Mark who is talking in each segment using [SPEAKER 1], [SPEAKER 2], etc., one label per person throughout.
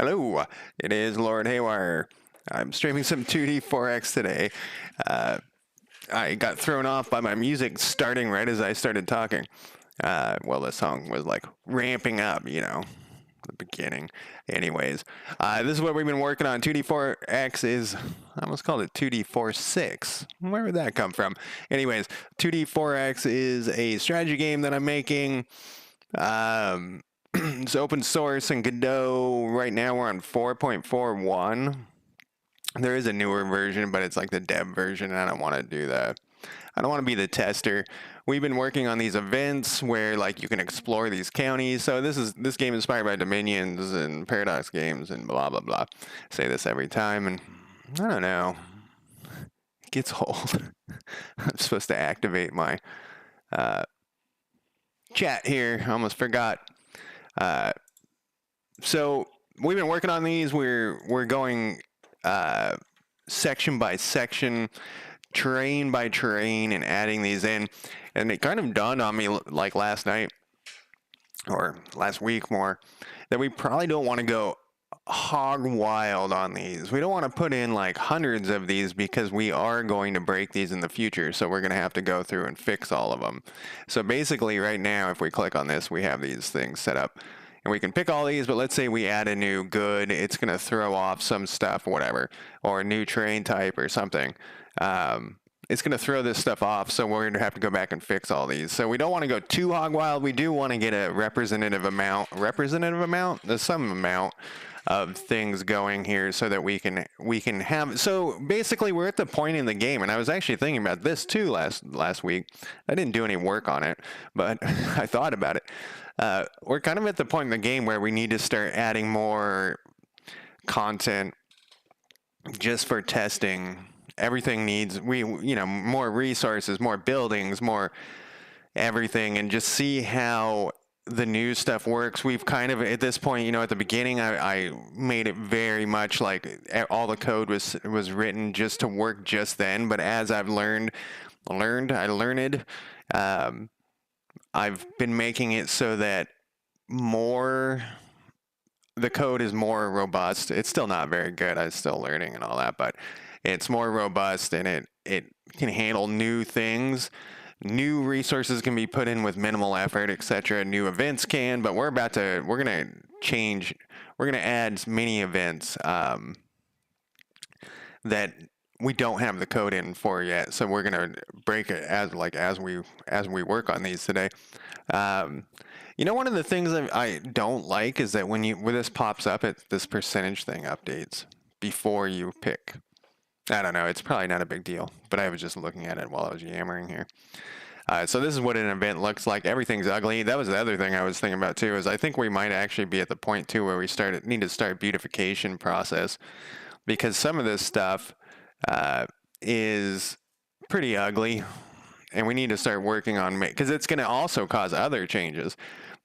[SPEAKER 1] Hello, it is Lord Haywire. I'm streaming some 2D4X today. Uh, I got thrown off by my music starting right as I started talking. Well, the song was like ramping up, the beginning. Anyways, this is what we've been working on. 2D4X is, I almost called it 2D46. Where would that come from? Anyways, 2D4X is a strategy game that I'm making. It's open source and Godot. Right now we're on 4.41. There is a newer version, but it's like the dev version, and I don't want to do that. I don't want to be the tester. We've been working on these events where like you can explore these counties. So this game is inspired by Dominions and Paradox Games and blah blah blah. I say this every time, and I don't know. It gets old. I'm supposed to activate my chat here. I almost forgot. So we've been working on these. We're going section by section, terrain by terrain, and adding these in. And it kind of dawned on me like last night or last week more that we probably don't want to go hog wild on these. We don't want to put in like hundreds of these because we are going to break these in the future. So we're going to have to go through and fix all of them. So basically right now, if we click on this, we have these things set up. And we can pick all these, but let's say we add a new good, it's going to throw off some stuff, whatever, or a new terrain type or something. It's going to throw this stuff off, so we're going to have to go back and fix all these. So we don't want to go too hog wild. We do want to get a representative amount, there's some amount of things going here so that we can have. So basically, we're at the point in the game, and I was actually thinking about this too last week. I didn't do any work on it, but I thought about it. We're kind of at the point in the game where we need to start adding more content just for testing. Everything needs more resources, more buildings, more everything, and just see how the new stuff works. We've kind of at this point, at the beginning, I made it very much like all the code was written just to work just then. But as I've learned, I've been making it so that the code is more robust. It's still not very good. I'm still learning and all that, but it's more robust and it can handle new things. New resources can be put in with minimal effort, etc. New events can, but we're going to add mini events that we don't have the code in for yet. So we're going to break it as we work on these today. One of the things that I don't like is that when this pops up, this percentage thing updates before you pick. I don't know. It's probably not a big deal, but I was just looking at it while I was yammering here. So this is what an event looks like. Everything's ugly. That was the other thing I was thinking about too, is I think we might actually be at the point too where we need to start beautification process, because some of this stuff is pretty ugly, and we need to start working on because it's going to also cause other changes.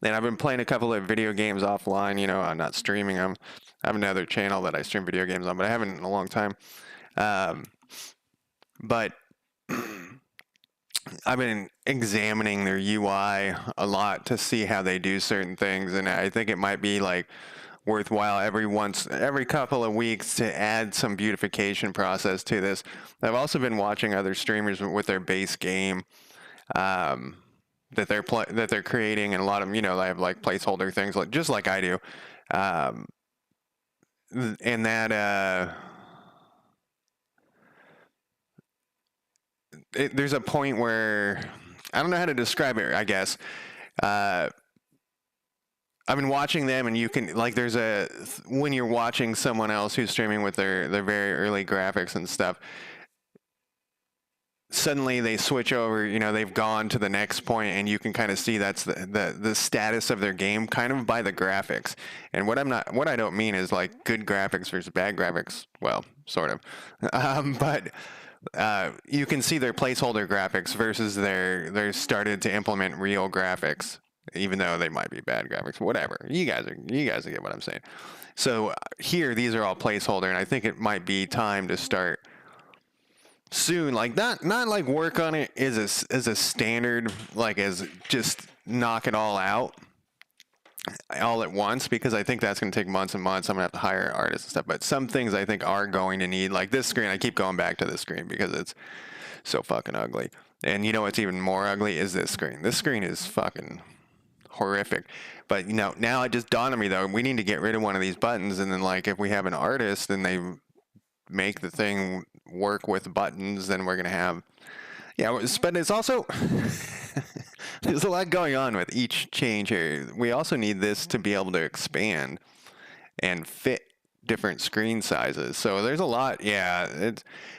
[SPEAKER 1] And I've been playing a couple of video games offline. I'm not streaming them. I have another channel that I stream video games on, but I haven't in a long time. But I've been examining their UI a lot to see how they do certain things, and I think it might be like worthwhile every couple of weeks to add some beautification process to this. I've also been watching other streamers with their base game that they're creating, and a lot of them, they have like placeholder things just like I do, and that there's a point where I don't know how to describe it, I guess. I've been watching them, and you can when you're watching someone else who's streaming with their very early graphics and stuff, suddenly they switch over, they've gone to the next point, and you can kind of see that's the status of their game kind of by the graphics. And what I don't mean is like good graphics versus bad graphics. Well, sort of. But you can see their placeholder graphics versus they're started to implement real graphics, even though they might be bad graphics. Whatever. You guys get what I'm saying. So here, these are all placeholder, and I think it might be time to start soon, like not like work on it as a standard, like as just knock it all out, all at once, because I think that's going to take months and months. I'm going to have to hire artists and stuff. But some things I think are going to need, like this screen. I keep going back to this screen because it's so fucking ugly. And you know what's even more ugly is this screen. This screen is fucking horrific. But, you know, now it just dawned on me, though, we need to get rid of one of these buttons. And then, like, if we have an artist and they make the thing work with buttons, then we're going to have... Yeah, but it's also... There's a lot going on with each change here. We also need this to be able to expand and fit different screen sizes. So there's a lot, yeah.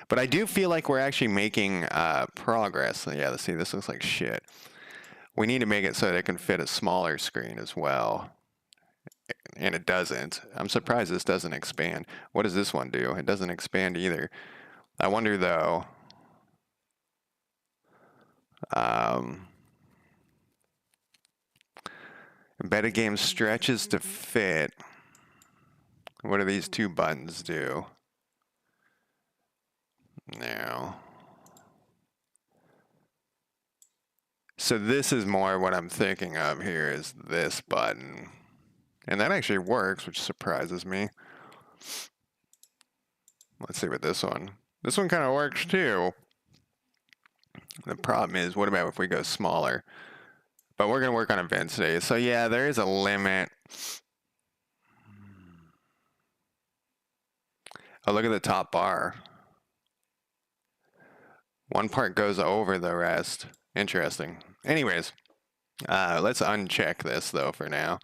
[SPEAKER 1] But I do feel like we're actually making progress. Yeah, let's see, this looks like shit. We need to make it so that it can fit a smaller screen as well. And it doesn't. I'm surprised this doesn't expand. What does this one do? It doesn't expand either. I wonder, though... Embedded game stretches to fit. What do these two buttons do? Now. So this is more what I'm thinking of here is this button. And that actually works, which surprises me. Let's see what this one. This one kind of works too. The problem is, what about if we go smaller? But we're going to work on events today. So yeah, there is a limit. Oh, look at the top bar. One part goes over the rest. Interesting. Anyways, let's uncheck this though for now.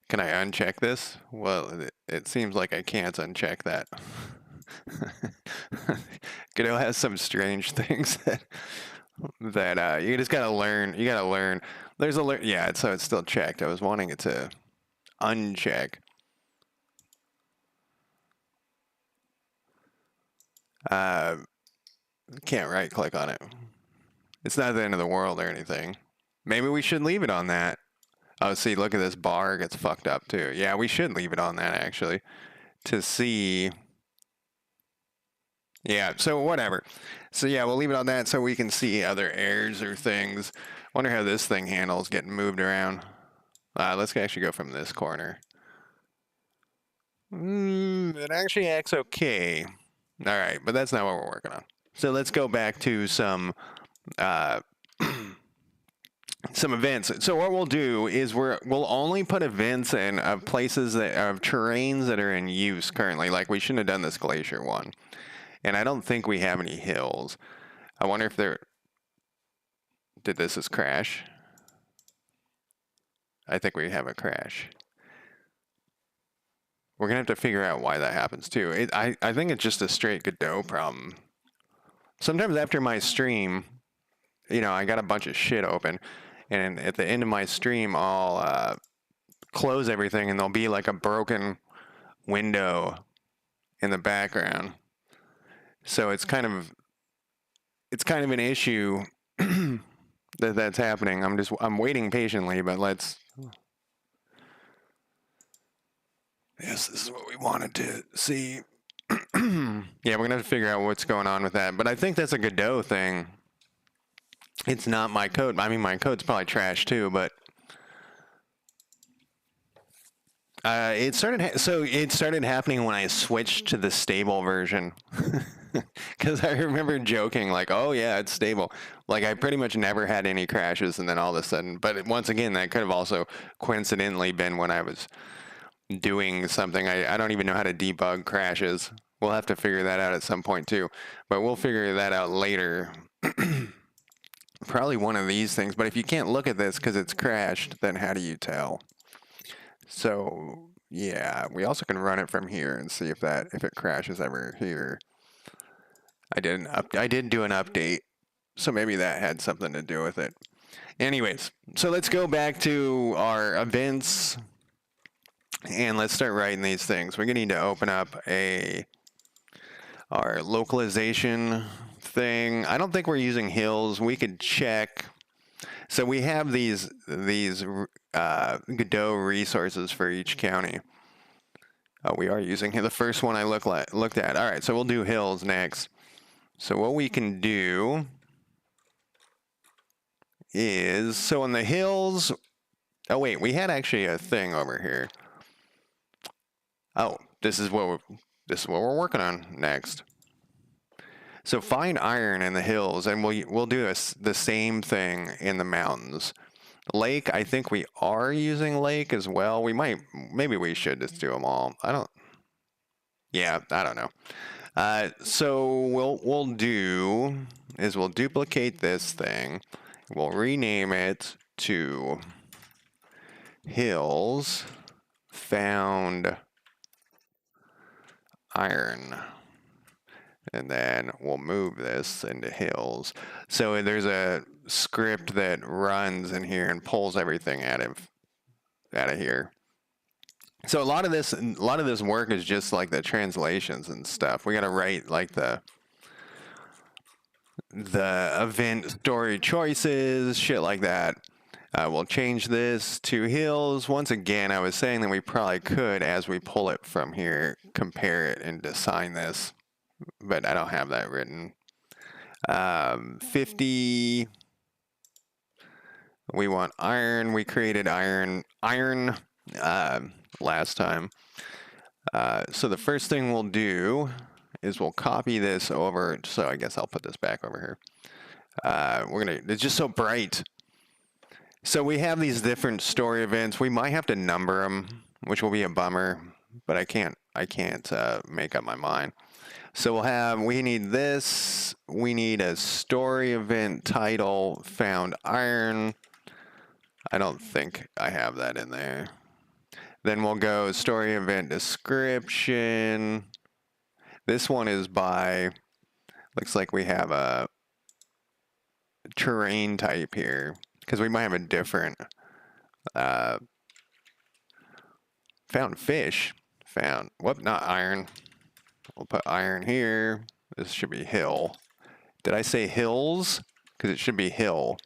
[SPEAKER 1] Can I uncheck this? Well, it seems like I can't uncheck that. Godot has some strange things that you just gotta learn. You gotta learn. There's a yeah, so it's still checked. I was wanting it to uncheck. Can't right click on it. It's not the end of the world or anything. Maybe we should leave it on that. Oh, see, look at this bar gets fucked up too. Yeah, we should leave it on that actually to see. Yeah, so whatever. So yeah, we'll leave it on that so we can see other errors or things. Wonder how this thing handles getting moved around. Let's actually go from this corner. It actually acts okay. All right, but that's not what we're working on. So let's go back to some events. So what we'll do is we'll only put events in of places that of terrains that are in use currently. Like we shouldn't have done this glacier one. And I don't think we have any hills. I wonder if there... Did this just crash? I think we have a crash. We're going to have to figure out why that happens too. I think it's just a straight Godot problem. Sometimes after my stream, you know, I got a bunch of shit open. And at the end of my stream, I'll close everything and there'll be like a broken window in the background. So it's kind of an issue that's happening. I'm waiting patiently, but let's. Yes, this is what we wanted to see. Yeah, we're gonna have to figure out what's going on with that. But I think that's a Godot thing. It's not my code. I mean, my code's probably trash too, but it started happening when I switched to the stable version. Because I remember joking like, oh yeah, it's stable. Like I pretty much never had any crashes, and then all of a sudden, but once again, that could have also coincidentally been when I was doing something. I don't even know how to debug crashes. We'll have to figure that out at some point too, but we'll figure that out later. Probably one of these things, but if you can't look at this because it's crashed, then how do you tell? So yeah, we also can run it from here and see if it crashes ever here. I did do an update, so maybe that had something to do with it. Anyways, so let's go back to our events and let's start writing these things. We're gonna need to open up our localization thing. I don't think we're using hills. We could check. So we have these Godot resources for each county. Oh, we are using the first one I looked at. All right, so we'll do hills next. So what we can do is, so in the hills, Oh wait, we had actually a thing over here. Oh, this is what we're working on next. So find iron in the hills, and we'll do the same thing in the mountains. Lake, I think we are using lake as well. Maybe we should just do them all. Yeah, I don't know. So we'll duplicate this thing. We'll rename it to hills found iron. And then we'll move this into hills. So there's a script that runs in here and pulls everything out of here. So a lot of this work is just like the translations and stuff. We got to write like the event story choices, shit like that. We'll change this to hills. Once again, I was saying that we probably could, as we pull it from here, compare it and assign this, but I don't have that written. 50. We want iron. We created iron last time. So the first thing we'll do is we'll copy this over. So I guess I'll put this back over here. It's just so bright. So we have these different story events. We might have to number them, which will be a bummer, but I can't make up my mind. So we need this. We need a story event title, found iron. I don't think I have that in there. Then we'll go story event description. This one is looks like we have a terrain type here, because we might have a different, found fish, not iron. We'll put iron here. This should be hill. Did I say hills? Because it should be hill.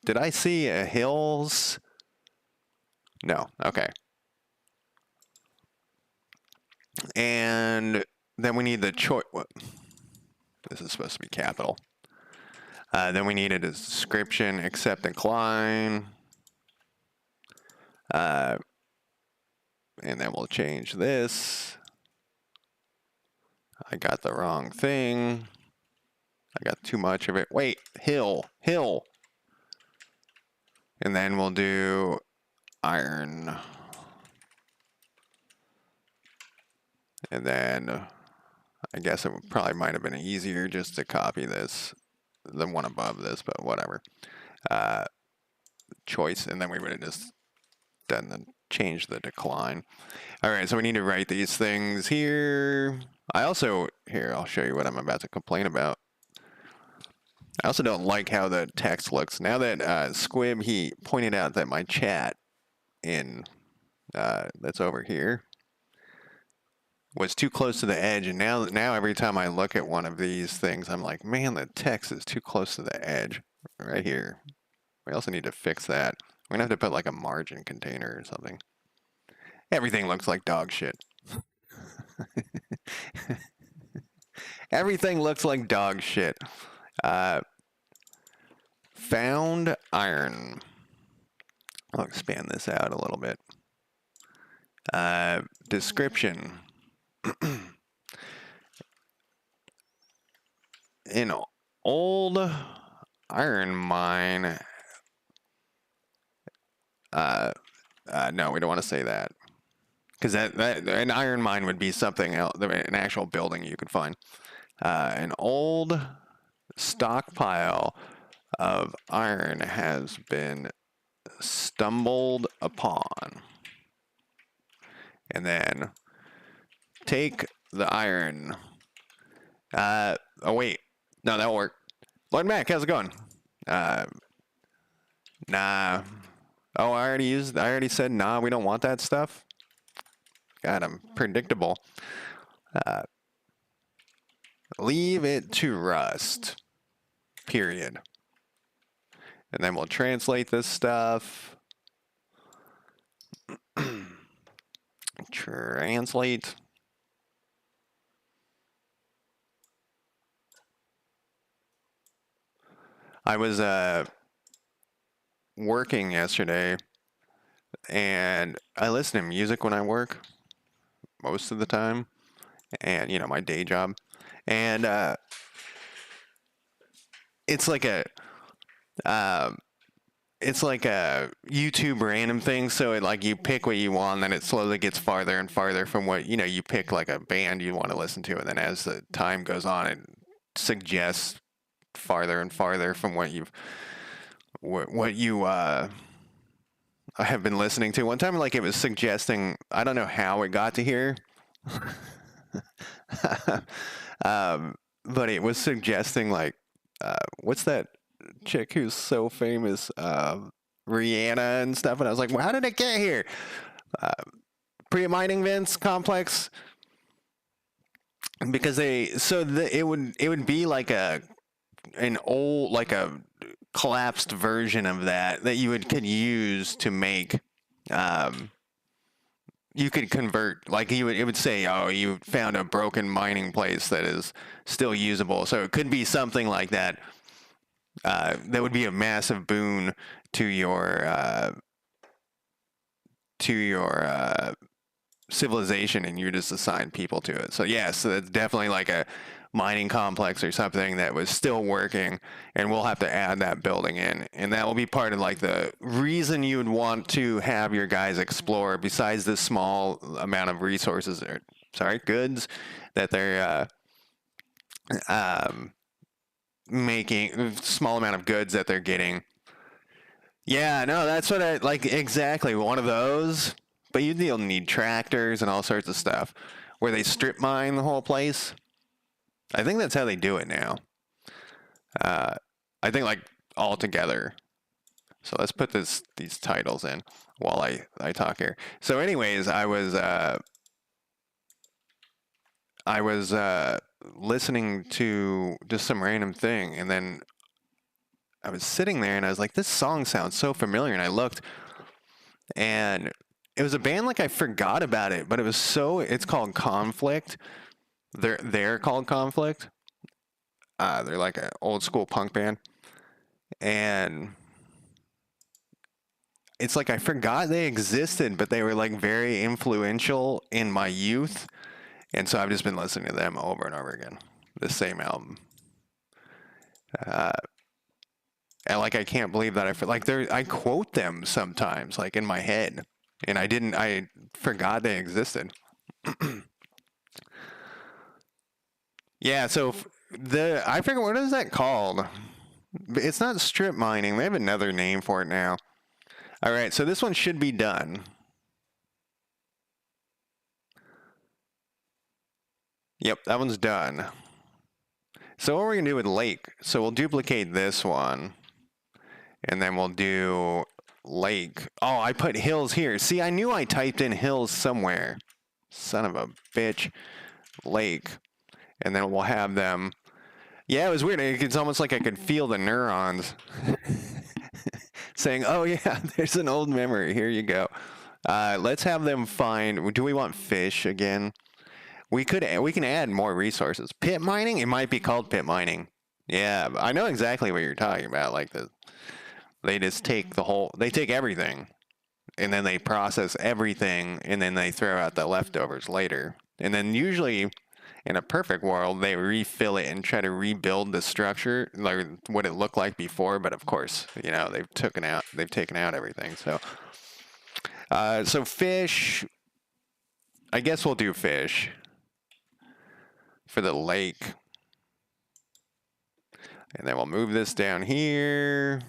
[SPEAKER 1] Did I see a hills? No, okay. And then we need the choice. This is supposed to be capital. Then we need a description, accept, decline. And then we'll change this. I got the wrong thing. I got too much of it. Wait, hill. And then we'll do iron. And then I guess it probably might have been easier just to copy this, the one above this, but whatever. Choice, and then we would have just changed the decline. All right, so we need to write these things here. I'll show you what I'm about to complain about. I also don't like how the text looks. Now that Squib, he pointed out that my chat that's over here was too close to the edge, and now every time I look at one of these things, I'm like, man, the text is too close to the edge right here. We also need to fix that. We're gonna have to put like a margin container or something. Everything looks like dog shit. Everything looks like dog shit. Found iron. I'll expand this out a little bit. Description. An old iron mine. No, we don't want to say that, because that an iron mine would be something else, an actual building you could find. An old stockpile of iron has been stumbled upon. And then take the iron. Oh wait, no, that'll work. Lord Mac, how's it going? Nah. Oh, I already said nah, we don't want that stuff. God, I'm predictable. Leave it to rust. Period. And then we'll translate this stuff. Translate. I was working yesterday and I listen to music when I work most of the time, and my day job, and it's like a um, it's like a YouTube random thing. So it like you pick what you want, and then it slowly gets farther and farther from what you pick like a band you want to listen to, and then as the time goes on, it suggests farther and farther from what you have been listening to. One time, like it was suggesting, I don't know how it got to here, um, but it was suggesting like what's that chick who's so famous, Rihanna and stuff, and I was like, well, how did it get here? Uh, Pre-mining Vince complex, because it would be like an old, like a collapsed version of that you could use to make you could convert, like it would say, oh, you found a broken mining place that is still usable. So it could be something like that. That would be a massive boon to your civilization, and you just assign people to it. So yes, so it's definitely like a mining complex or something that was still working, and we'll have to add that building in, and that will be part of like the reason you would want to have your guys explore, besides the small amount of resources, or sorry, goods that they're making, small amount of goods that they're getting. Yeah, no, that's what I like, exactly one of those. But you'll need tractors and all sorts of stuff where they strip mine the whole place. I think that's how they do it now. Uh, I think like all together. So let's put these titles in while I talk here. So anyways, I was listening to just some random thing, and then I was sitting there and I was like, this song sounds so familiar, and I looked, and it was a band, like I forgot about it, but it's called Conflict. They're called Conflict. They're like an old school punk band, and it's like I forgot they existed, but they were like very influential in my youth, and so I've just been listening to them over and over again, the same album. Uh, and like I can't believe that I feel like I quote them sometimes, like in my head, and I forgot they existed. Yeah, so I forget, what is that called? It's not strip mining. They have another name for it now. All right, so this one should be done. Yep, that one's done. So what we're gonna do with lake? So we'll duplicate this one, and then we'll do lake. Oh, I put hills here. See, I knew I typed in hills somewhere. Son of a bitch. Lake. And then we'll have them. Yeah, it was weird. It's almost like I could feel the neurons saying, oh yeah, there's an old memory. Here you go. Let's have them find, do we want fish again? We can add more resources. Pit mining? It might be called pit mining. Yeah, I know exactly what you're talking about. Like they just take they take everything, and then they process everything, and then they throw out the leftovers later. And then usually, in a perfect world, they refill it and try to rebuild the structure like what it looked like before. But of course, they've taken out everything. So, so fish. I guess we'll do fish for the lake, and then we'll move this down here.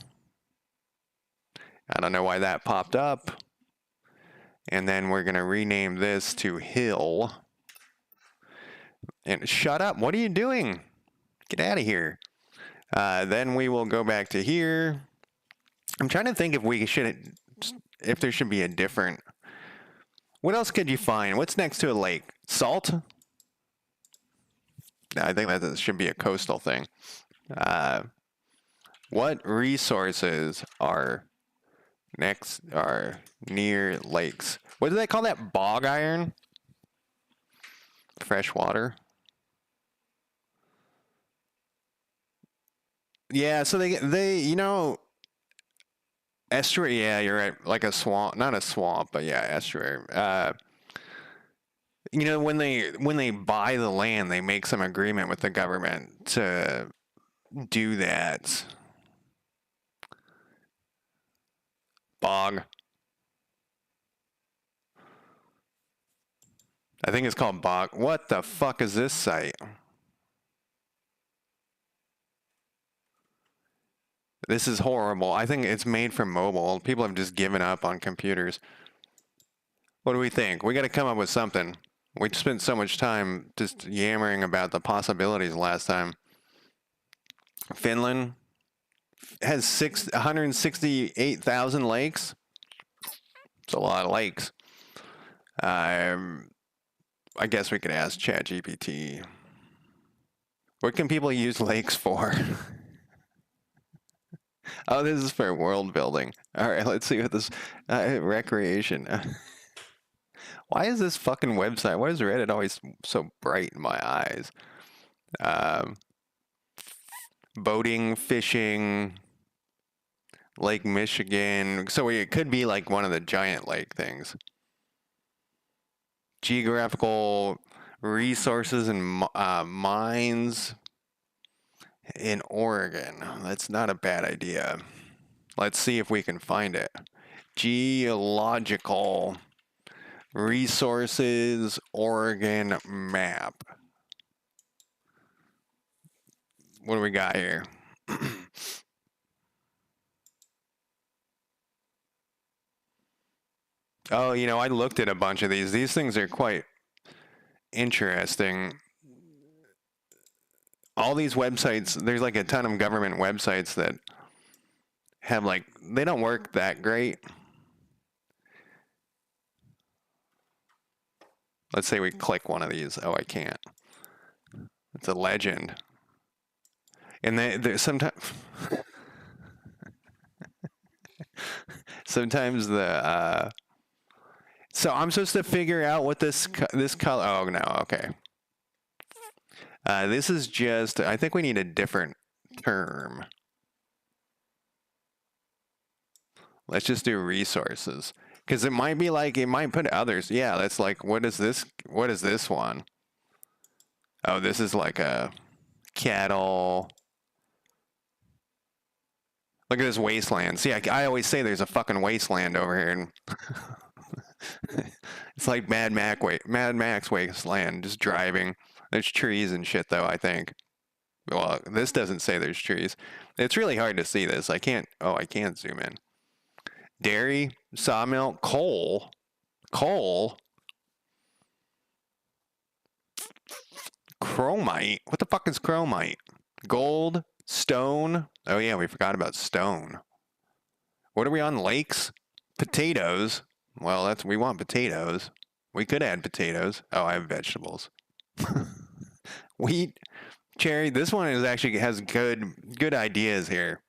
[SPEAKER 1] I don't know why that popped up. And then we're gonna rename this to hill. And shut up! What are you doing? Get out of here. Then we will go back to here. I'm trying to think if there should be a different. What else could you find? What's next to a lake? Salt? No, I think that should be a coastal thing. What resources are near lakes? What do they call that? Bog iron? Fresh water? Yeah, so they Estuary, yeah, you're right. Like a swamp, not a swamp, but yeah, estuary. You know, when they buy the land, they make some agreement with the government to do that. Bog. I think it's called Bog. What the fuck is this site? This is horrible. I think it's made for mobile. People have just given up on computers. What do we think? We got to come up with something. We spent so much time just yammering about the possibilities last time. Finland has 168,000 lakes. It's a lot of lakes. I guess we could ask ChatGPT. What can people use lakes for? Oh, this is for world building. All right, let's see what this recreation. Why is this fucking website? Why is Reddit always so bright in my eyes? Boating, fishing, Lake Michigan. So it could be like one of the giant lake things. Geographical resources and mines in Oregon. That's not a bad idea. Let's see if we can find it. Geological resources, Oregon map. What do we got here? Oh, you know, I looked at a bunch of these. These things are quite interesting. All these websites, there's like a ton of government websites that have like, they don't work that great. Let's say we click one of these. Oh, I can't. It's a legend. And there's sometimes sometimes the so I'm supposed to figure out what this color. Oh no, okay. This is just. I think we need a different term. Let's just do resources, because it might be like it might put others. Yeah, that's like what is this? What is this one? Oh, this is like a cattle. Look at this wasteland. See, I always say there's a fucking wasteland over here, and it's like Mad Max wasteland, just driving. There's trees and shit, though, I think. Well, this doesn't say there's trees. It's really hard to see this. I can't. Oh, I can't zoom in. Dairy, sawmill, coal. Chromite. What the fuck is chromite? Gold, stone. Oh yeah, we forgot about stone. What are we on? Lakes? Potatoes. Well, we want potatoes. We could add potatoes. Oh, I have vegetables. Wheat, cherry. This one has good ideas here.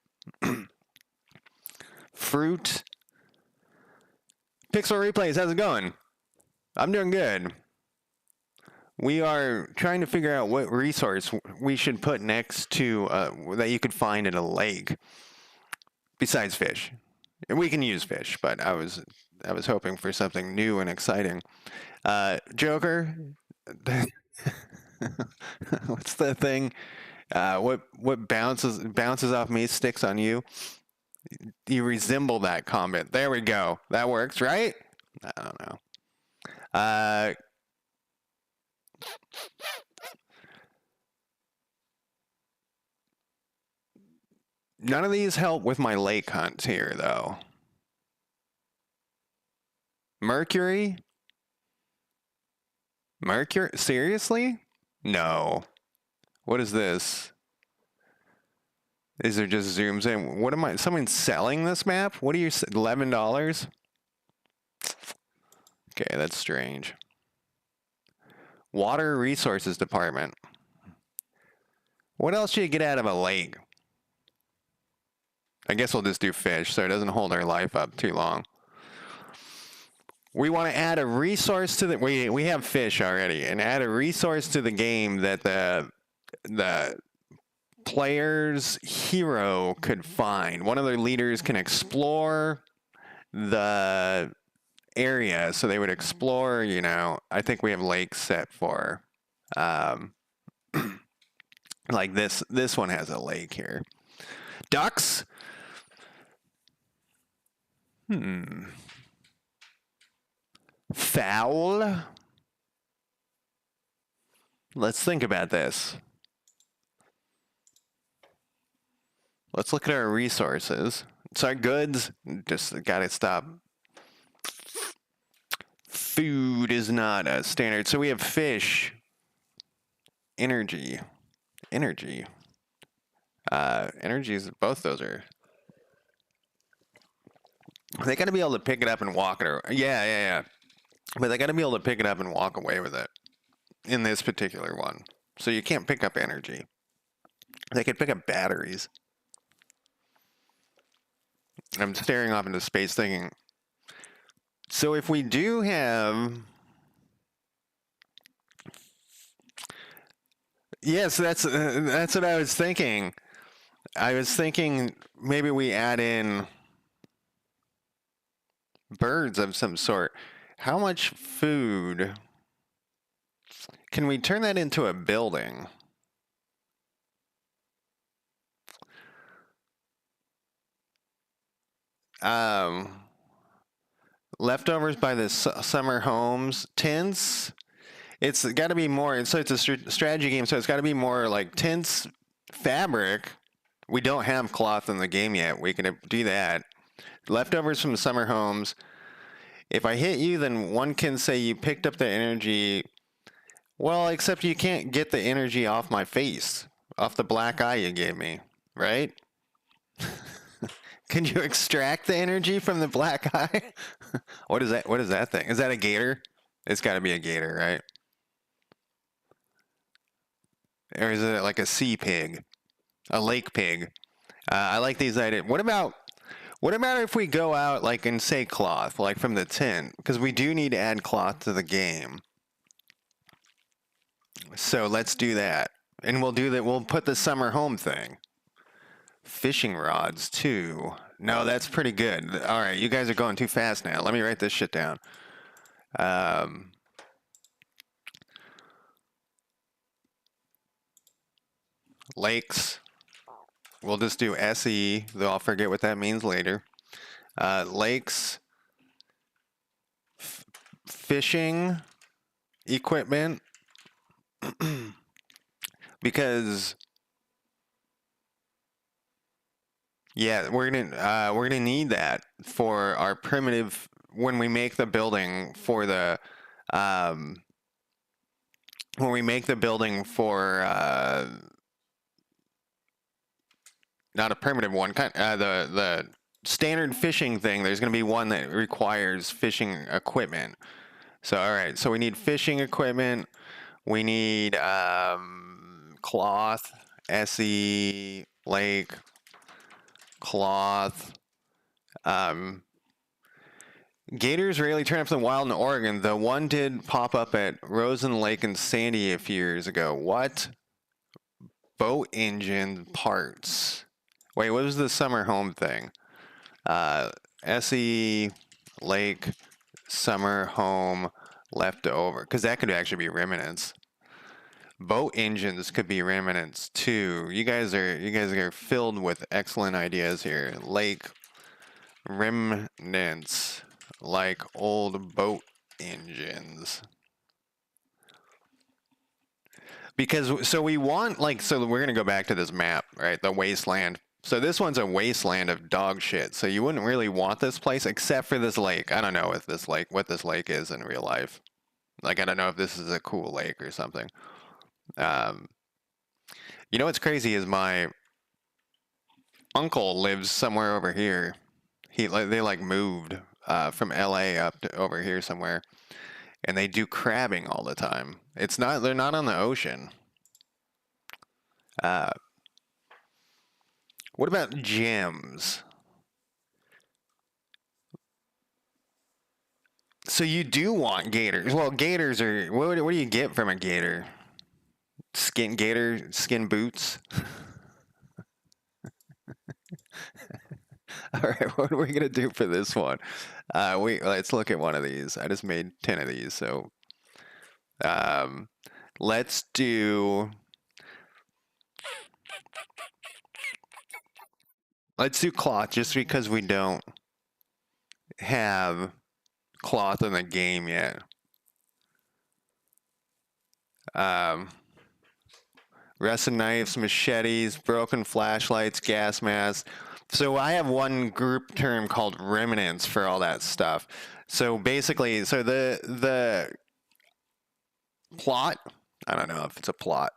[SPEAKER 1] Fruit. Pixel Replays, how's it going? I'm doing good. We are trying to figure out what resource we should put next to that you could find in a lake besides fish. We can use fish, but I was hoping for something new and exciting. Joker, what's the thing? What bounces off me sticks on you. You resemble that comment. There we go. That works, right? I don't know. None of these help with my lake hunt here, though. Mercury? Seriously? No. What is this? These are just zooms in. What am I? Someone selling this map? What are you? $11? Okay, that's strange. Water Resources Department. What else should you get out of a lake? I guess we'll just do fish so it doesn't hold our life up too long. We want to add a resource to the... We have fish already. And add a resource to the game that the player's hero could find. One of their leaders can explore the area, so they would explore, I think we have lakes set for, um, like this one has a lake here. Ducks. Fowl. Let's think about this. Let's look at our resources. So our goods, just gotta stop. Food is not a standard. So we have fish. Energy. Energy is, both those are. They gotta be able to pick it up and walk it. Yeah. But they gotta be able to pick it up and walk away with it in this particular one. So you can't pick up energy. They could pick up batteries. I'm staring off into space thinking, so if we do have... Yes, that's what I was thinking. I was thinking maybe we add in birds of some sort. How much food... Can we turn that into a building? Leftovers by the summer homes. Tents. It's got to be more. So it's a strategy game, so it's got to be more like tents, fabric. We don't have cloth in the game yet. We can do that. Leftovers from the summer homes. If I hit you, then one can say you picked up the energy. Well, except you can't get the energy off my face, off the black eye you gave me, right? Can you extract the energy from the black eye? What is that? What is that thing? Is that a gator? It's got to be a gator, right? Or is it like a sea pig, a lake pig? I like these ideas. What about if we go out like and say cloth, like from the tent, because we do need to add cloth to the game. So let's do that, and we'll do that. We'll put the summer home thing. Fishing rods too. No, that's pretty good. All right, you guys are going too fast now. Let me write this shit down. Lakes. We'll just do SE, though I'll forget what that means later. Lakes. Fishing equipment. Because yeah, we're gonna need that for our primitive when we make the building for the not a primitive one, the standard fishing thing. There's gonna be one that requires fishing equipment. So all right, so we need fishing equipment. We need cloth, SE, lake, cloth. Gators rarely turn up in the wild in Oregon. The one did pop up at Rosen Lake and Sandy a few years ago. What? Boat engine parts. Wait, what was the summer home thing? SE, lake, summer home, leftover. Because that could actually be remnants. Boat engines could be remnants too. You guys are filled with excellent ideas here. Lake remnants, like old boat engines. Because so we want so we're gonna go back to this map, right? The wasteland. So this one's a wasteland of dog shit. So you wouldn't really want this place except for this lake. I don't know if this lake, what this lake is in real life. Like I don't know if this is a cool lake or something. You know what's crazy is my uncle lives somewhere over here. They like moved from LA up to over here somewhere, and they do crabbing all the time. They're not on the ocean. What about gems? So you do want gators. Well, gators are what do you get from a gator? Skin boots. All right, what are we gonna do for this one? Let's look at one of these. I just made 10 of these, so um, let's do cloth just because we don't have cloth in the game yet. Rusted knives, machetes, broken flashlights, gas masks. So I have one group term called remnants for all that stuff. So basically, so the plot, I don't know if it's a plot.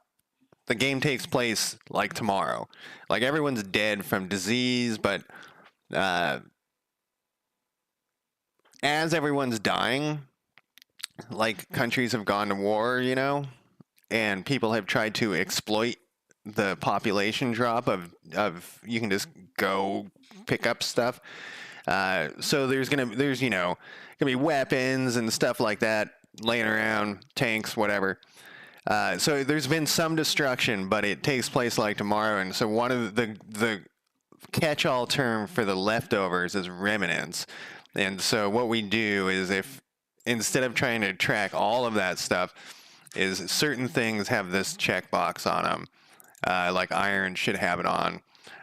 [SPEAKER 1] The game takes place like tomorrow. Like everyone's dead from disease, but uh, as everyone's dying, like countries have gone to war, and people have tried to exploit the population drop of you can just go pick up stuff. So there's gonna be weapons and stuff like that laying around, tanks, whatever. So there's been some destruction, but it takes place like tomorrow. And so one of the catch-all term for the leftovers is remnants. And so what we do is if instead of trying to track all of that stuff, is certain things have this checkbox on them. Like iron should have it on.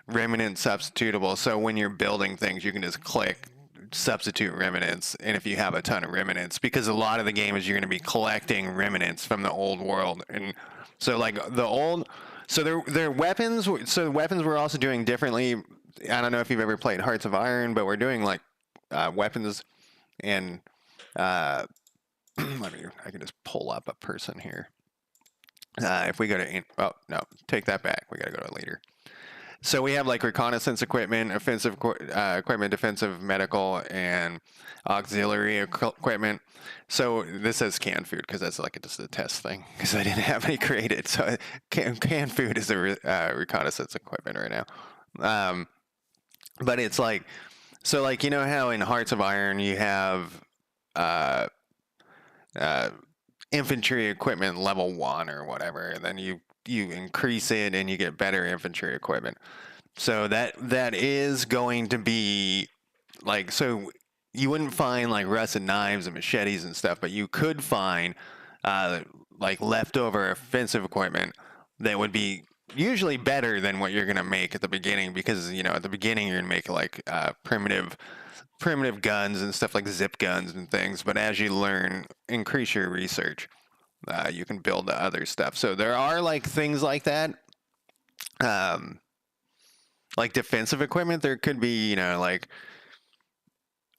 [SPEAKER 1] Remnant substitutable. So when you're building things, you can just click substitute remnants, and if you have a ton of remnants, because a lot of the game is you're going to be collecting remnants from the old world, and so like the old, so their weapons. So the weapons we're also doing differently. I don't know if you've ever played Hearts of Iron, but we're doing like weapons, and I can just pull up a person here. If we go to, oh no, take that back. We got to go to leader. So we have like reconnaissance equipment, offensive equipment, defensive, medical, and auxiliary equipment. So this says canned food because that's like just a test thing because I didn't have any created. So canned food is a reconnaissance equipment right now. But it's like, so like, you know how in Hearts of Iron you have uh, infantry equipment level 1 or whatever, and then you increase it and you get better infantry equipment. So that is going to be like, so you wouldn't find like rusted knives and machetes and stuff, but you could find like leftover offensive equipment that would be usually better than what you're going to make at the beginning, because at the beginning you're going to make like primitive guns and stuff like zip guns and things, but as you learn, increase your research, you can build the other stuff. So there are like things like that, like defensive equipment. There could be, like,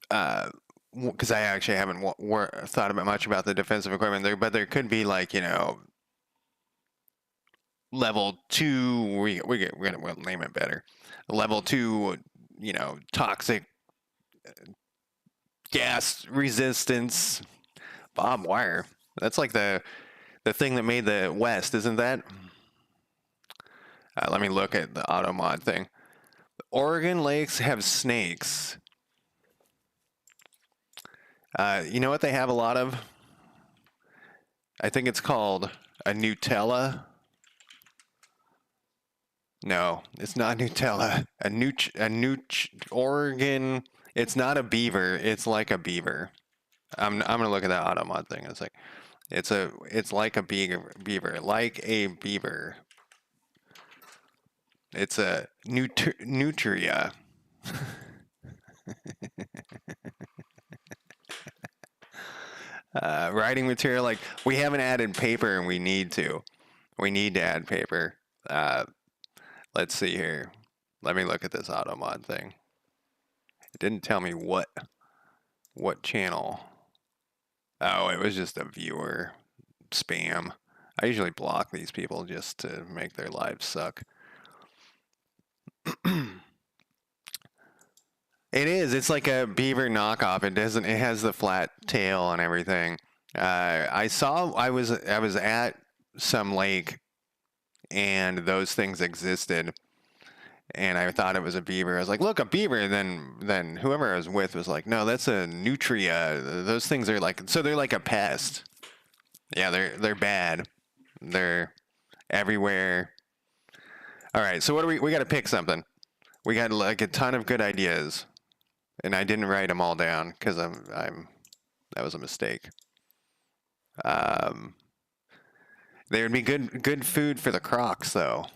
[SPEAKER 1] because I actually haven't thought about much about the defensive equipment there, but there could be like, level 2. We'll name it better. Level 2, toxic gas resistance barbed wire. That's like the thing that made the West, isn't that? Let me look at the auto mod thing. Oregon lakes have snakes. You know what they have a lot of? I think it's called a Nutella. No, it's not Nutella. Oregon. It's not a beaver. It's like a beaver. I'm gonna look at that auto mod thing. It's like, it's like a beaver, like a beaver. It's a nutria. Writing material, like we haven't added paper and we need to. We need to add paper. Let's see here. Let me look at this auto mod thing. It didn't tell me what channel. Oh, it was just a viewer spam. I usually block these people just to make their lives suck. It is. It's like a beaver knockoff. It has the flat tail and everything. I was at some lake and those things existed, and I thought it was a beaver. I was like, look, a beaver. And then whoever I was with was like, no, that's a nutria. Those things are like, so they're like a pest. Yeah, they're bad. They're everywhere. All right, so what do we got to pick something. We got like a ton of good ideas, and I didn't write them all down because that was a mistake. Um, there would be good food for the crocs though.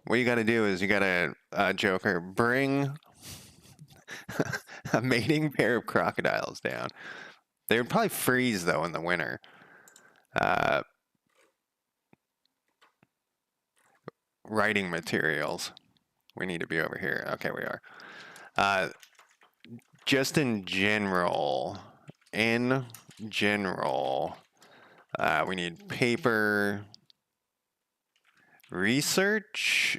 [SPEAKER 1] What you got to do is you got to Joker bring a mating pair of crocodiles down. They would probably freeze though in the winter. Uh, Writing materials. We need to be over here. Okay, we are. Just in general, we need paper, research.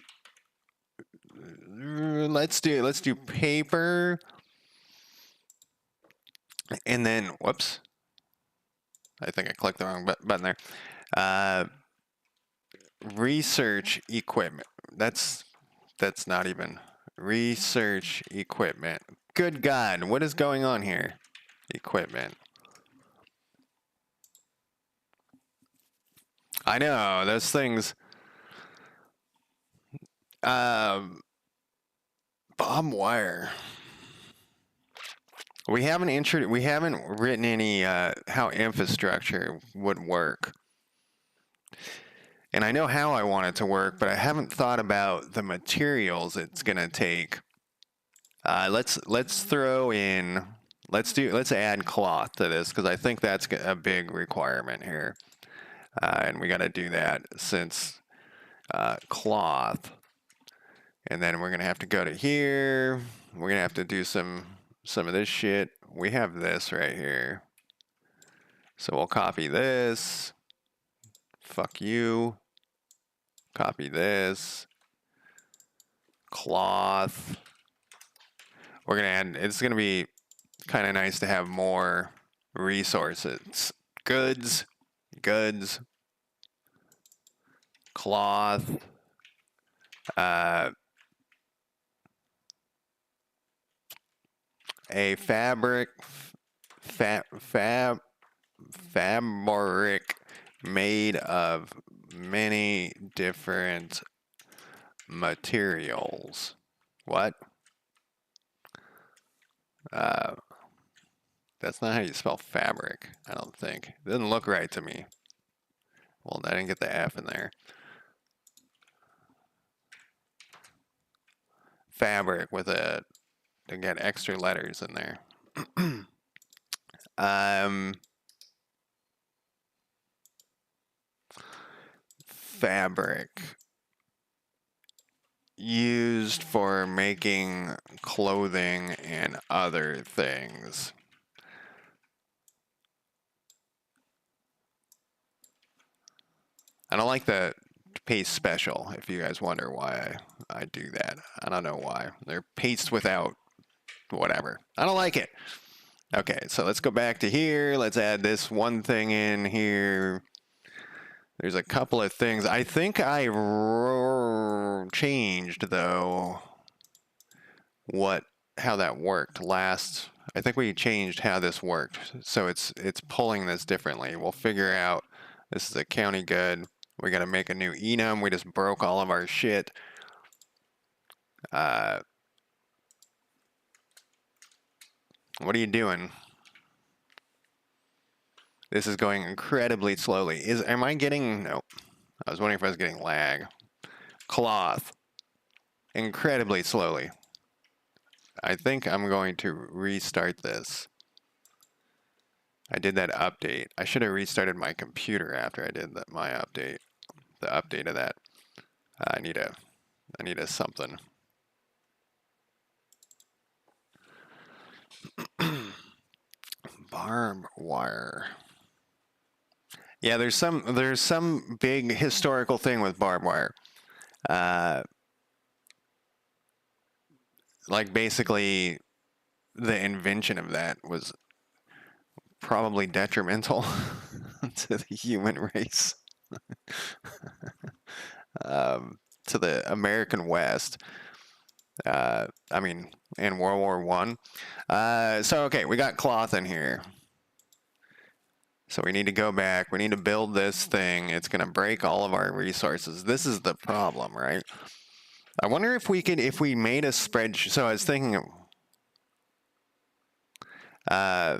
[SPEAKER 1] Let's do paper, and then whoops. I think I clicked the wrong button there. Research equipment. That's not even research equipment. Good God, what is going on here? Equipment. I know those things. Bomb wire. We haven't written any how infrastructure would work. And I know how I want it to work, but I haven't thought about the materials it's gonna take. Let's throw in. Let's add cloth to this because I think that's a big requirement here, and we got to do that since cloth. And then we're gonna have to go to here. We're gonna have to do some of this shit. We have this right here, so we'll copy this. Fuck you. Copy this. Cloth. We're gonna add, it's gonna be kind of nice to have more resources. Goods, cloth, a fabric made of many different materials. What? That's not how you spell fabric, I don't think. It doesn't look right to me. Well, I didn't get the F in there. Fabric with a, again, extra letters in there. Fabric used for making clothing and other things. I don't like the paste special, if you guys wonder why I do that. I don't know why. They're paste without whatever. I don't like it. Okay, so let's go back to here. Let's add this one thing in here. There's a couple of things. I think I changed, though, how that worked last. I think we changed how this worked. So it's pulling this differently. We'll figure out. This is a county good. We got to make a new enum. We just broke all of our shit. What are you doing? This is going incredibly slowly. Am I getting... No. I was wondering if I was getting lag. Cloth. Incredibly slowly. I think I'm going to restart this. I did that update. I should have restarted my computer after I did my update. The update of that. I need a something. Barbed wire. Yeah, there's some big historical thing with barbed wire. Like basically the invention of that was probably detrimental to the human race. To the American West. I mean, in World War I. So, okay, we got cloth in here. So we need to go back. We need to build this thing. It's going to break all of our resources. This is the problem, right? I wonder if we could, if we made a spreadsheet. So I was thinking, uh,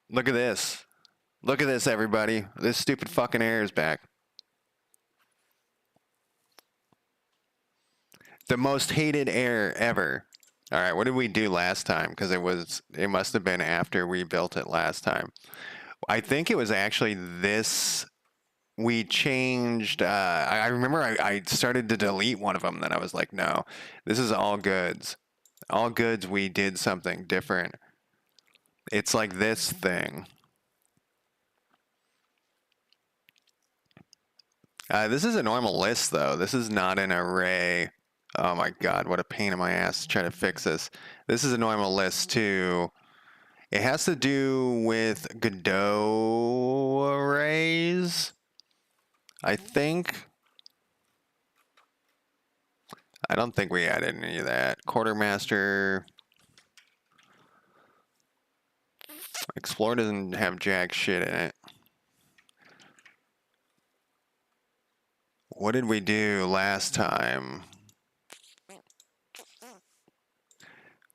[SPEAKER 1] look at this. Look at this, everybody. This stupid fucking error is back. The most hated error ever. All right, what did we do last time? Because it must have been after we built it last time. I think it was actually this. We changed. I remember I started to delete one of them. Then I was like, no, this is all goods. All goods. We did something different. It's like this thing. This is a normal list, though. This is not an array. Oh my god, what a pain in my ass to try to fix this. This is a normal list, too. It has to do with Godot arrays, I think. I don't think we added any of that. Quartermaster. Explore doesn't have jack shit in it. What did we do last time?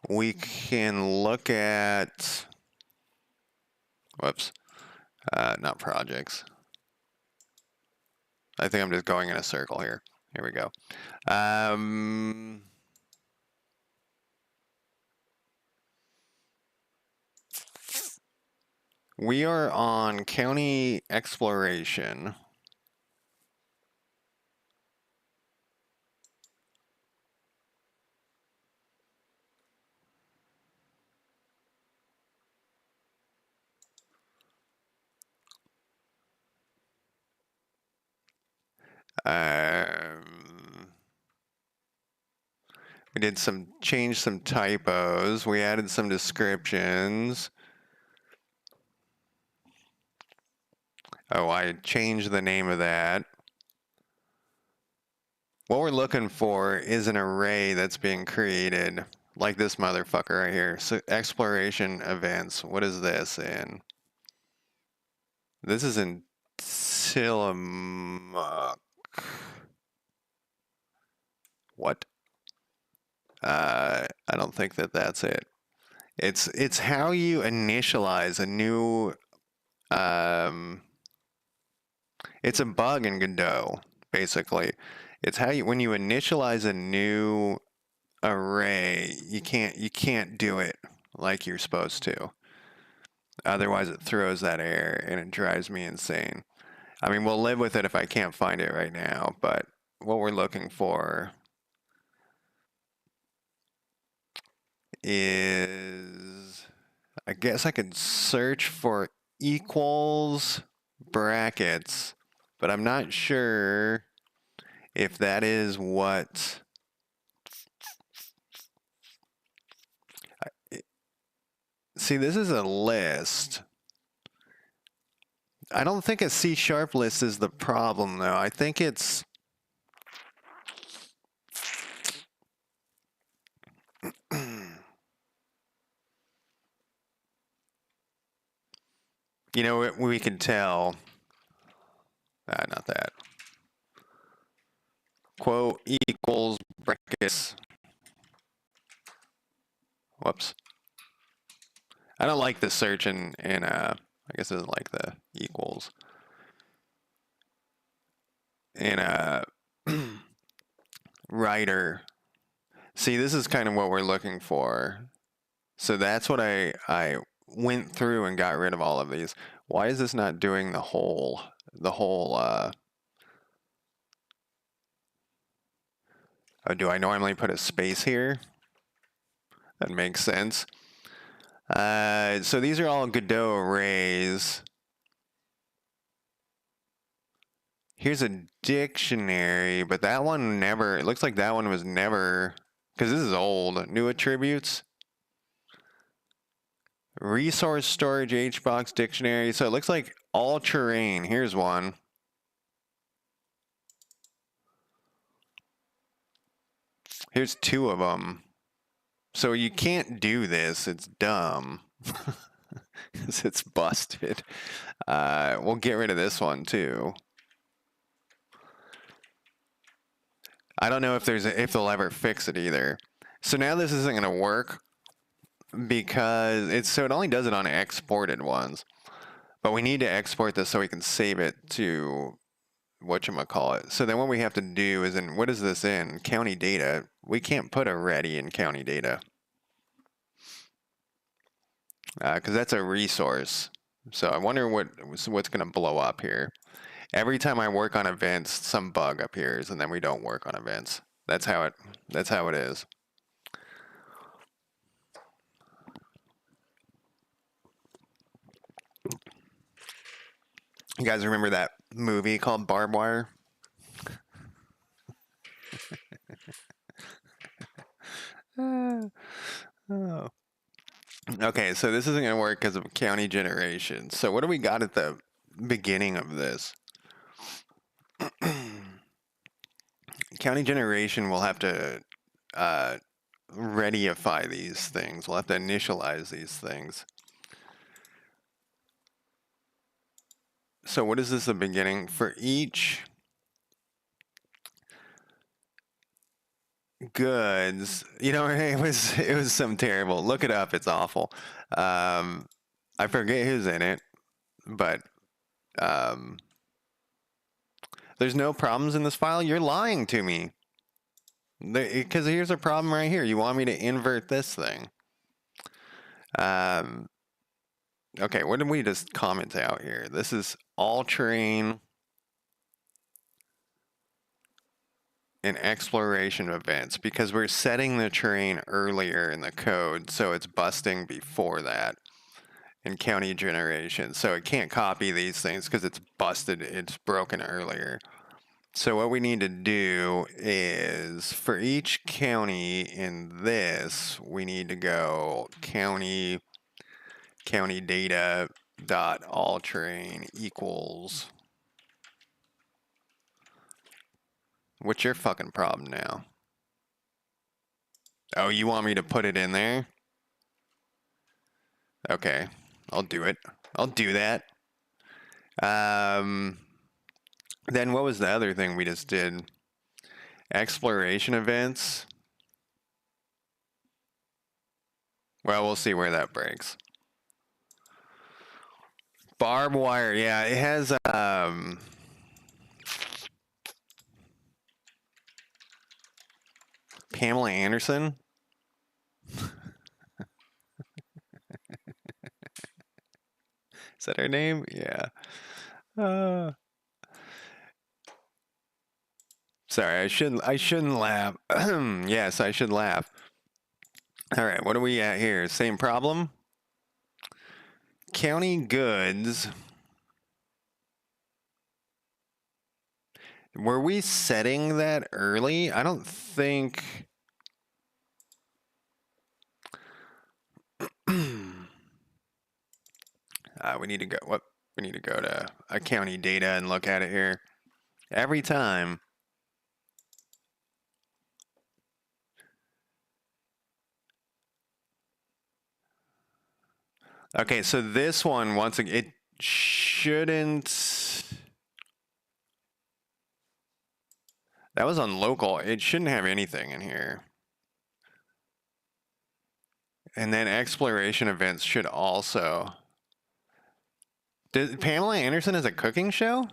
[SPEAKER 1] We can look at, whoops, not projects. I think I'm just going in a circle here. Here we go. We are on county exploration. We did change some typos. We added some descriptions. Oh, I changed the name of that. What we're looking for is an array that's being created, like this motherfucker right here. So exploration events. What is this in? This is in Tillamook. What? I don't think that's it. It's how you initialize a new. It's a bug in Godot, basically. It's how when you initialize a new array, you can't do it like you're supposed to. Otherwise, it throws that error and it drives me insane. I mean, we'll live with it if I can't find it right now, but what we're looking for is, I guess I could search for equals brackets, but I'm not sure if that is what. See, this is a list. I don't think a C# list is the problem, though. I think it's. You know, we can tell. Not that. Quote equals brackets. Whoops. I don't like the search in I guess it doesn't like the equals. In writer. See, this is kind of what we're looking for. So that's what I went through and got rid of all of these. Why is this not doing the whole oh, do I normally put a space here? That makes sense. So these are all Godot arrays. Here's a dictionary, but that one never, it looks like that one was never, because this is old. New attributes. Resource storage HBox dictionary. So it looks like all terrain. Here's one. Here's two of them. So you can't do this. It's dumb. Because it's busted. We'll get rid of this one too. I don't know if if they'll ever fix it either. So now this isn't going to work because it only does it on exported ones. But we need to export this so we can save it to whatchamacallit. So then what we have to do is what is this in? County data. We can't put a ready in county data because that's a resource. So I wonder what's going to blow up here. Every time I work on events, some bug appears, and then we don't work on events. That's how it is. You guys remember that movie called Barbed Wire? Oh. Okay, so this isn't going to work because of county generation. So what do we got at the beginning of this? County generation will have to readyify these things. We'll have to initialize these things. So what is this the beginning? For each goods, it was some terrible. Look it up. It's awful. I forget who's in it, but there's no problems in this file. You're lying to me. Because here's a problem right here. You want me to invert this thing. Okay, what did we just comment out here? This is all terrain and exploration events because we're setting the terrain earlier in the code, so it's busting before that in county generation. So it can't copy these things because it's busted, it's broken earlier. So what we need to do is for each county in this, we need to go county data dot all terrain equals. What's your fucking problem now? Oh, you want me to put it in there? Okay, I'll do it. I'll do that. Then what was the other thing we just did? Exploration events. Well, we'll see where that breaks. Barbed wire, yeah, it has Pamela Anderson. Is that her name? Yeah. Sorry, I shouldn't laugh. Yes, I should laugh. All right, what are we at here? Same problem? County goods. Were we setting that early? I don't think. We need to go. What? We need to go to a county data and look at it here. Every time. Okay, so this one, once again, it shouldn't. That was on local. It shouldn't have anything in here. And then exploration events should also. Pamela Anderson has a cooking show?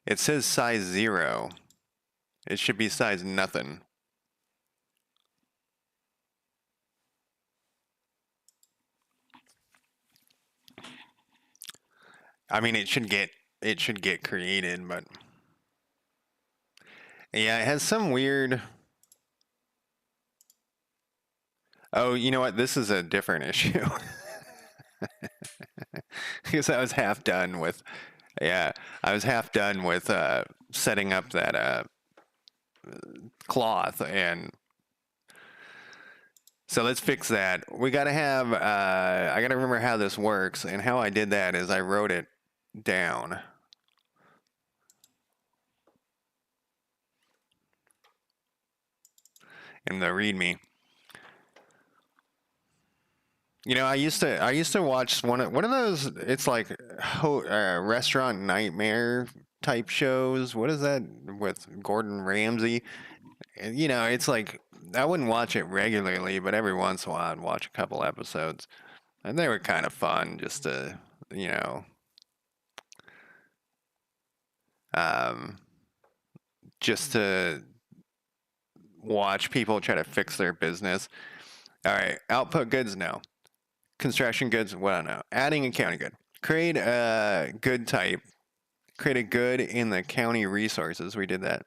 [SPEAKER 1] It says size 0. It should be size nothing. I mean, it should get created, but yeah, it has some weird. Oh, you know what? This is a different issue. Because I was half done with, yeah, I was half done with setting up that cloth, and so let's fix that. We got to have, I got to remember how this works, and how I did that is I wrote it down. In the README. I used to watch one of those. It's like restaurant nightmare type shows. What is that with Gordon Ramsay? And, you know, it's like I wouldn't watch it regularly, but every once in a while I'd watch a couple episodes, and they were kind of fun just to, you know, um, just to watch people try to fix their business. All right, output goods, no. Construction goods, well, I don't know. Adding a county good. Create a good type. Create a good in the county resources. We did that.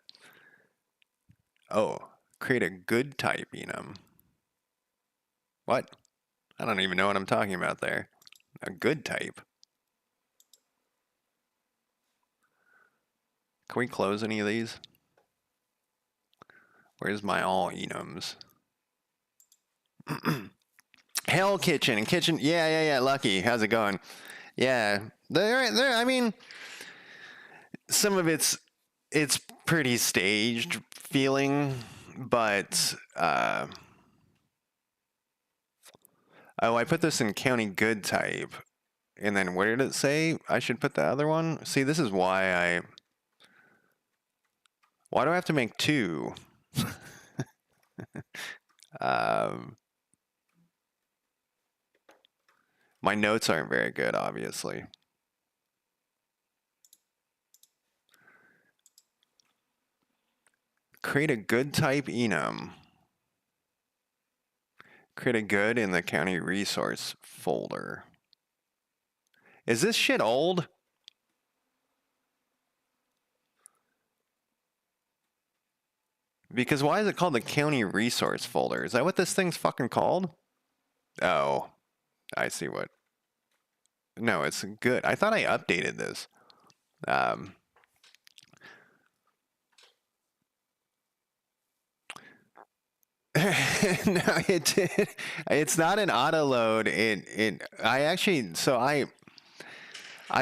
[SPEAKER 1] Oh, create a good type enum. What? I don't even know what I'm talking about there. A good type. Can we close any of these? Where's my all enums? Hell Kitchen and Kitchen. Yeah. Lucky. How's it going? Yeah. There. I mean, some of it's pretty staged feeling, but oh, I put this in county good type, and then where did it say I should put the other one? See, this is why do I have to make two? My notes aren't very good, obviously. Create a good type enum. Create a good in the county resource folder. Is this shit old? Because why is it called the county resource folder? Is that what this thing's fucking called? Oh, I see what. No, it's good. I thought I updated this. No, it's not an auto load. I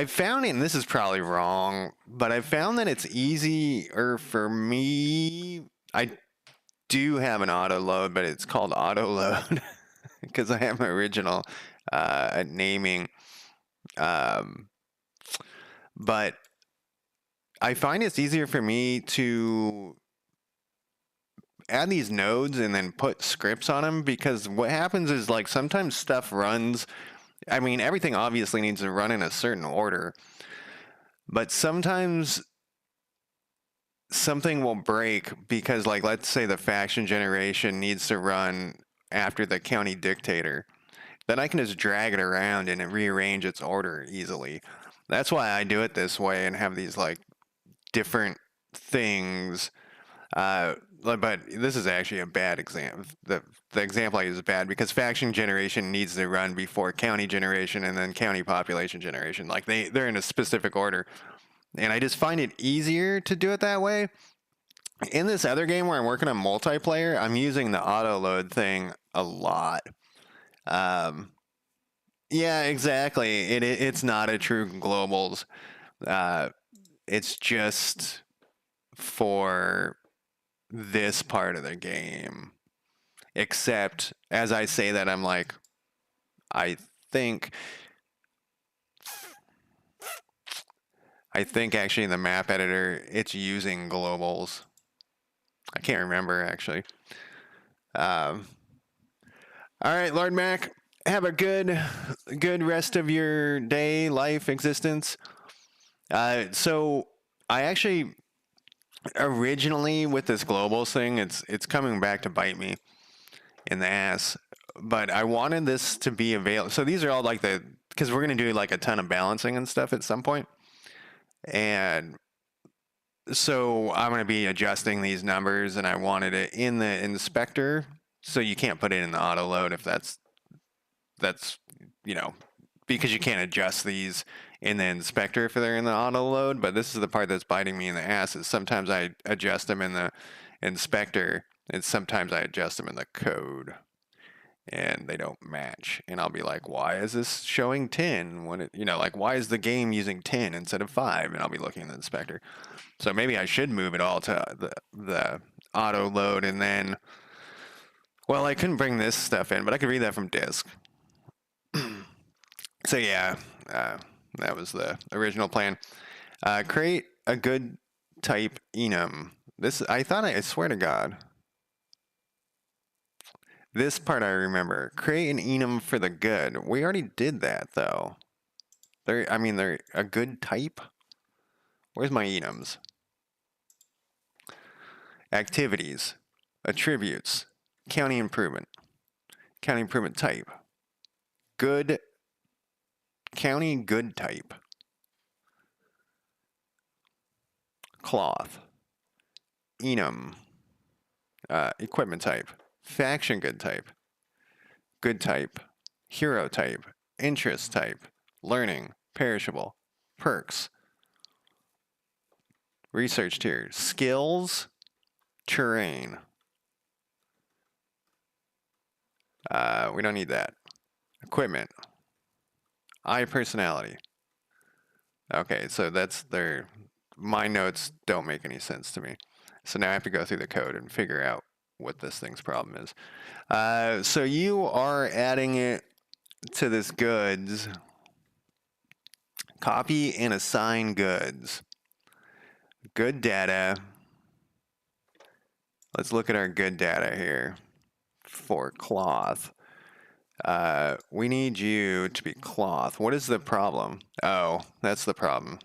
[SPEAKER 1] found it, and this is probably wrong, but I found that it's easier for me. I do have an auto load, but it's called auto load because I have my original naming. But I find it's easier for me to add these nodes and then put scripts on them, because what happens is, like, sometimes stuff runs. I mean, everything obviously needs to run in a certain order, but sometimes something will break because, like, let's say the faction generation needs to run after the county dictator. Then I can just drag it around and rearrange its order easily. That's why I do it this way and have these, like, different things. But this is actually a bad example. The example I use is bad because faction generation needs to run before county generation and then county population generation. Like, they're in a specific order. And I just find it easier to do it that way. In this other game where I'm working on multiplayer, I'm using the auto load thing a lot. Yeah, exactly. It's not a true globals. It's just for this part of the game. Except as I say that, I'm like, I think actually in the map editor it's using globals. I can't remember actually. All right, Lord Mac, have a good rest of your day, life, existence. So I actually originally, with this globals thing, it's coming back to bite me in the ass. But I wanted this to be available. So these are all like because we're gonna do like a ton of balancing and stuff at some point. And so I'm going to be adjusting these numbers, and I wanted it in the inspector, so you can't put it in the auto load if that's you know, because you can't adjust these in the inspector if they're in the auto load. But this is the part that's biting me in the ass, is sometimes I adjust them in the inspector and sometimes I adjust them in the code and they don't match, and I'll be like, why is this showing 10 when it, you know, like, why is the game using 10 instead of 5? And I'll be looking in the inspector. So maybe I should move it all to the auto load, and then, well, I couldn't bring this stuff in, but I could read that from disk. So yeah, that was the original plan. Create a good type enum. This, I swear to God. This part I remember. Create an enum for the good. We already did that though. They're a good type. Where's my enums? Activities, attributes, county improvement type, good, county good type, cloth, enum, equipment type, faction good type, hero type, interest type, learning, perishable, perks, research tier, skills, terrain. We don't need that. Equipment, eye personality. Okay, so my notes don't make any sense to me. So now I have to go through the code and figure out what this thing's problem is. So you are adding it to this goods. Copy and assign goods. Good data. Let's look at our good data here for cloth. We need you to be cloth. What is the problem? Oh, that's the problem.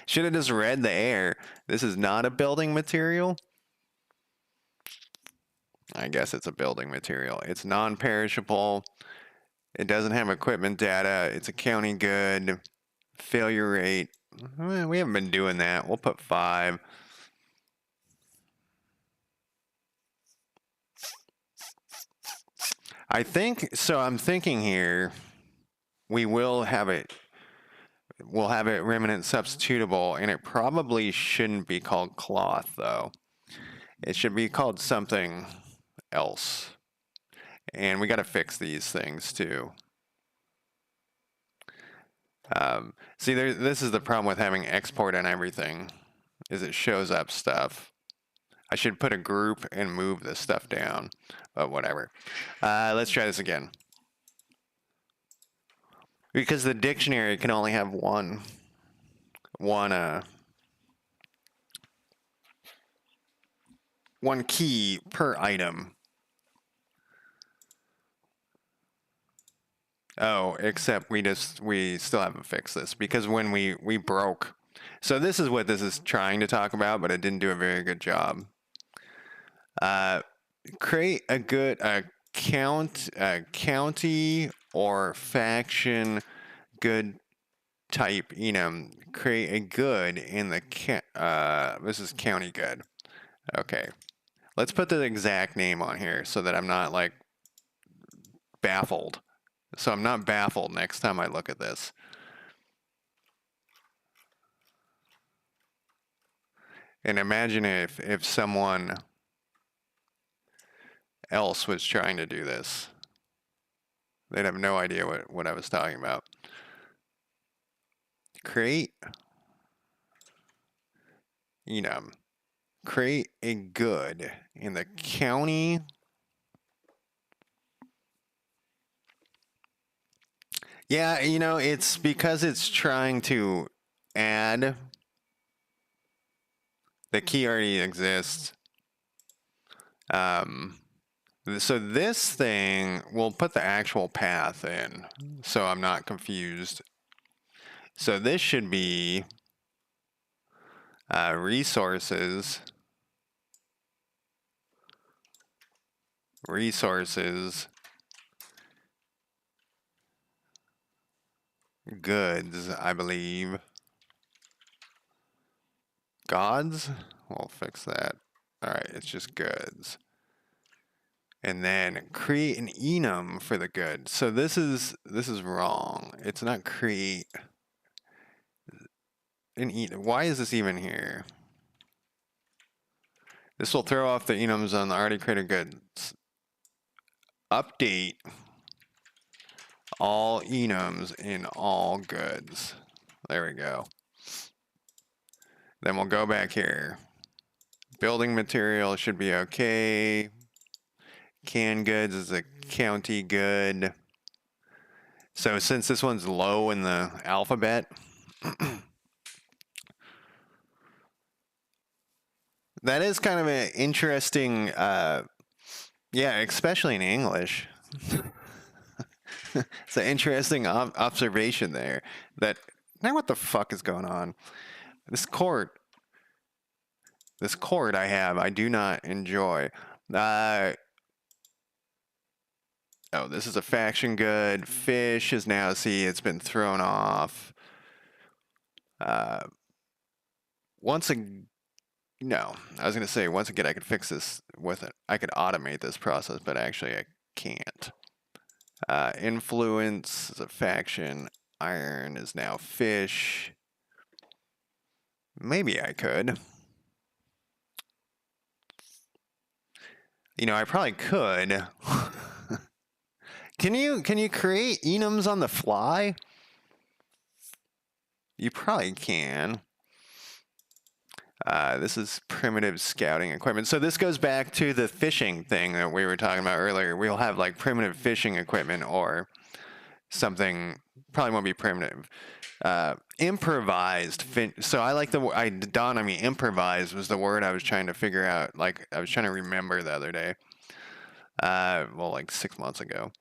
[SPEAKER 1] Should have just read the air. This is not a building material. I guess it's a building material. It's non-perishable. It doesn't have equipment data. It's a county good. Failure rate. We haven't been doing that. We'll put 5. I think, so I'm thinking here, we'll have it remnant substitutable, and it probably shouldn't be called cloth, though. It should be called something else. And we got to fix these things, too. See, this is the problem with having export on everything, is it shows up stuff. I should put a group and move this stuff down, but whatever. Let's try this again. Because the dictionary can only have one key per item. Oh, except we still haven't fixed this because when we broke. So this is what this is trying to talk about, but it didn't do a very good job. Create a good county or faction good type enum. Create a good in the this is county good. Okay, let's put the exact name on here so that I'm not like baffled. So I'm not baffled next time I look at this. And imagine if someone else was trying to do this. They'd have no idea what I was talking about. Create enum. Create a good in the county. Yeah, it's because it's trying to add. The key already exists. So this thing, we'll put the actual path in, so I'm not confused. So this should be resources, goods, I believe. Gods? We'll fix that. All right, it's just goods. And then create an enum for the good. So this is wrong. It's not create an enum. Why is this even here? This will throw off the enums on the already created goods. Update all enums in all goods. There we go. Then we'll go back here. Building material should be okay. Canned goods is a county good. So since this one's low in the alphabet, That is kind of an interesting, yeah, especially in English. It's an interesting observation there. That now, what the fuck is going on? This court, this court I do not enjoy. Uh, oh, this is a faction good. Fish is now, see, it's been thrown off. Uh, once a No, I was gonna say once again I could fix this with it. I could automate this process, but actually I can't. Influence is a faction. Iron is now fish. Maybe I could. You know, I probably could. Can you create enums on the fly? You probably can. This is primitive scouting equipment. So this goes back to the fishing thing that we were talking about earlier. We'll have like primitive fishing equipment or something. Probably won't be primitive. Improvised. So I like dawned on me. Improvised was the word I was trying to figure out. Like I was trying to remember the other day. Well, like 6 months ago.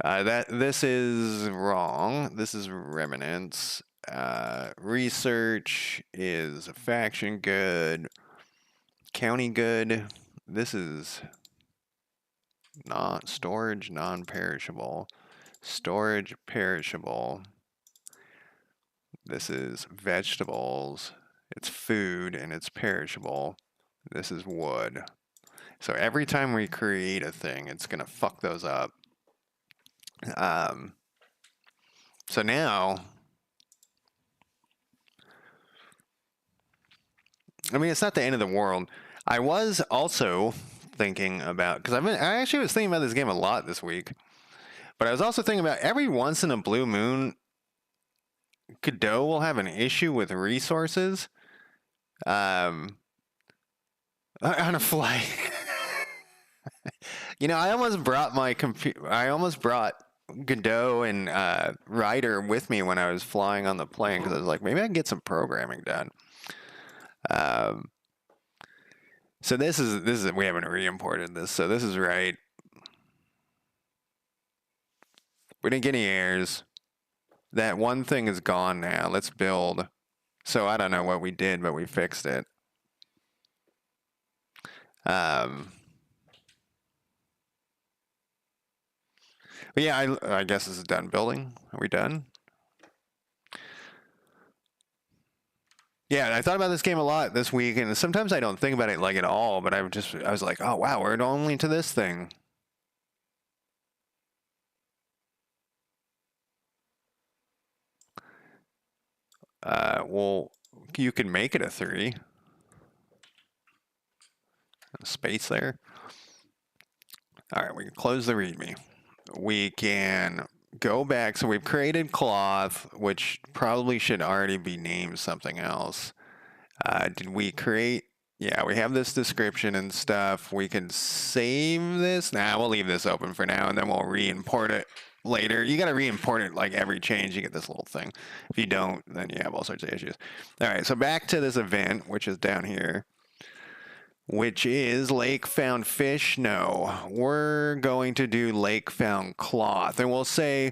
[SPEAKER 1] This is wrong. This is remnants. Research is a faction good. County good. This is not storage, non-perishable. Storage, perishable. This is vegetables. It's food and it's perishable. This is wood. So every time we create a thing, it's gonna fuck those up. So now, I mean, it's not the end of the world. I was also thinking about, because I actually was thinking about this game a lot this week, but I was also thinking about every once in a blue moon, Godot will have an issue with resources. On a flight. You know, I almost brought my computer. I almost brought Godot and Ryder with me when I was flying on the plane because I was like, maybe I can get some programming done. So this is we haven't re-imported this, so this is right. We didn't get any errors. That one thing is gone now. Let's build. So I don't know what we did, but we fixed it. But yeah, I guess this is done building. Are we done? Yeah, I thought about this game a lot this week, and sometimes I don't think about it like at all, but I was like, oh wow, we're only to this thing. Well, you can make it a 3. Space there. All right, we can close the README. We can go back. So we've created cloth, which probably should already be named something else. Did we create? Yeah, we have this description and stuff. We can save this. Nah, we'll leave this open for now, and then we'll re-import it later. You got to re-import it like every change. You get this little thing. If you don't, then you have all sorts of issues. All right, so back to this event, which is down here. Which is lake found fish? No, we're going to do lake found cloth, and we'll say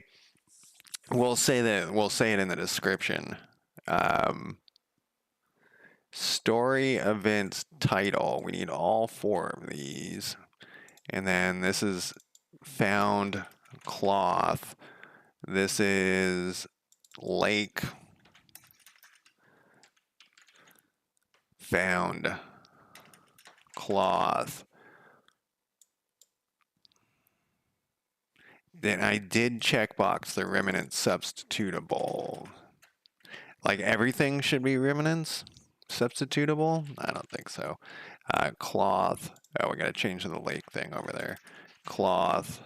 [SPEAKER 1] it in the description. Story events title. We need all 4 of these, and then this is found cloth. This is lake found cloth. Then I did checkbox the remnant substitutable. Like everything should be remnants substitutable? I don't think so. Cloth. Oh, we got to change the lake thing over there. Cloth.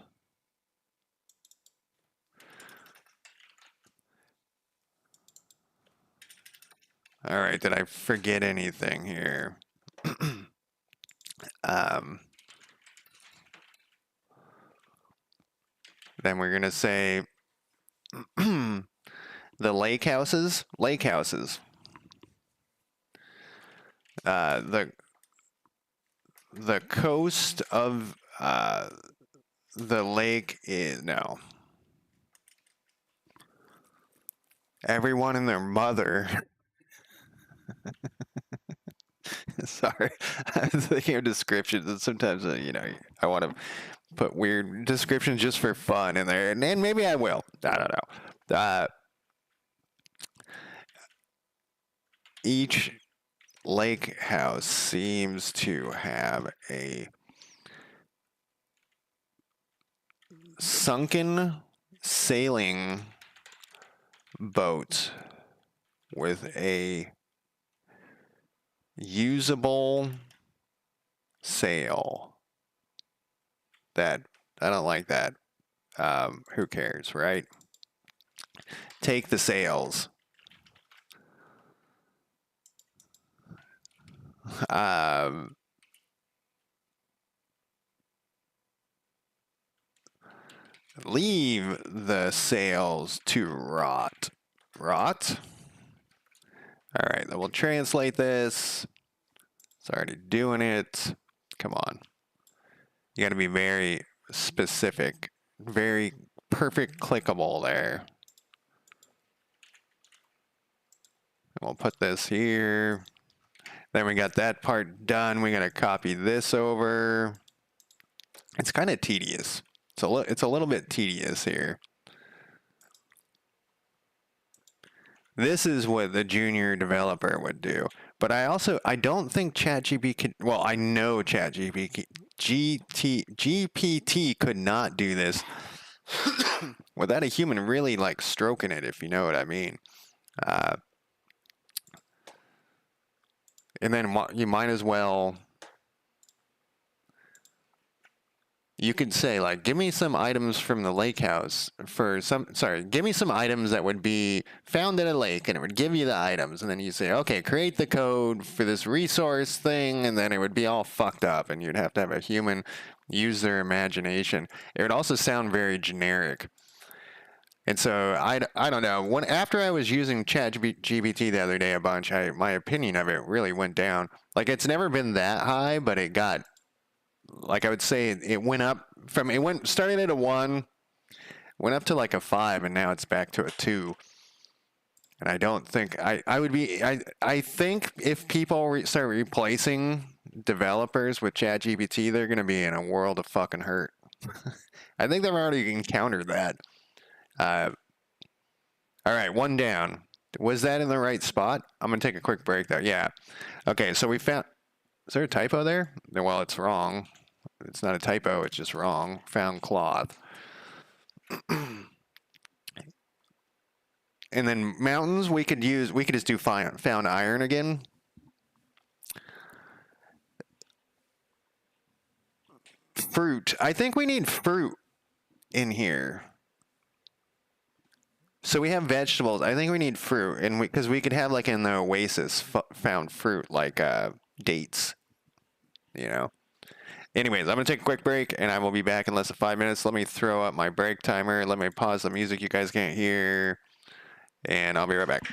[SPEAKER 1] All right, did I forget anything here? Then we're going to say the lake houses. The the coast of the lake is no. Everyone and their mother. Sorry, I was thinking of descriptions, and sometimes I want to put weird descriptions just for fun in there, and maybe I will. I don't know. Each lake house seems to have a sunken sailing boat with a usable sail. That I don't like that. Who cares, right? Take the sails. Um, leave the sails to rot. Rot? All right, then we'll translate this. It's already doing it. Come on. You got to be very specific, very perfect clickable there. And we'll put this here. Then we got that part done. We got to copy this over. It's kind of tedious. It's a little bit tedious here. This is what the junior developer would do. But I don't think ChatGPT could, well, I know GPT could not do this without a human really like stroking it, if you know what I mean. And then you might as well, you could say like, give me some items from the lake house give me some items that would be found at a lake, and it would give you the items. And then you say, okay, create the code for this resource thing. And then it would be all fucked up and you'd have to have a human use their imagination. It would also sound very generic. And so I don't know. After I was using ChatGPT the other day a bunch, my opinion of it really went down. Like it's never been that high, but it got, like I would say, it went up from starting at a 1, went up to like a 5, and now it's back to a 2. And I don't think I think if people start replacing developers with ChatGPT, they're going to be in a world of fucking hurt. I think they've already encountered that. All right, 1 down. Was that in the right spot? I'm going to take a quick break there. Yeah. Okay, so we found... Is there a typo there? Well, it's wrong. It's not a typo, it's just wrong. Found cloth. And then mountains, we could just do found iron again. Fruit. I think we need fruit in here. So we have vegetables. I think we need fruit, and because we could have like in the oasis found fruit like dates, you know. Anyways, I'm gonna take a quick break, and I will be back in less than 5 minutes. Let me throw up my break timer. Let me pause the music you guys can't hear, and I'll be right back.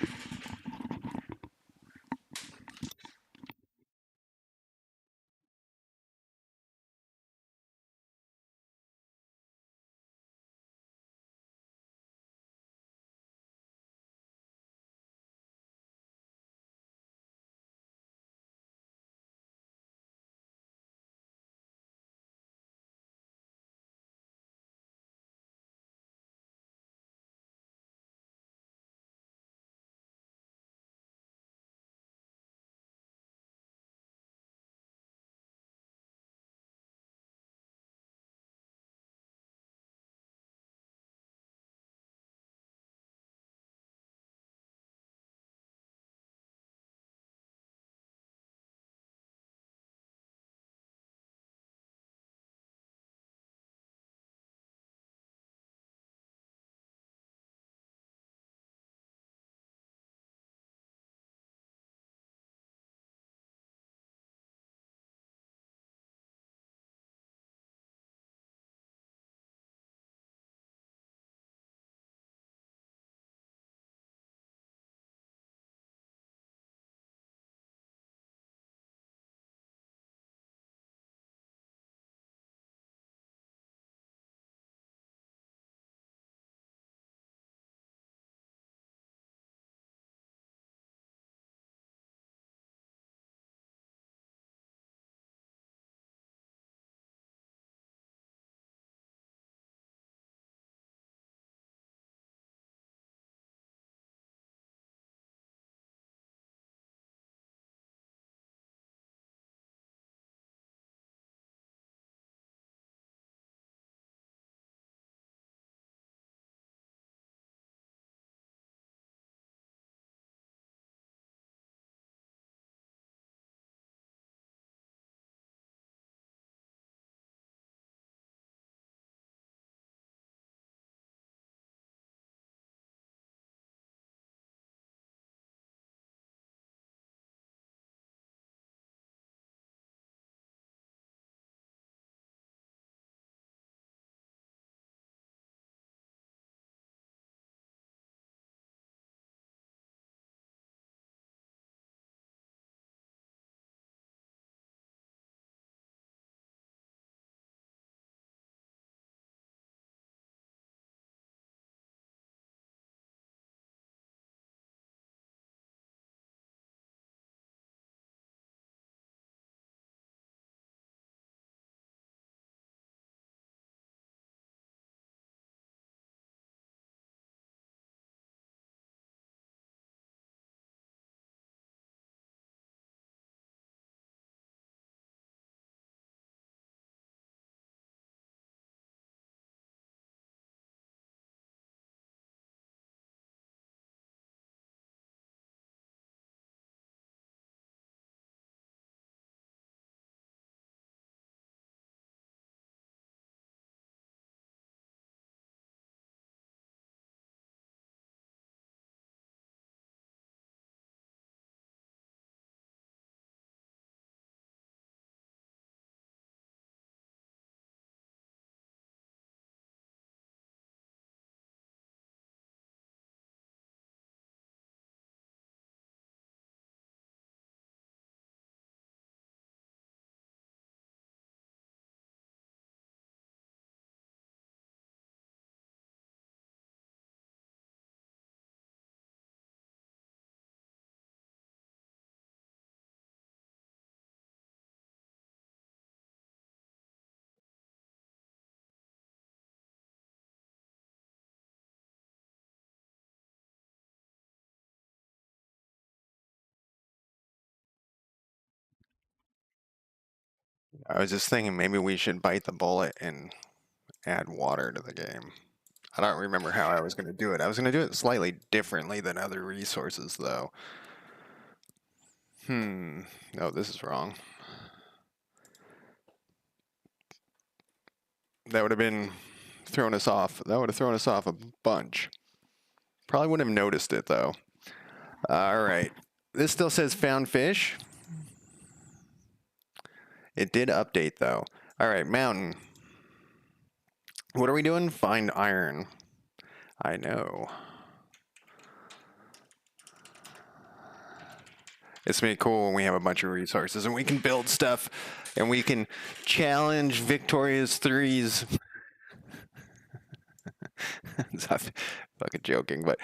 [SPEAKER 1] I was just thinking maybe we should bite the bullet and add water to the game. I don't remember how I was going to do it. I was going to do it slightly differently than other resources, though. No, this is wrong. That would have been thrown us off. That would have thrown us off a bunch. Probably wouldn't have noticed it, though. All right. This still says found fish. It did update, though. All right, mountain. What are we doing? Find iron. I know. It's gonna be cool when we have a bunch of resources and we can build stuff and we can challenge Victoria's 3's. I'm fucking joking, but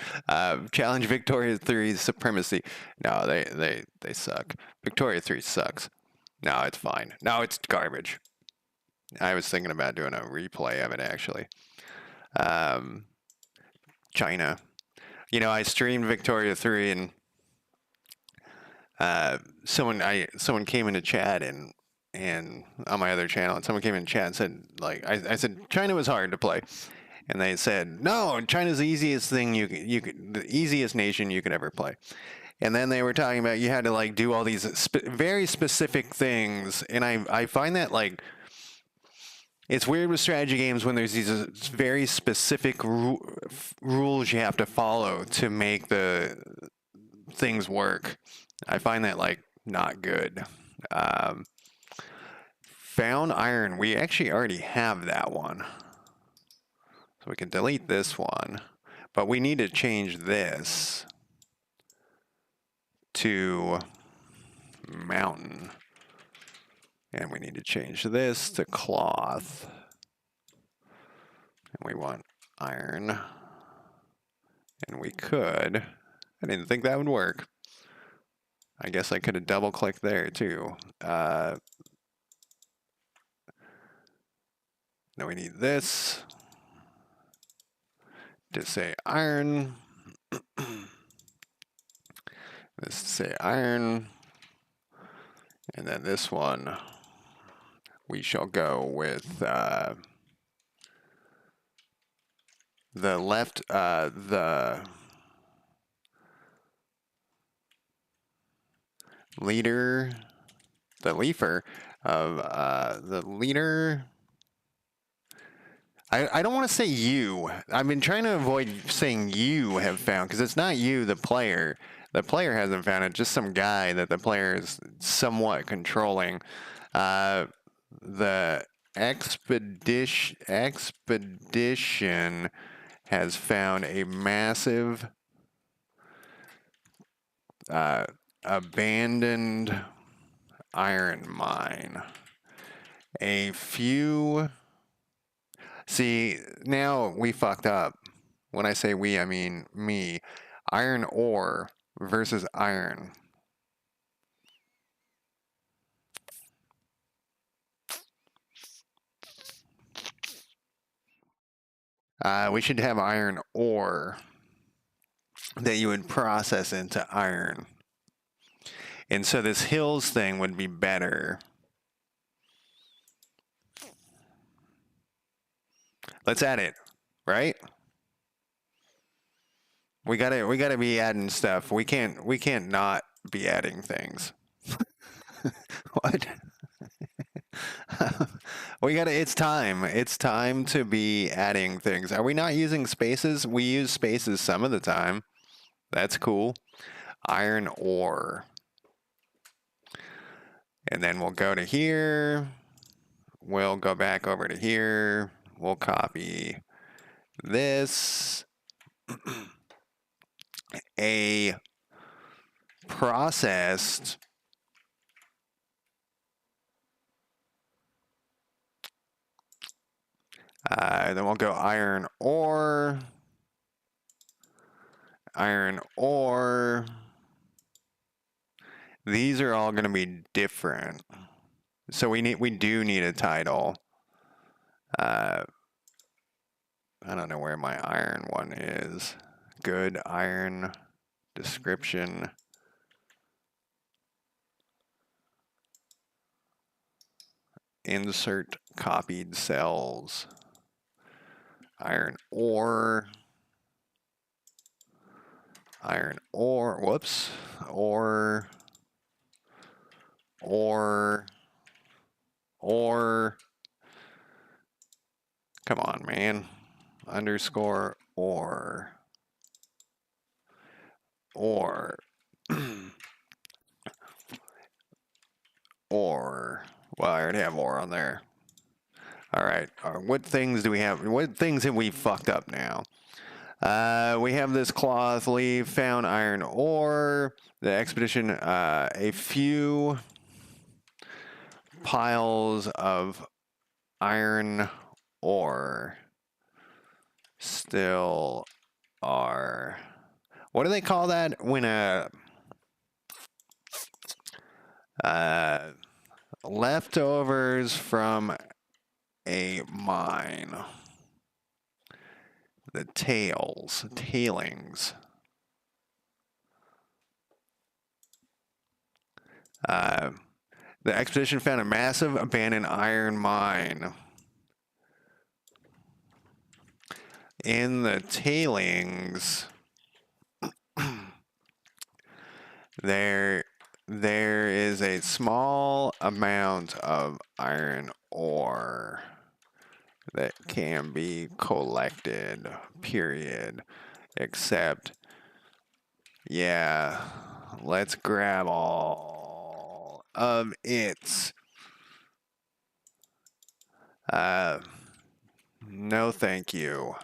[SPEAKER 1] challenge Victoria 3's supremacy. No, they suck. Victoria 3 sucks. No, it's fine. No, it's garbage. I was thinking about doing a replay of it actually. China. You know, I streamed Victoria 3 and someone came into chat and on my other channel and someone came in chat and said like I said China was hard to play. And they said, no, China's the easiest thing the easiest nation you could ever play. And then they were talking about you had to like do all these very specific things. And I find that like, it's weird with strategy games when there's these very specific rules you have to follow to make the things work. I find that like not good. Found iron. We actually already have that one. So we can delete this one, but we need to change this to mountain. And we need to change this to cloth. And we want iron. And we could, I didn't think that would work. I guess I could have double clicked there too. Now we need this. To say iron. This to say iron. And then this one, we shall go with the left, the leader, the leafer of the leader. I don't want to say you. I've been trying to avoid saying you have found because it's not you, the player. The player hasn't found it, just some guy that the player is somewhat controlling. The expedition has found a massive abandoned iron mine. A few... See, now we fucked up. When I say we, I mean me. Iron ore versus iron. We should have iron ore that you would process into iron. And so this hills thing would be better. Let's add it, right? We gotta be adding stuff. We can't not be adding things. What? It's time. It's time to be adding things. Are we not using spaces? We use spaces some of the time. That's cool. Iron ore. And then we'll go to here. We'll go back over to here. We'll copy this. A processed then we'll go iron ore. Iron ore. These are all going to be different. So we do need a title. I don't know where my iron one is. Good iron description. insert copied cells. Iron ore. Iron ore. Whoops. Ore. Ore. Ore. Come on, man. Underscore ore. Ore. Ore. Well, I already have ore on there. All right. What things do we have? What things have we fucked up now? We have this cloth leaf, found iron ore. The expedition, a few piles of iron ore still are. What do they call that when leftovers from a mine? The tailings. The expedition found a massive abandoned iron mine. In the tailings, there is a small amount of iron ore that can be collected, period. Except, yeah, let's grab all of it. No thank you.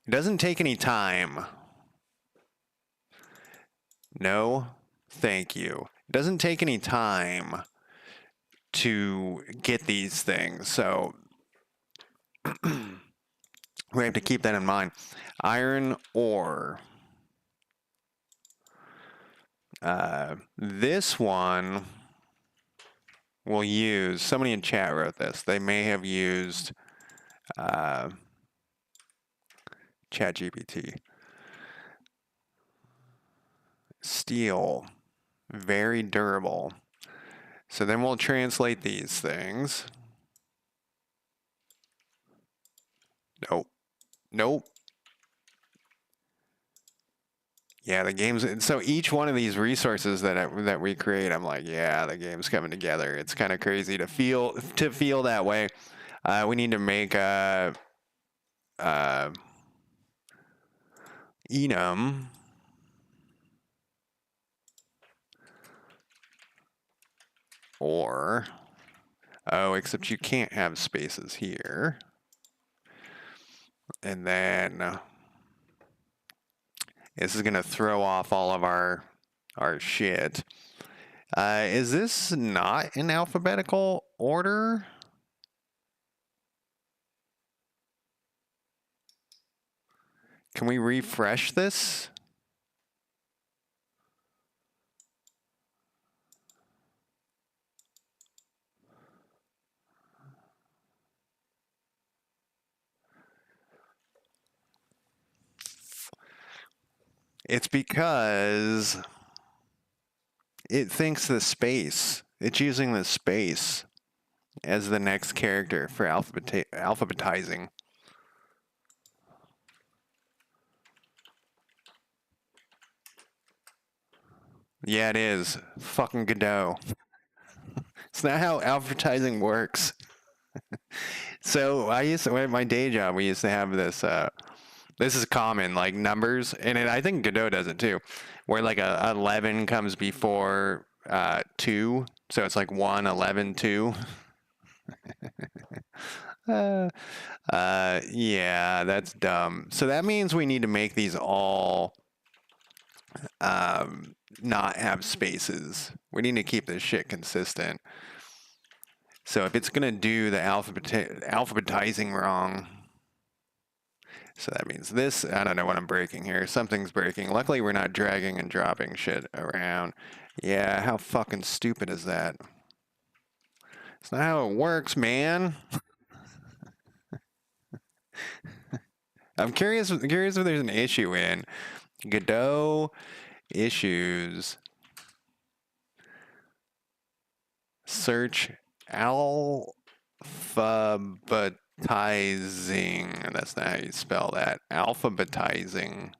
[SPEAKER 1] It doesn't take any time. No thank you. It doesn't take any time to get these things, so we have to keep that in mind. Iron ore. This one we'll use. Somebody in chat wrote this. They may have used ChatGPT. Steel. Very durable. So then we'll translate these things. Nope. Nope. Yeah, the game's, so each one of these resources that we create, I'm like, yeah, the game's coming together. It's kind of crazy to feel that way. We need to make enum or except you can't have spaces here. And then this is gonna throw off all of our shit. Is this not in alphabetical order? Can we refresh this? It's because it thinks the space. It's using the space as the next character for alphabetizing. Yeah, it is. Fucking Godot. It's not how alphabetizing works. So I used to, at my day job, we used to have this, this is common, like numbers, and I think Godot does it too, where like a 11 comes before 2, so it's like 1, 11, 2. Yeah, that's dumb. So that means we need to make these all not have spaces. We need to keep this shit consistent. So if it's gonna do the alphabetizing wrong, so that means this, I don't know what I'm breaking here. Something's breaking. Luckily we're not dragging and dropping shit around. Yeah, how fucking stupid is that? It's not how it works, man. I'm curious if there's an issue in Godot issues. Search alphabetizing. That's not how you spell that. Alphabetizing.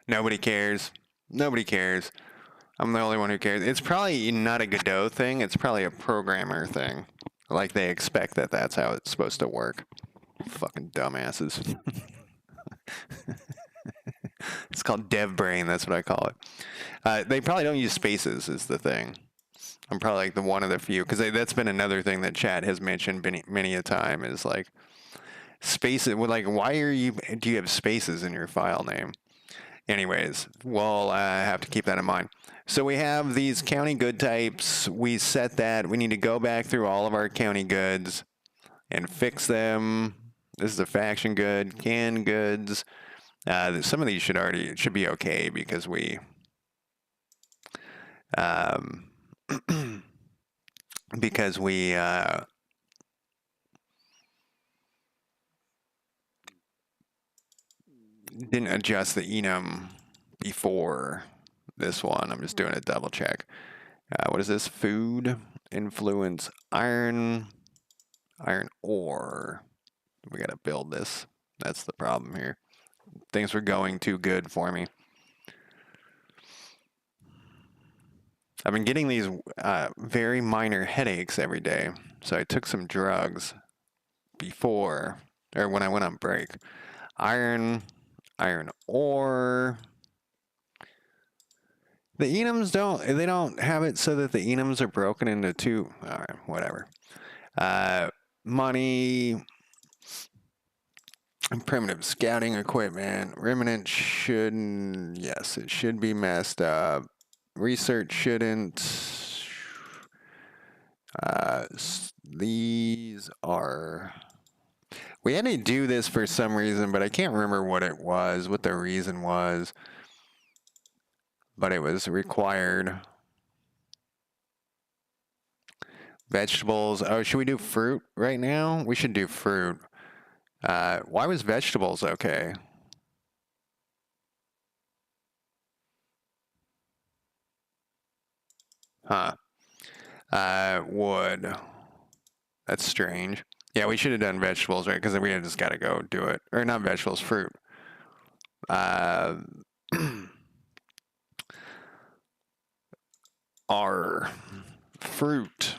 [SPEAKER 1] Nobody cares. Nobody cares. I'm the only one who cares. It's probably not a Godot thing. It's probably a programmer thing. Like they expect that that's how it's supposed to work. Fucking dumbasses. It's called dev brain. That's what I call it. They probably don't use spaces is the thing. I'm probably like the one of the few because that's been another thing that chat has mentioned many a time is like spaces. Like, why do you have spaces in your file name? Anyways, we'll have to keep that in mind. So we have these county good types. We set that. We need to go back through all of our county goods and fix them. This is a faction good, canned goods. Some of these should be okay because we because we didn't adjust the enum before this one. I'm just doing a double check. What is this? Food, influence, iron ore. We got to build this. That's the problem here. Things were going too good for me. I've been getting these very minor headaches every day. So I took some drugs before, or when I went on break. Iron ore. The enums don't have it so that the enums are broken into two. All right, whatever. Money. Primitive scouting equipment. Remnant shouldn't. Yes, it should be messed up. Research shouldn't. These are. We had to do this for some reason, but I can't remember what the reason was. But it was required. Vegetables. Oh, should we do fruit right now? We should do fruit. Why was vegetables okay? Huh. Wood. That's strange. Yeah, we should have done vegetables, right? Because we just got to go do it. Or not vegetables, fruit. R. Fruit.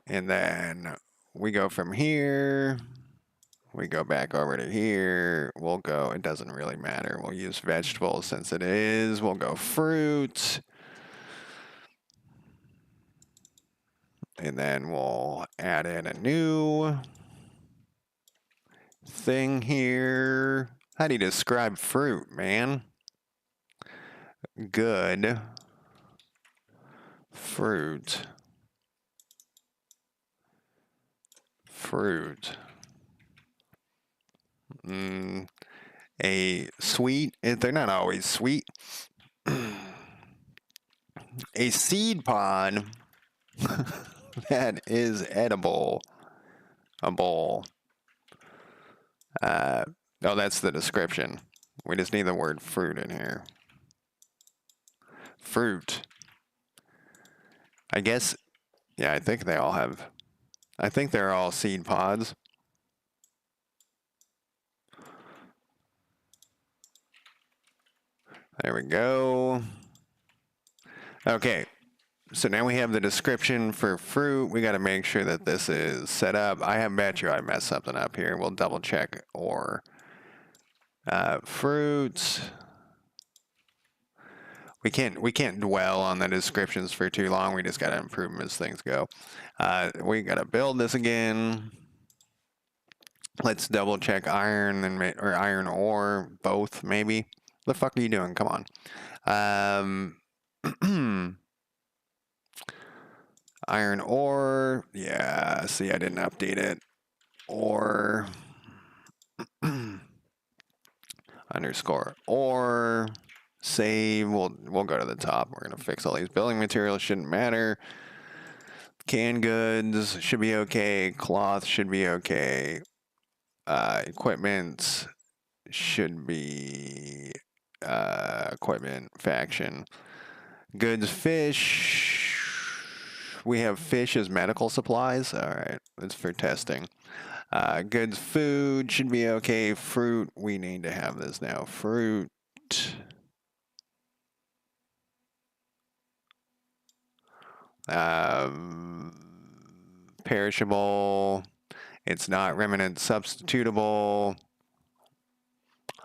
[SPEAKER 1] And then we go from here. We go back over to here. We'll go, it doesn't really matter. We'll use vegetables since it is. We'll go fruit. And then we'll add in a new thing here. How do you describe fruit, man? Good. Fruit. A sweet, they're not always sweet. A seed pod that is edible. A bowl. Oh, that's the description. We just need the word fruit in here. Fruit. I guess, yeah, I think they all have, I think they're all seed pods. There we go. Okay, so now we have the description for fruit. We got to make sure that this is set up. I bet you I messed something up here. We'll double check. Or fruits. We can't dwell on the descriptions for too long. We just got to improve them as things go. We got to build this again. Let's double check iron or iron ore, both maybe. The fuck are you doing? Come on. Iron ore. Yeah, see, I didn't update it. Ore. Underscore ore. Save. We'll go to the top. We're gonna fix all these building materials. Shouldn't matter. Canned goods should be okay. Cloth should be okay. Equipment should be equipment faction. Goods, fish. We have fish as medical supplies. All right, that's for testing. Goods, food should be okay. Fruit, we need to have this now. Fruit. Perishable. It's not remnant substitutable.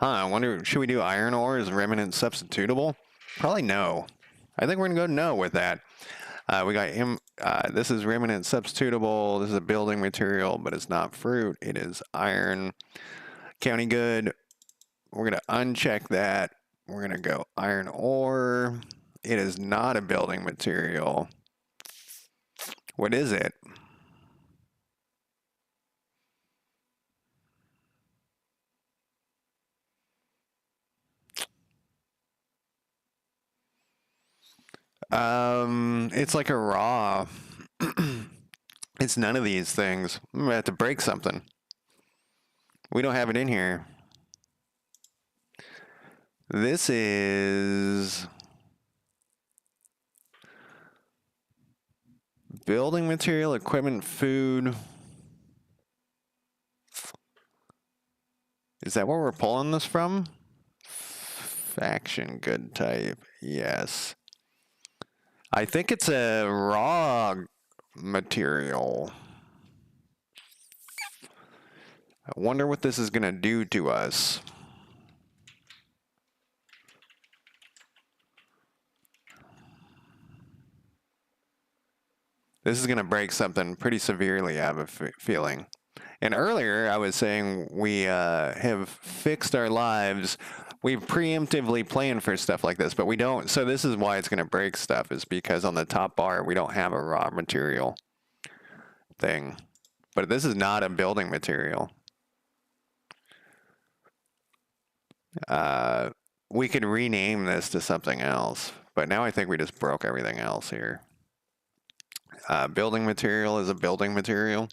[SPEAKER 1] I wonder, should we do iron ore as remnant substitutable? Probably no. I think we're going to go no with that. We got him. This is remnant substitutable. This is a building material, but it's not fruit. It is iron. County good. We're going to uncheck that. We're going to go iron ore. It is not a building material. What is it? It's like a raw. It's none of these things. I'm gonna have to break something. We don't have it in here. This is building material, equipment, food. Is that where we're pulling this from? Faction good type. Yes. I think it's a raw material. I wonder what this is going to do to us. This is going to break something pretty severely, I have a feeling. And earlier, I was saying we have fixed our lives. We've preemptively planned for stuff like this, but we don't. So this is why it's going to break stuff, is because on the top bar, we don't have a raw material thing. But this is not a building material. We could rename this to something else, but now I think we just broke everything else here. Building material is a building material.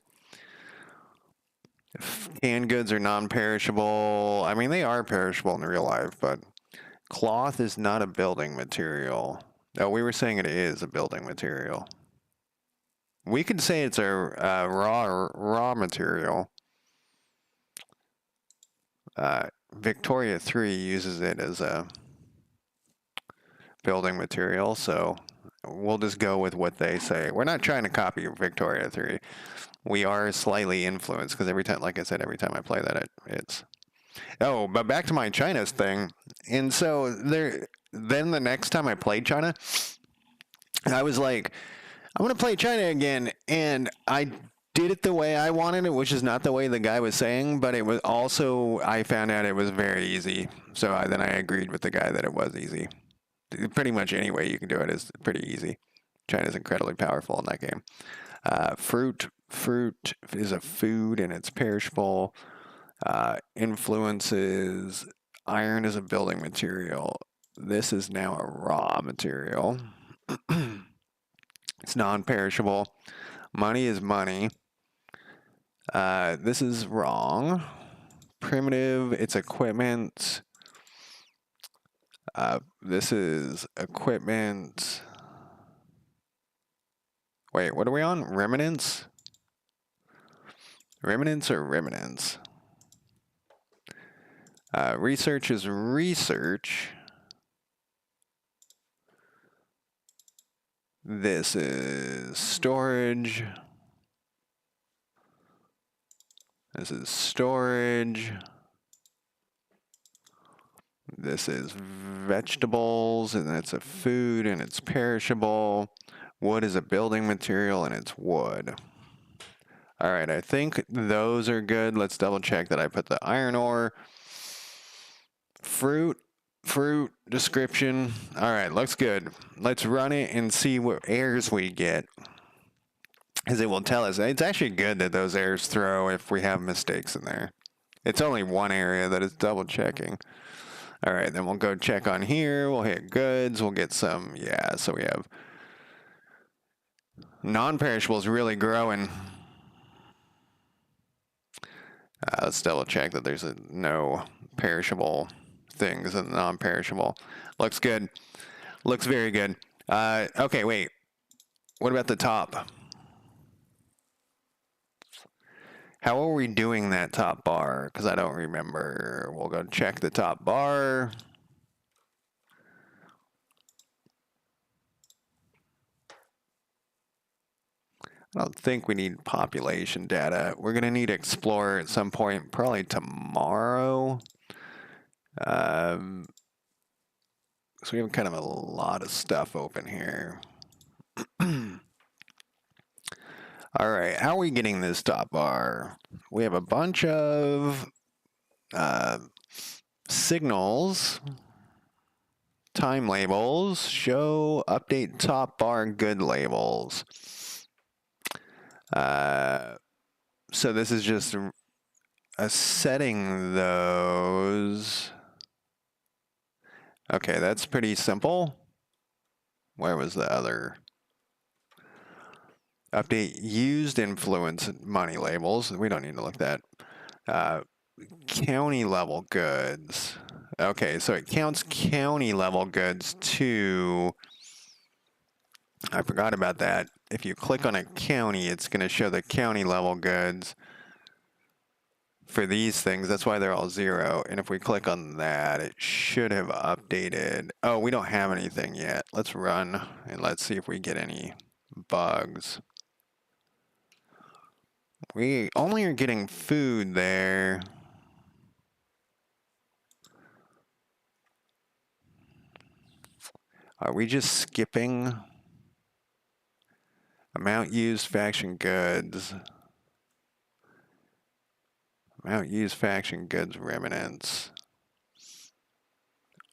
[SPEAKER 1] Canned goods are non-perishable. I mean, they are perishable in real life, but cloth is not a building material. No, we were saying it is a building material. We could say it's a raw material. Victoria 3 uses it as a building material, so we'll just go with what they say. We're not trying to copy Victoria 3. We are slightly influenced because every time, like I said, every time I play that, it's. Oh, but back to my China's thing. And so then the next time I played China, I was like, I'm going to play China again. And I did it the way I wanted it, which is not the way the guy was saying, but it was also, I found out it was very easy. So then I agreed with the guy that it was easy. Pretty much any way you can do it is pretty easy. China's incredibly powerful in that game. Fruit is a food and it's perishable. Influences, iron is a building material. This is now a raw material. It's non-perishable. Money is money. This is wrong. Primitive, it's equipment. This is equipment. Wait, what are we on? Remnants? Remnants or remnants? Research is research. This is storage. This is storage. This is vegetables, and that's a food, and it's perishable. Wood is a building material, and it's wood. All right, I think those are good. Let's double check that I put the iron ore. Fruit description. All right, looks good. Let's run it and see what errors we get, because it will tell us. It's actually good that those errors throw if we have mistakes in there. It's only one area that is double checking. All right, then we'll go check on here. We'll hit goods. We'll get some. Yeah, so we have non-perishables really growing. Let's double check that there's no perishable things and non-perishable. Looks good. Looks very good. Okay, wait. What about the top? How are we doing that top bar? Because I don't remember. We'll go check the top bar. I don't think we need population data. We're going to need Explorer at some point, probably tomorrow. So we have kind of a lot of stuff open here. All right, how are we getting this top bar? We have a bunch of signals, time labels, show, update top bar, good labels. So this is just setting those. Okay, that's pretty simple. Where was the other? Update used influence money labels. We don't need to look at that. County level goods. Okay, so it counts county level goods to, I forgot about that. If you click on a county, it's going to show the county level goods for these things. That's why they're all 0. And if we click on that, it should have updated. Oh, we don't have anything yet. Let's run and let's see if we get any bugs. We only are getting food there. Are we just skipping amount used faction goods? Amount used faction goods remnants.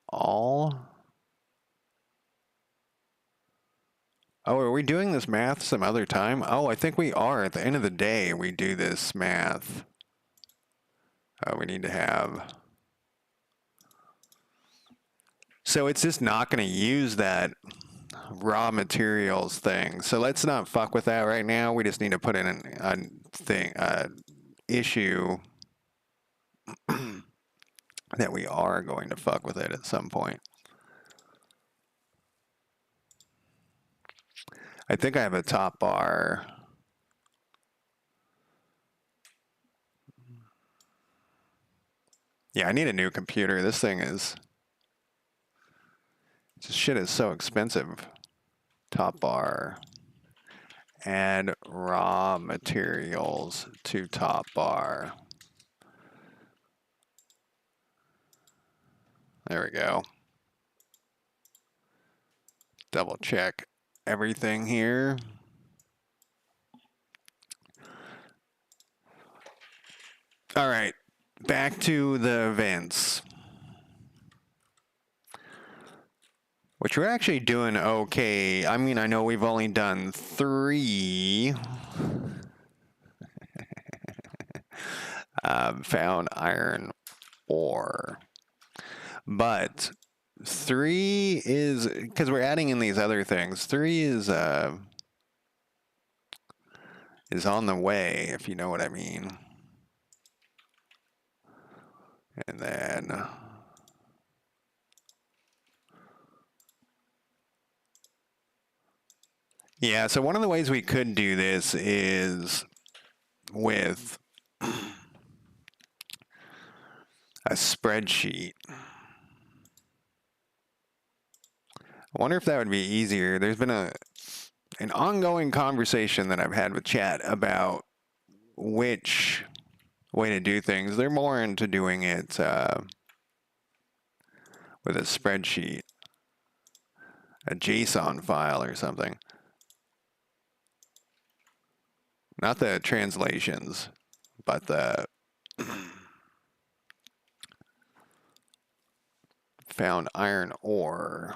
[SPEAKER 1] All. Oh, are we doing this math some other time? Oh, I think we are. At the end of the day, we do this math. We need to have. So it's just not going to use that raw materials thing. So let's not fuck with that right now. We just need to put in a thing, issue that we are going to fuck with it at some point. I think I have a top bar. Yeah, I need a new computer. This thing is, this shit is so expensive. Top bar. Add raw materials to top bar. There we go. Double check everything here. All right, back to the events. Which we're actually doing okay. I mean, I know we've only done 3. Found iron ore. But 3 is, because we're adding in these other things, 3 is on the way, if you know what I mean. And then yeah, so one of the ways we could do this is with a spreadsheet. I wonder if that would be easier. There's been an ongoing conversation that I've had with chat about which way to do things. They're more into doing it with a spreadsheet, a JSON file or something. Not the translations, but the found iron ore.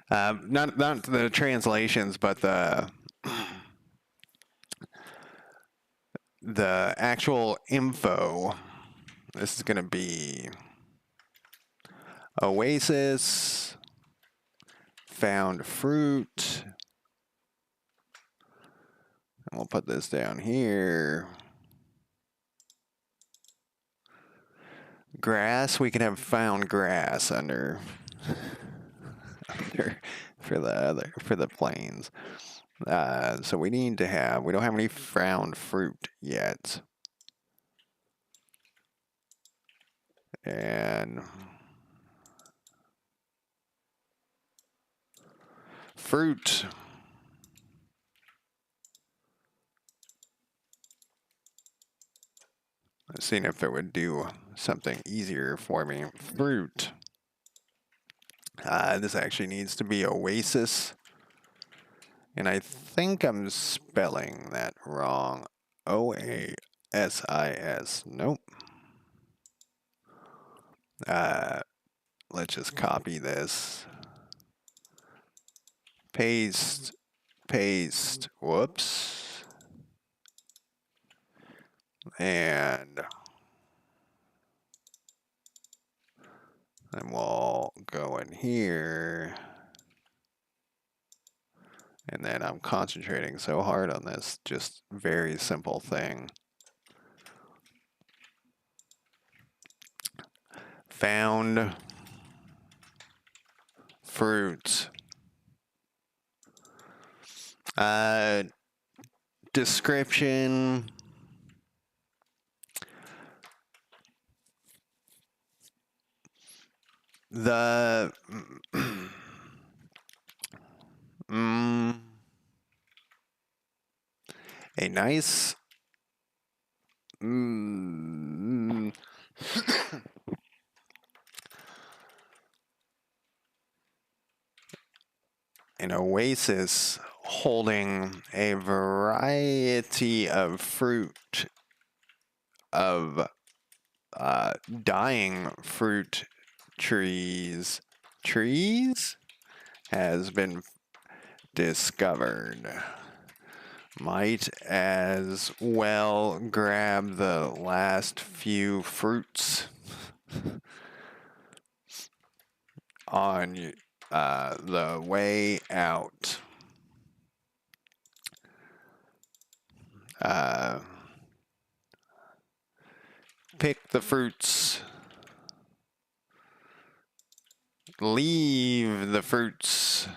[SPEAKER 1] Not the translations, but the actual info. This is going to be Oasis, found fruit. And we'll put this down here. grass, we could have found grass under for the plains. So we need to have. We don't have any found fruit yet, and fruit. Seeing if it would do something easier for me. Fruit. This actually needs to be oasis. And I think I'm spelling that wrong. Oasis. Nope. Let's just copy this. Paste. Whoops. And then we'll go in here. And then I'm concentrating so hard on this just very simple thing. Found fruit. Description. The a nice an oasis holding a variety of fruit, of dying fruit trees has been discovered. Might as well grab the last few fruits on the way out. Pick the fruits. Leave the fruits.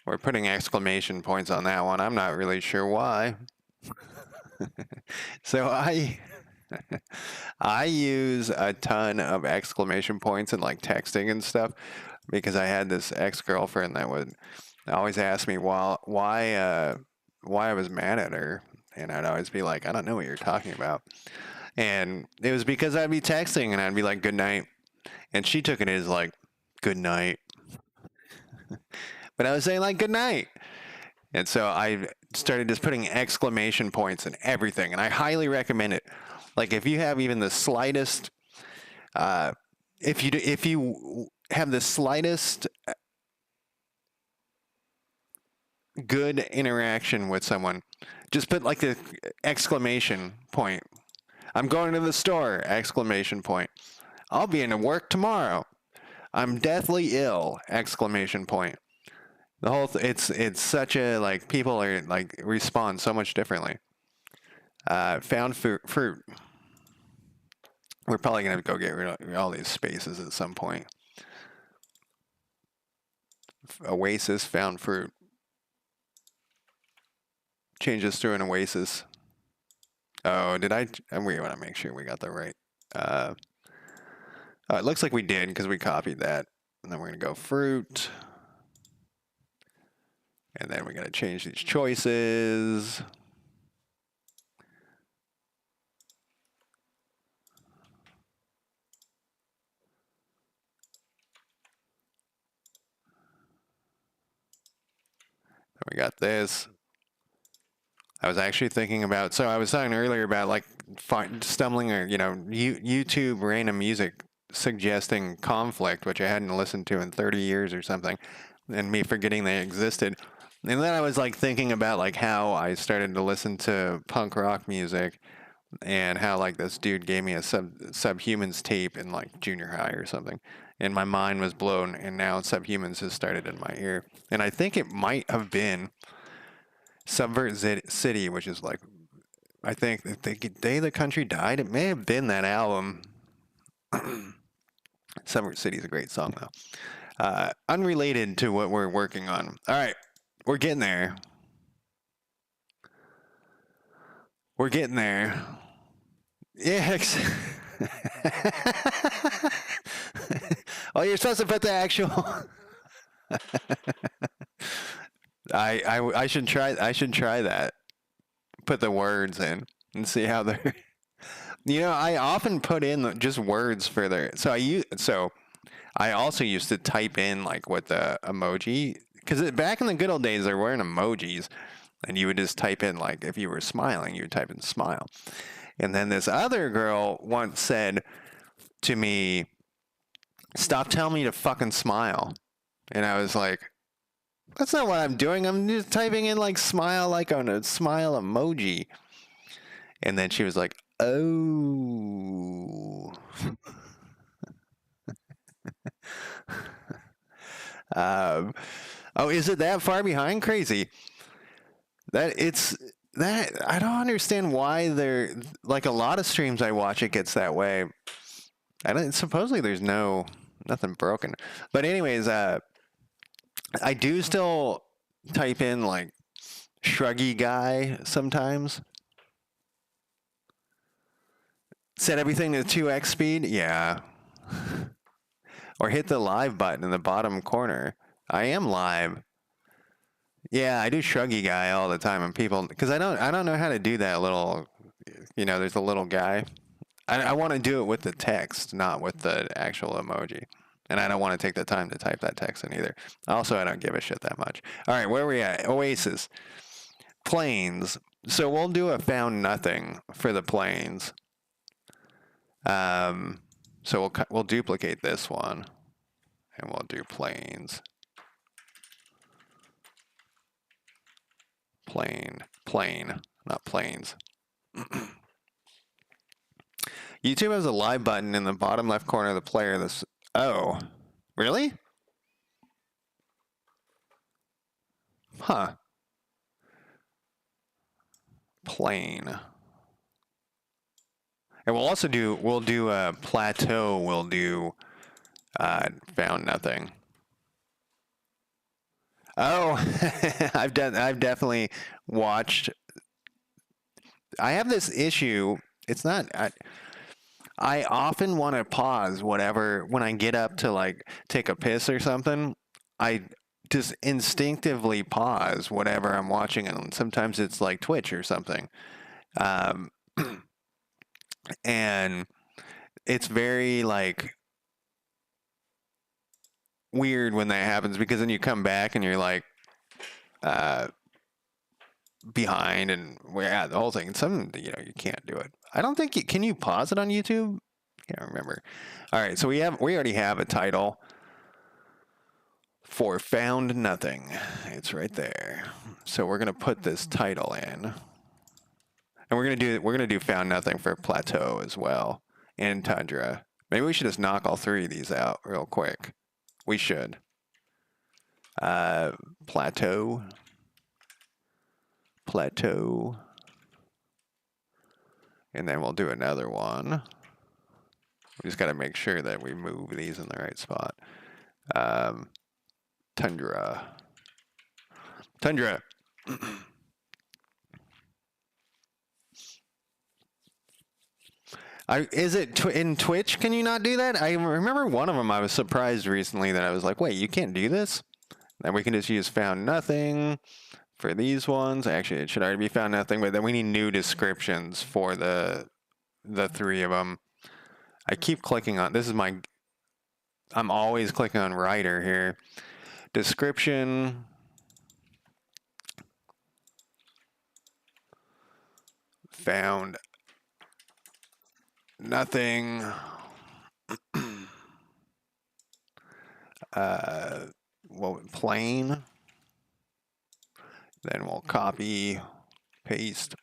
[SPEAKER 1] We're putting exclamation points on that one. I'm not really sure why. So I use a ton of exclamation points in like texting and stuff because I had this ex-girlfriend that would always ask me why I was mad at her, and I'd always be like, I don't know what you're talking about. And it was because I'd be texting and I'd be like, good night. And she took it as like, good night. But I was saying like, good night. And so I started just putting exclamation points in everything. And I highly recommend it. Like if you have even the slightest, if you have the slightest good interaction with someone, just put like the exclamation point. I'm going to the store, exclamation point. I'll be in work tomorrow. I'm deathly ill, exclamation point. The whole it's such a like people are like respond so much differently. Found fruit. We're probably gonna have to go get rid of all these spaces at some point. Oasis, found fruit. Change this to an oasis. Oh, did I? We want to make sure we got the right. It looks like we did because we copied that. And then we're going to go fruit. And then we're going to change these choices. We got this. I was actually thinking about, so I was talking earlier about like stumbling or, YouTube random music suggesting conflict, which I hadn't listened to in 30 years or something, and me forgetting they existed. And then I was like thinking about like how I started to listen to punk rock music and how like this dude gave me a Subhumans tape in like junior high or something. And my mind was blown, and now Subhumans has started in my ear. And I think it might have been Subvert City, which is like, I think the day the country died, it may have been that album. Summer City's a great song, though. Unrelated to what we're working on. All right, we're getting there. We're getting there. Yeah. Oh, you're supposed to put the actual. I should try. I should try that. Put the words in and see how they're. I often put in just words for their. So I also used to type in like what the emoji, because back in the good old days they were wearing emojis, and you would just type in like if you were smiling, you would type in smile. And then this other girl once said to me, "Stop telling me to fucking smile." And I was like, "That's not what I'm doing. I'm just typing in like smile, like on a smile emoji." And then she was like, "Oh." Oh, is it that far behind? Crazy. That I don't understand why they're like a lot of streams I watch. It gets that way. I don't. Supposedly there's nothing broken. But anyways, I do still type in like shruggy guy sometimes. Set everything to 2x speed. Yeah. Or hit the live button in the bottom corner. I am live. Yeah, I do shruggy guy all the time, and people, because I don't know how to do that little, there's a little guy. I want to do it with the text, not with the actual emoji, and I don't want to take the time to type that text in either. Also, I don't give a shit that much. All right, where are we at? Oasis, planes. So we'll do a found nothing for the planes. So we'll duplicate this one, and we'll do planes. Plane, not planes. YouTube has a live button in the bottom left corner of the player. Oh, really? Huh. Plane. And we'll do a plateau. We'll do found nothing. Oh, I've definitely watched. I have this issue. It's not. I often want to pause whatever when I get up to like take a piss or something. I just instinctively pause whatever I'm watching, and sometimes it's like Twitch or something. And it's very like weird when that happens, because then you come back and you're like behind, and the whole thing. You can't do it. I don't think can you pause it on YouTube? Can't remember. All right, so we already have a title for found nothing. It's right there. So we're gonna put this title in, and we're gonna do found nothing for plateau as well, and tundra. Maybe we should just knock all three of these out real quick. We should. Plateau. And then we'll do another one. We just got to make sure that we move these in the right spot. Tundra. Is it in Twitch? Can you not do that? I remember one of them. I was surprised recently that I was like, wait, you can't do this? Then we can just use found nothing for these ones. Actually, it should already be found nothing, but then we need new descriptions for the three of them. I keep clicking on, I'm always clicking on writer here. Description. Found nothing. Plain. Then we'll copy, paste.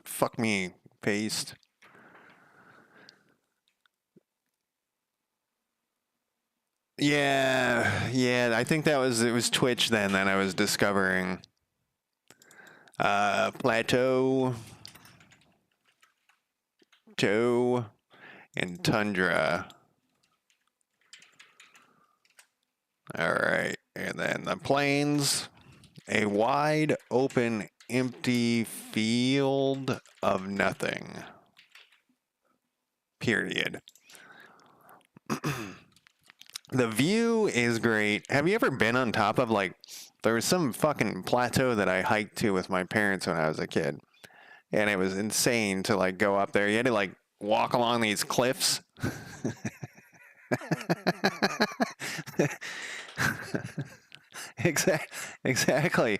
[SPEAKER 1] Fuck me, paste. Yeah. I think it was Twitch then that I was discovering. Plateau. and tundra. All right, and then the plains, a wide open empty field of nothing. Period. The view is great. Have you ever been on top of, like, there was some fucking plateau that I hiked to with my parents when I was a kid, and it was insane to, like, go up there. You had to, like, walk along these cliffs. Exactly.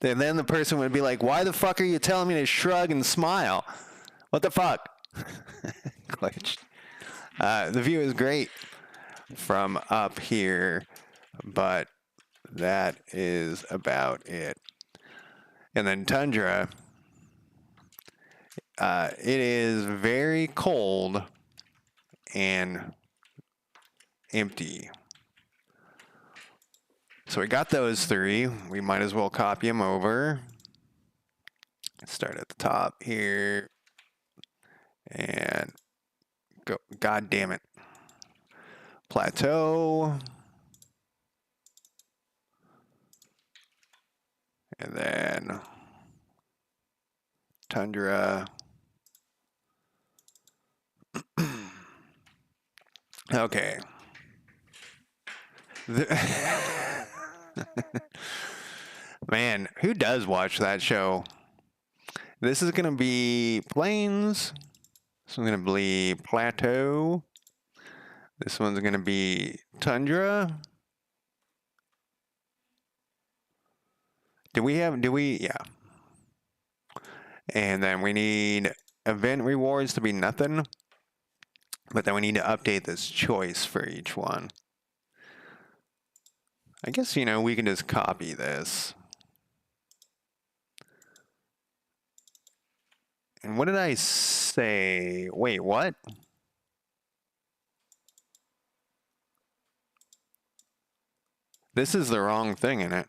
[SPEAKER 1] And then the person would be like, "Why the fuck are you telling me to shrug and smile? What the fuck?" Glitched. The view is great from up here, but that is about it. And then tundra, it is very cold and empty. So we got those three. We might as well copy them over. Start at the top here. And go. God damn it. Plateau. And then tundra. Okay. Man, who does watch that show? This is going to be plains. This one's going to be plateau. This one's going to be tundra. Yeah. And then we need event rewards to be nothing. But then we need to update this choice for each one. I guess, we can just copy this. And what did I say? Wait, what? This is the wrong thing in it.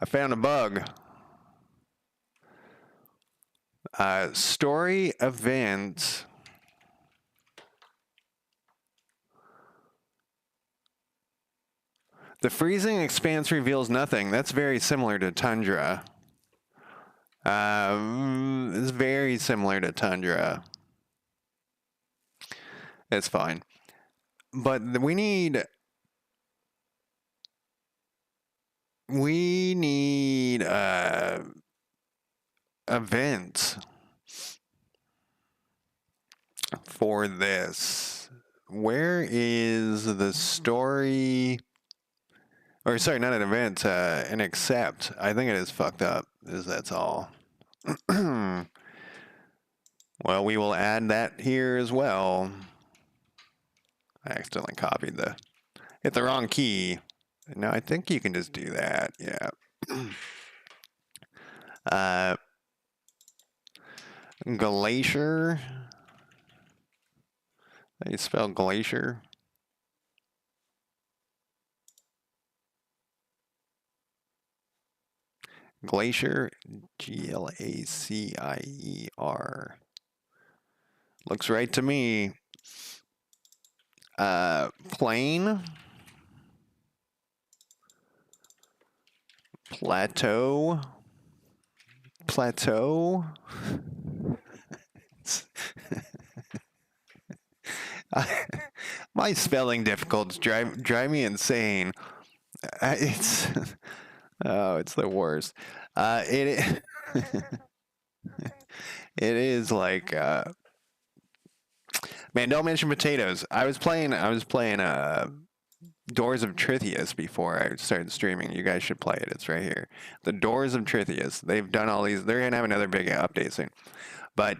[SPEAKER 1] I found a bug. Story event. The freezing expanse reveals nothing. That's very similar to tundra. It's very similar to tundra. It's fine. But we need events for this. Where is the story? Or sorry, not an event, an accept. I think it is fucked up, that's all. Well, we will add that here as well. I accidentally copied hit the wrong key. No, I think you can just do that, yeah. Glacier. How do you spell glacier? Glacier, Glacier. Looks right to me. Plain. Plateau. My spelling difficulties drive me insane. It's the worst. It is like man, don't mention potatoes. I was playing Doors of Trithias before I started streaming. You guys should play it. It's right here. The Doors of Trithias. They've done all these. They're gonna have another big update soon, but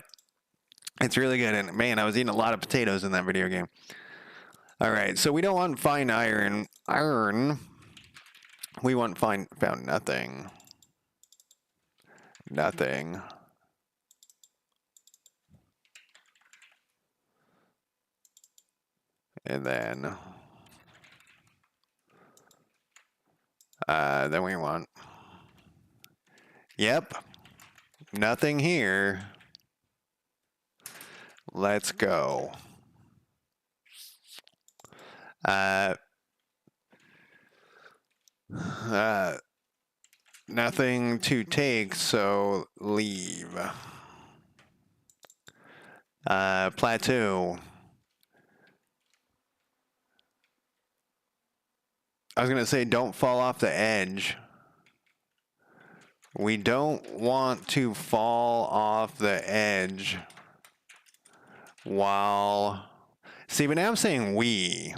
[SPEAKER 1] it's really good. And man, I was eating a lot of potatoes in that video game. All right, so we don't want find iron. We want found nothing. Nothing. And then we want, yep, nothing here. Let's go. Nothing to take, so leave. Plateau. I was going to say don't fall off the edge. We don't want to fall off the edge while... See, but now I'm saying we.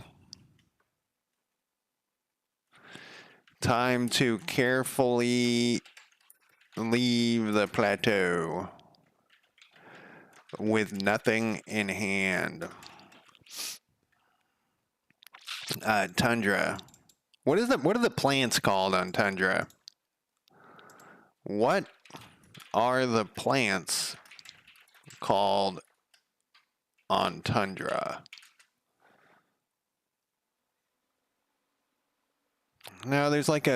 [SPEAKER 1] Time to carefully leave the plateau with nothing in hand. Tundra. What are the plants called on tundra? What are the plants called on tundra? No, there's like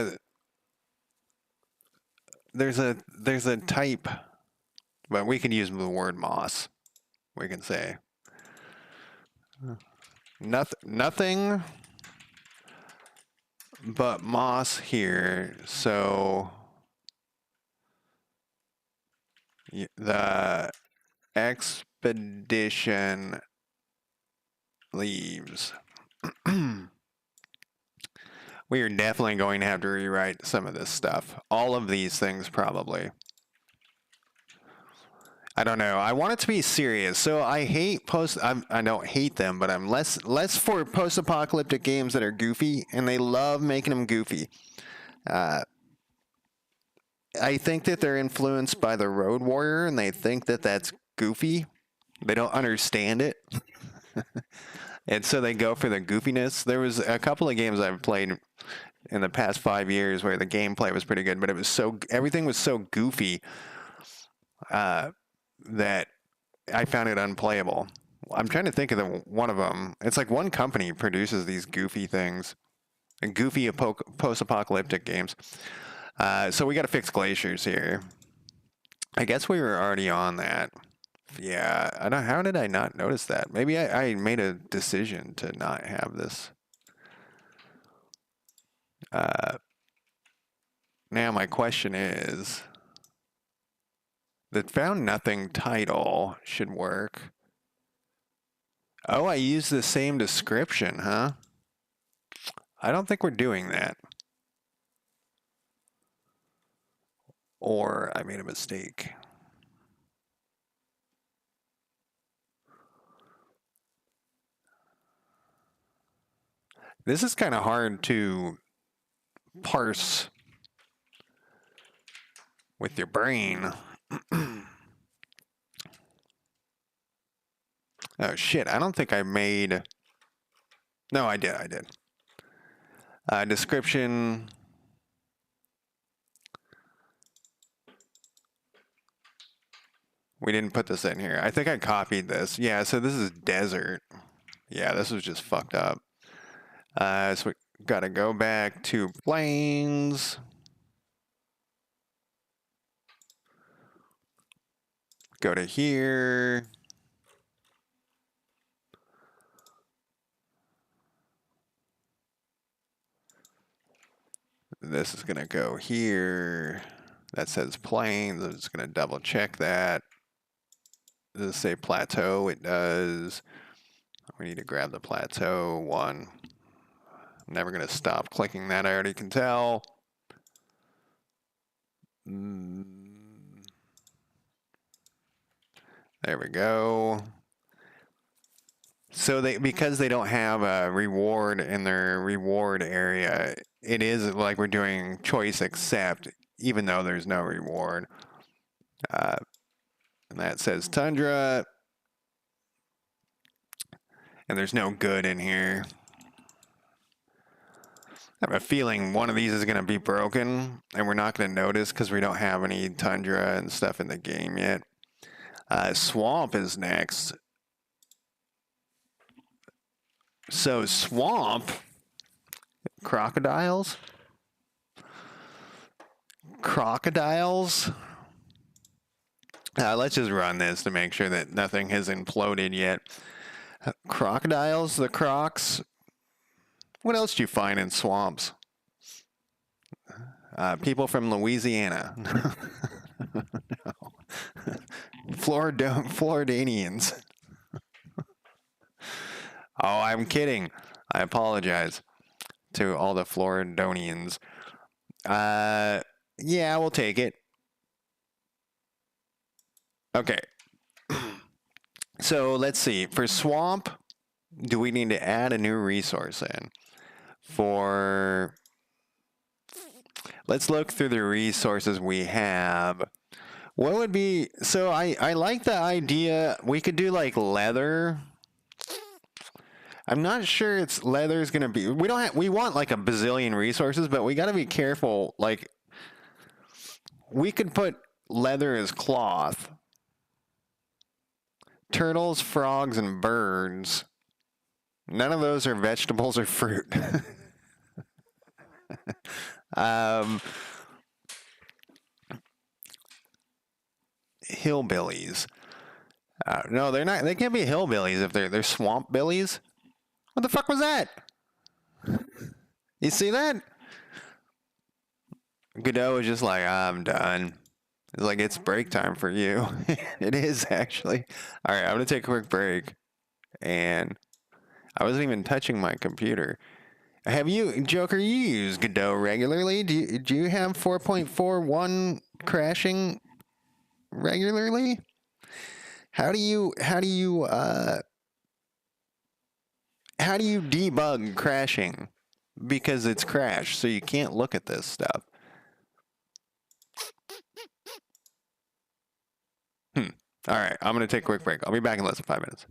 [SPEAKER 1] there's a type, but we can use the word moss. We can say nothing but moss here. So the expedition leaves. We are definitely going to have to rewrite some of this stuff. All of these things, probably. I don't know. I want it to be serious. So I hate I don't hate them, but I'm less for post-apocalyptic games that are goofy, and they love making them goofy. I think that they're influenced by the Road Warrior, and they think that that's goofy. They don't understand it. And so they go for the goofiness. There was a couple of games I've played in the past 5 years where the gameplay was pretty good, but everything was so goofy that I found it unplayable. I'm trying to think of one of them. It's like one company produces these goofy things, and goofy post-apocalyptic games. So we got to fix glaciers here. I guess we were already on that. Yeah, I don't. How did I not notice that? Maybe I made a decision to not have this. Now my question is, the found nothing title should work. Oh, I used the same description, huh? I don't think we're doing that. Or I made a mistake. This is kind of hard to parse with your brain. Oh shit, I don't think I made... No, I did. Description... We didn't put this in here. I think I copied this. Yeah, so this is desert. Yeah, this was just fucked up. So we gotta go back to plains. Go to here. This is gonna go here. That says plains. I'm just gonna double check that. Does it say plateau? It does. We need to grab the plateau one. I'm never gonna stop clicking that, I already can tell. There we go. So because they don't have a reward in their reward area, it is like we're doing choice accept, even though there's no reward. And that says tundra. And there's no good in here. I have a feeling one of these is going to be broken, and we're not going to notice because we don't have any tundra and stuff in the game yet. Swamp is next. So swamp, crocodiles. Let's just run this to make sure that nothing has imploded yet. Crocodiles, the crocs. What else do you find in swamps? People from Louisiana. Floridanians. Oh, I'm kidding. I apologize to all the Floridonians. Yeah, we'll take it. Okay. So let's see. For swamp, do we need to add a new resource in? For let's look through the resources we have. What would be so I like the idea we could do like leather. I'm not sure it's leather is gonna be we want like a bazillion resources, but we gotta be careful. Like we could put leather as cloth. Turtles, frogs, and birds. None of those are vegetables or fruit. um, hillbillies. No, they're not. They can't be hillbillies if they're swamp billies. What the fuck was that? You see that? Godot is just like, I'm done. It's like, it's break time for you. It is, actually. All right, I'm going to take a quick break. And I wasn't even touching my computer. Have you, Joker, you use Godot regularly? Do you have 4.41 crashing regularly? How do you debug crashing? Because it's crashed, so you can't look at this stuff. All right, I'm going to take a quick break. I'll be back in less than 5 minutes.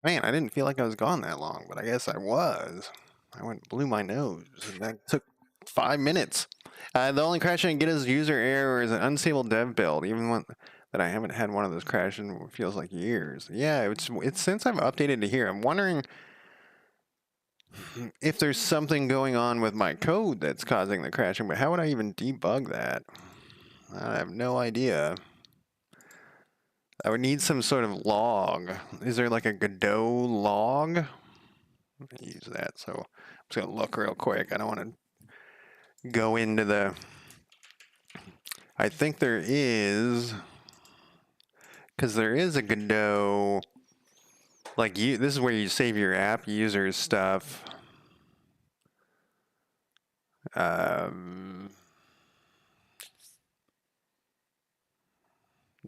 [SPEAKER 1] Man, I didn't feel like I was gone that long, but I guess I was. I went and blew my nose, and that took 5 minutes. The only crash I can get is user error is an unstable dev build, even one that I haven't had one of those crash in what feels like years. Yeah, it's since I've updated to here. I'm wondering if there's something going on with my code that's causing the crashing, but how would I even debug that? I have no idea. I would need some sort of log. Is there like a Godot log? I'm gonna use that, so I'm just gonna look real quick. I don't want to go into the... I think there is... Because there is a Godot... Like, this is where you save your app users stuff. None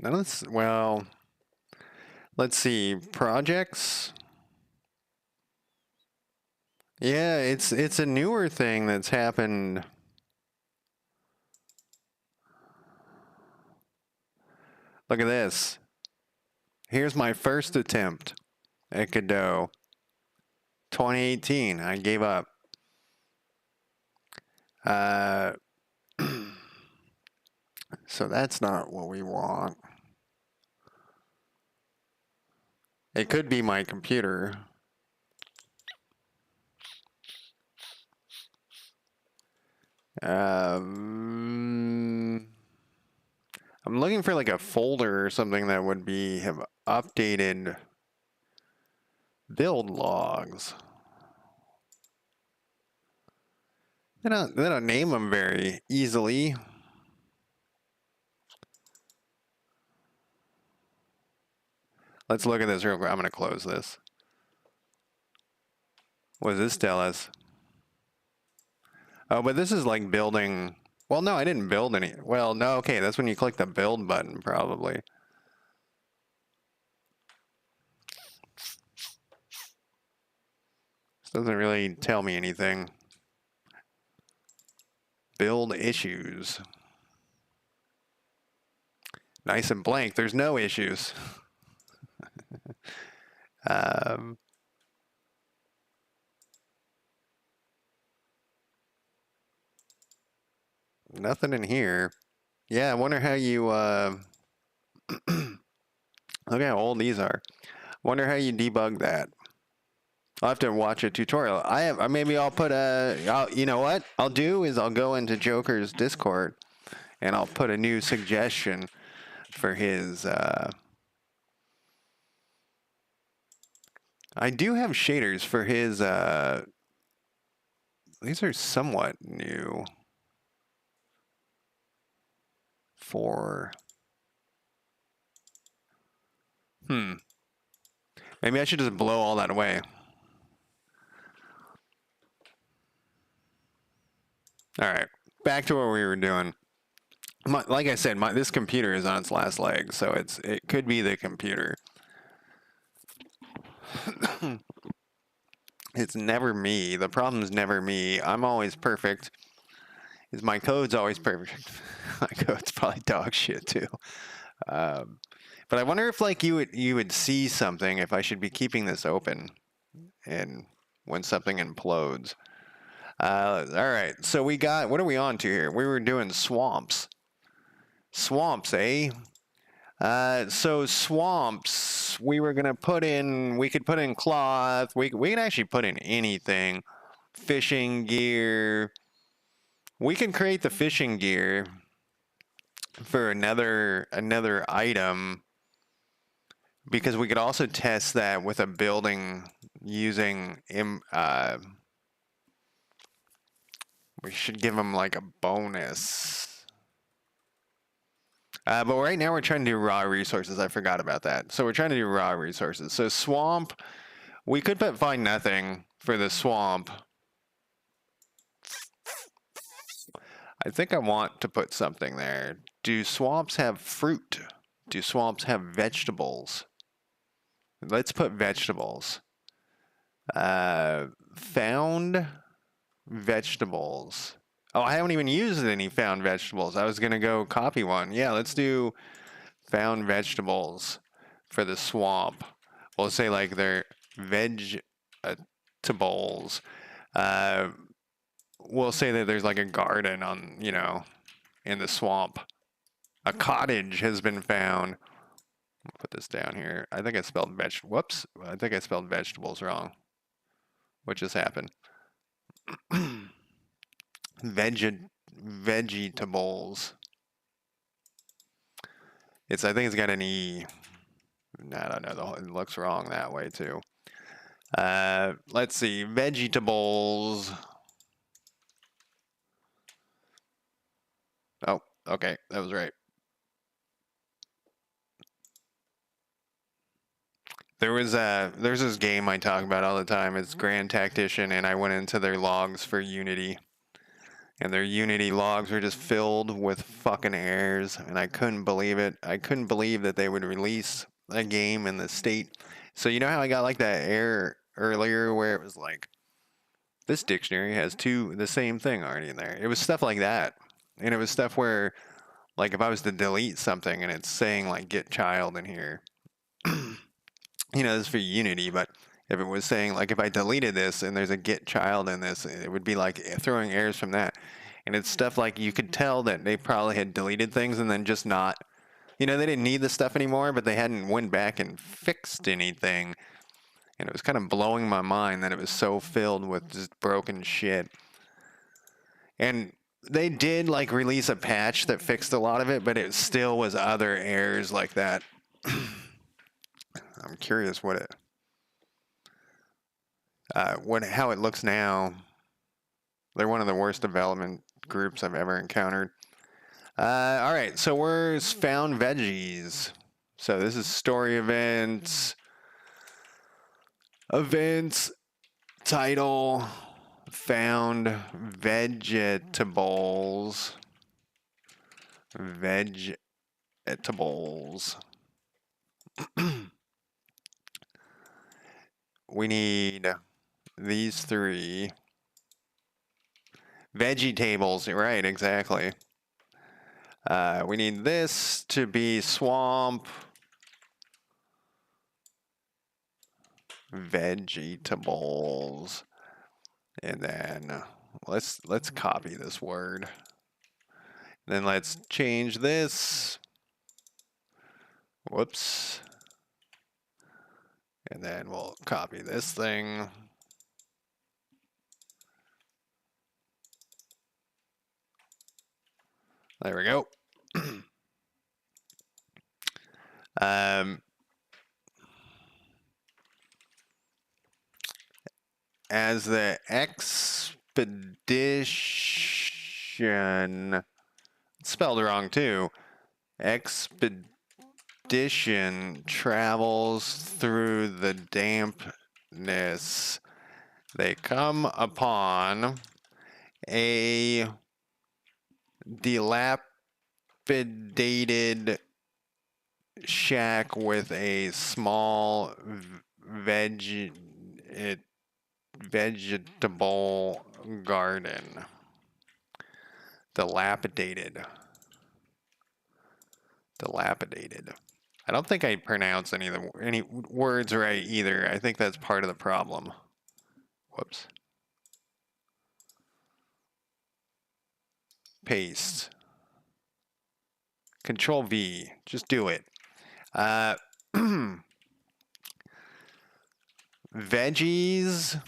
[SPEAKER 1] of this... Well... Let's see. Projects... Yeah, it's a newer thing that's happened. Look at this. Here's my first attempt at Godot. 2018. I gave up. So that's not what we want. It could be my computer. I'm looking for like a folder or something that would have updated build logs. They don't name them very easily. Let's look at this real quick. I'm going to close this. What does this tell us? Oh, but this is like building... Well, no, I didn't build any. Well, no, okay, that's when you click the build button, probably. This doesn't really tell me anything. Build issues. Nice and blank. There's no issues. Nothing in here. Yeah, I wonder how you, look how old these are. Wonder how you debug that. I'll have to watch a tutorial. Maybe I'll put you know what I'll do is I'll go into Joker's Discord and I'll put a new suggestion for his, I do have shaders for his, these are somewhat new. Maybe I should just blow all that away. All right, back to what we were doing. Like I said, this computer is on its last leg, so it could be the computer. It's never me. The problem's never me. I'm always perfect. My code's always perfect. My code's probably dog shit too. But I wonder if like you would see something if I should be keeping this open, and when something implodes. All right. So we got, what are we on to here? We were doing swamps. Swamps, eh? So swamps, we were gonna we could put in cloth. We can actually put in anything. Fishing gear. We can create the fishing gear for another item, because we could also test that with a building using we should give them like a bonus. But right now we're trying to do raw resources. I forgot about that. So we're trying to do raw resources. So swamp, we could find nothing for the swamp. I think I want to put something there. Do swamps have fruit? Do swamps have vegetables? Let's put vegetables. Found vegetables. Oh, I haven't even used any found vegetables. I was going to go copy one. Yeah, let's do found vegetables for the swamp. We'll say like they're vegetables. Uh, we'll say that there's like a garden on, in the swamp. A cottage has been found. I'll put this down here. I think I spelled Whoops. I think I spelled vegetables wrong. What just happened? Vegetables. I think it's got an E. I don't know. It looks wrong that way too. Let's see. Vegetables. Oh, okay. That was right. There's this game I talk about all the time. It's Grand Tactician, and I went into their logs for Unity. And their Unity logs were just filled with fucking errors, and I couldn't believe it. I couldn't believe that they would release a game in the state. So you know how I got like that error earlier where it was like, this dictionary has the same thing already in there. It was stuff like that. And it was stuff where, like, if I was to delete something and it's saying like get child in here, this is for Unity, but if it was saying, like, if I deleted this and there's a get child in this, it would be like throwing errors from that. And it's stuff like you could tell that they probably had deleted things and then just not, they didn't need the stuff anymore, but they hadn't went back and fixed anything. And it was kind of blowing my mind that it was so filled with just broken shit. And they did, like, release a patch that fixed a lot of it, but it still was other errors like that. I'm curious how it looks now. They're one of the worst development groups I've ever encountered. All right, so where's found veggies? So this is story events, title, found vegetables. We need these 3. Vegetables, right, exactly. We need this to be swamp. Vegetables. And then let's copy this word. Then let's change this. Whoops. And then we'll copy this thing. There we go. As the expedition, spelled wrong too. Expedition travels through the dampness. They come upon a dilapidated shack with a small vegetable garden. Dilapidated. I don't think I pronounce any words right either. I think that's part of the problem. Whoops. Paste. Control V. Just do it. Veggies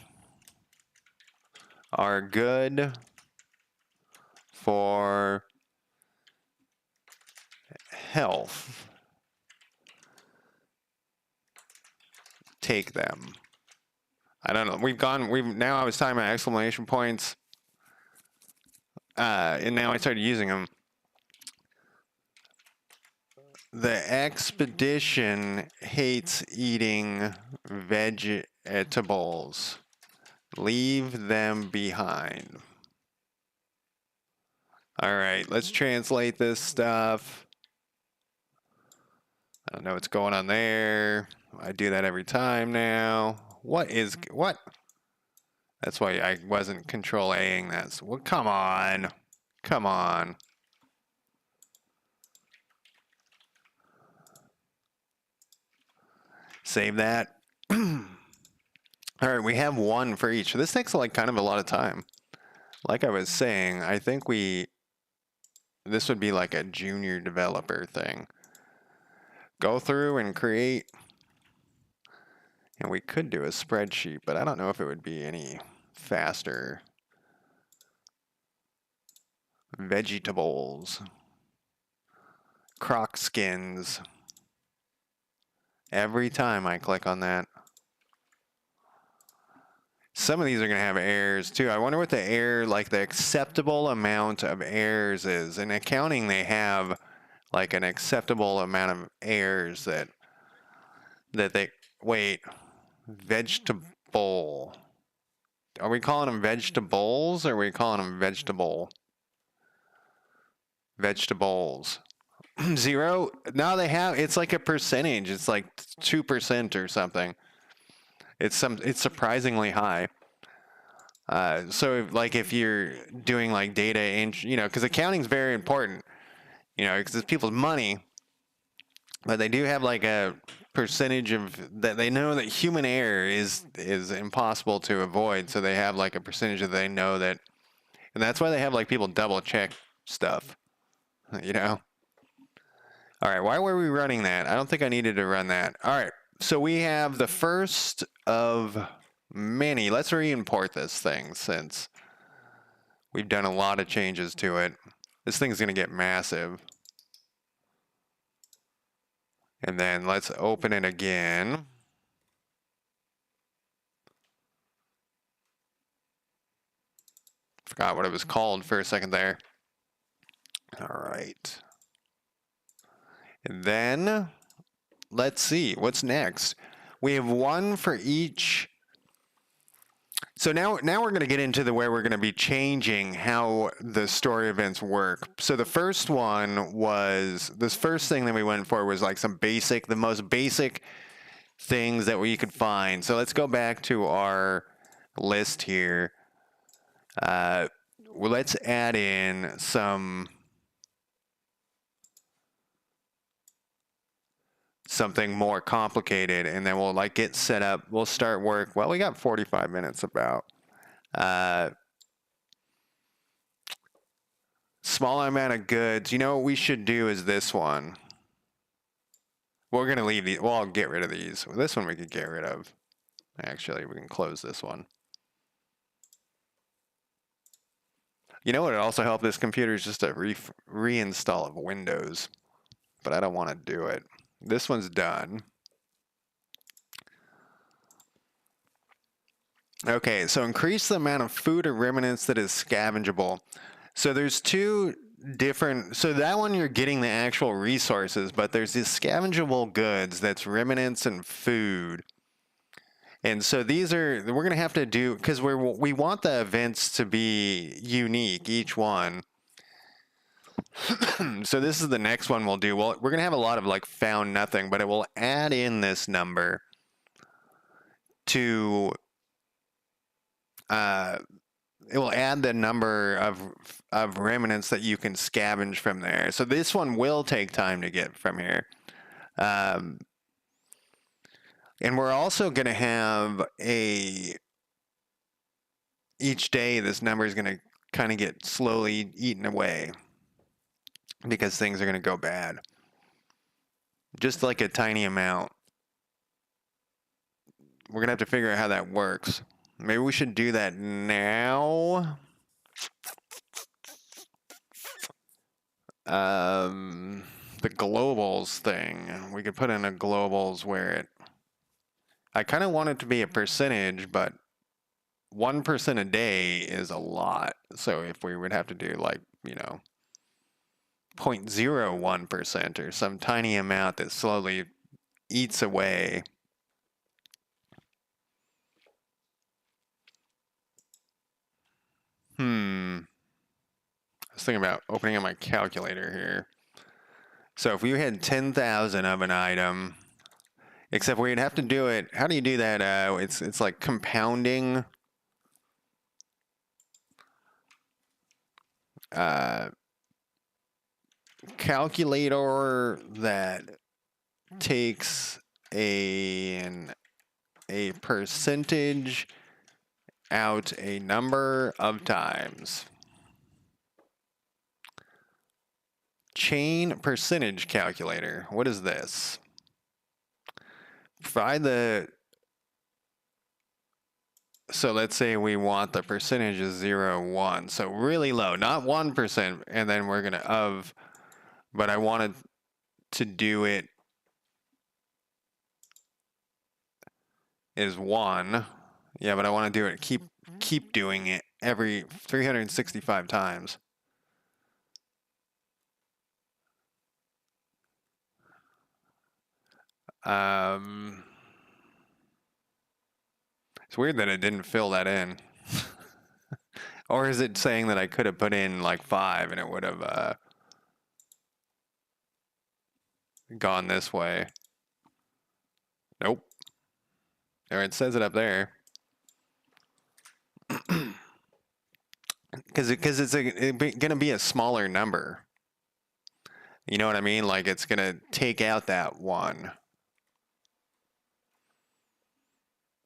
[SPEAKER 1] are good for health. Take them. I don't know. Now I was talking about exclamation points. And now I started using them. The expedition hates eating vegetables. Leave them behind. All right, let's translate this stuff. I don't know what's going on there. I do that every time now. What? That's why I wasn't control A-ing that. Well, come on. Save that. All right, we have one for each. This takes like kind of a lot of time. Like I was saying, I think this would be like a junior developer thing. Go through and create, and we could do a spreadsheet, but I don't know if it would be any faster. Vegetables, croc skins. Every time I click on that. Some of these are going to have errors too. I wonder what the error, like the acceptable amount of errors is. In accounting, they have like an acceptable amount of errors that they, wait, vegetable. Are we calling them vegetables or are we calling them vegetable? Vegetables. 0? No, they have, it's like a percentage. It's like 2% or something. It's surprisingly high. So if you're doing like data entry, because accounting is very important, because it's people's money, but they do have like a percentage of that. They know that human error is impossible to avoid, so they have like a percentage that they know that, and that's why they have like people double check stuff. All right, why were we running that? I don't think I needed to run that. All right, so we have the first of many. Let's re-import this thing since we've done a lot of changes to it. This thing's going to get massive. And then let's open it again. Forgot what it was called for a second there. All right. And then let's see what's next. We have one for each. So now we're going to get into where we're going to be changing how the story events work. So the first one was, this first thing that we went for was like the most basic things that we could find. So let's go back to our list here. Let's add in something more complicated, and then we'll like get set up. We'll start work. Well, we got 45 minutes about. Small amount of goods. You know what we should do is this one. We're going to leave these. Well, I'll get rid of these. This one we could get rid of. Actually, we can close this one. You know what would also help this computer is just a reinstall of Windows. But I don't want to do it. This one's done. Okay, so increase the amount of food or remnants that is scavengeable. So there's two different, so that one you're getting the actual resources, but there's these scavengeable goods that's remnants and food. And so these we're going to have to do, because we want the events to be unique, each one. So this is the next one we'll do. Well, we're going to have a lot of like found nothing, but it will add in this number to, it will add the number of remnants that you can scavenge from there. So this one will take time to get from here. And we're also going to have each day this number is going to kind of get slowly eaten away because things are going to go bad. Just like a tiny amount. We're going to have to figure out how that works. Maybe we should do that now. The globals thing. We could put in a globals where I kind of want it to be a percentage, but 1% a day is a lot. So if we would have to do like, 0.01% or some tiny amount that slowly eats away. I was thinking about opening up my calculator here. So if we had 10,000 of an item, except we'd have to do it. How do you do that? It's like compounding. Calculator that takes an a percentage out a number of times. Chain percentage calculator. What is this? Provide the... So let's say we want the percentage is 0, 1. So really low, not 1%. And then we're going to but I wanted to do it is 1. Yeah, but I want to do it, keep doing it every 365 times. It's weird that it didn't fill that in. Or is it saying that I could have put in like 5 and it would have gone this way? Nope. Or it says it up there. Because it's going to be a smaller number. You know what I mean? Like it's going to take out that 1.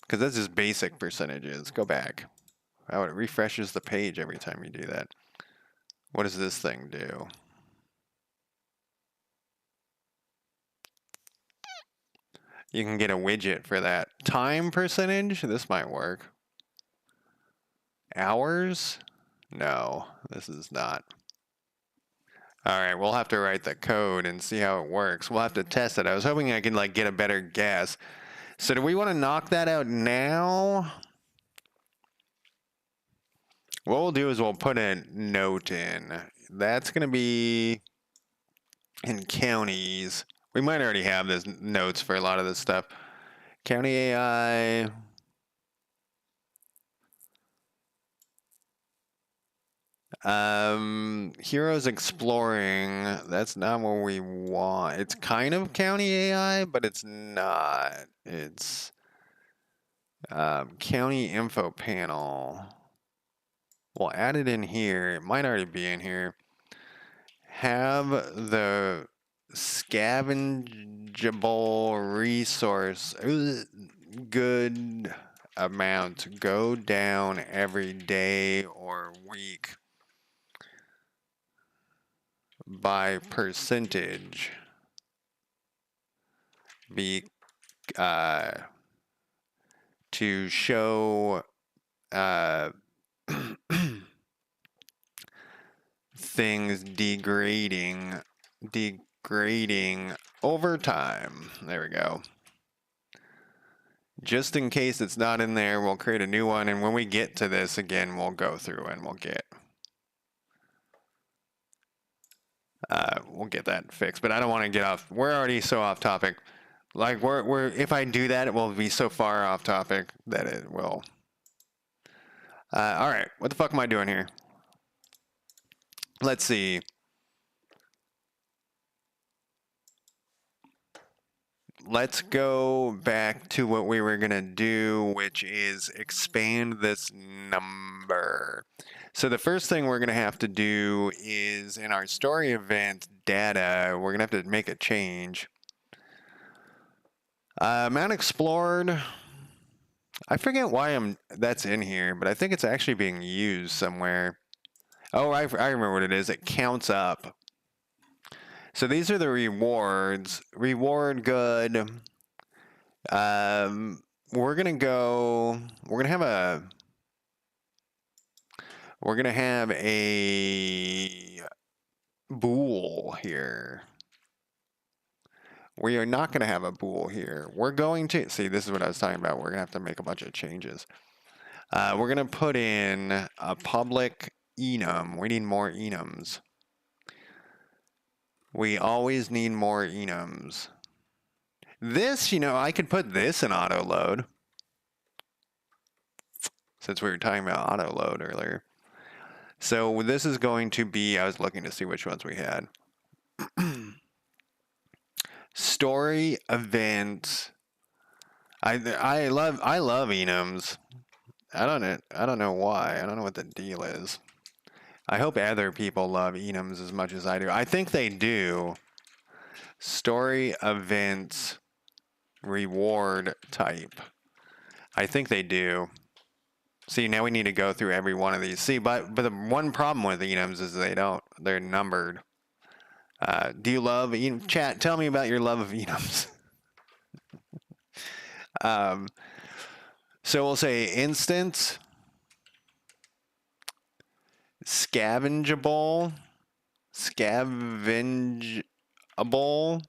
[SPEAKER 1] Because that's just basic percentages. Go back. Oh, it refreshes the page every time you do that. What does this thing do? You can get a widget for that. Time percentage? This might work. Hours? No, this is not. All right, we'll have to write the code and see how it works. We'll have to test it. I was hoping I could like get a better guess. So do we want to knock that out now? What we'll do is we'll put a note in. That's going to be in counties. We might already have this notes for a lot of this stuff. County AI. Heroes exploring. That's not what we want. It's kind of county AI, but it's not. It's county info panel. We'll add it in here. It might already be in here. Have the scavengeable resource good amount go down every day or week by percentage. Be to show things degrading over time. There we go. Just in case it's not in there, we'll create a new one, and when we get to this again, we'll go through and we'll get that fixed. But I don't want to get off. We're already so off topic. Like we're if I do that, it will be so far off topic that it will. All right, what the fuck am I doing here? Let's see. Let's go back to what we were going to do, which is expand this number. So the first thing we're going to have to do is in our story event data, we're going to have to make a change. Amount explored. I forget why that's in here, but I think it's actually being used somewhere. Oh, I remember what it is. It counts up. So these are the rewards. Reward good. We're gonna have a bool here. We are not gonna have a bool here. We're going to see, this is what I was talking about. We're gonna have to make a bunch of changes. We're gonna put in a public enum. We need more enums. We always need more enums. This, I could put this in auto load. Since we were talking about auto load earlier. So this is going to be, I was looking to see which ones we had. Story event. I love enums. I don't know why. I don't know what the deal is. I hope other people love enums as much as I do. I think they do. Story events reward type. I think they do. See, now we need to go through every one of these. See, but the one problem with enums is they're numbered. Do you love chat? Tell me about your love of enums. um, so we'll say instance, scavengeable, scavengeable,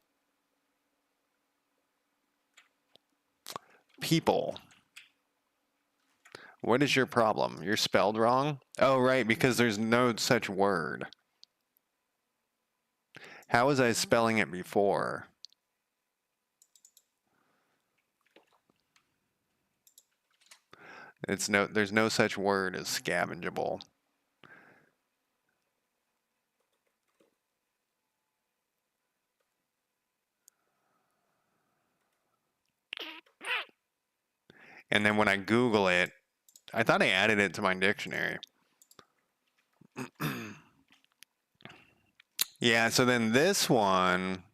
[SPEAKER 1] people. What is your problem? You're spelled wrong? Oh, right, because there's no such word. How was I spelling it before? There's no such word as scavengeable. And then when I Google it, I thought I added it to my dictionary. Yeah, so then this one,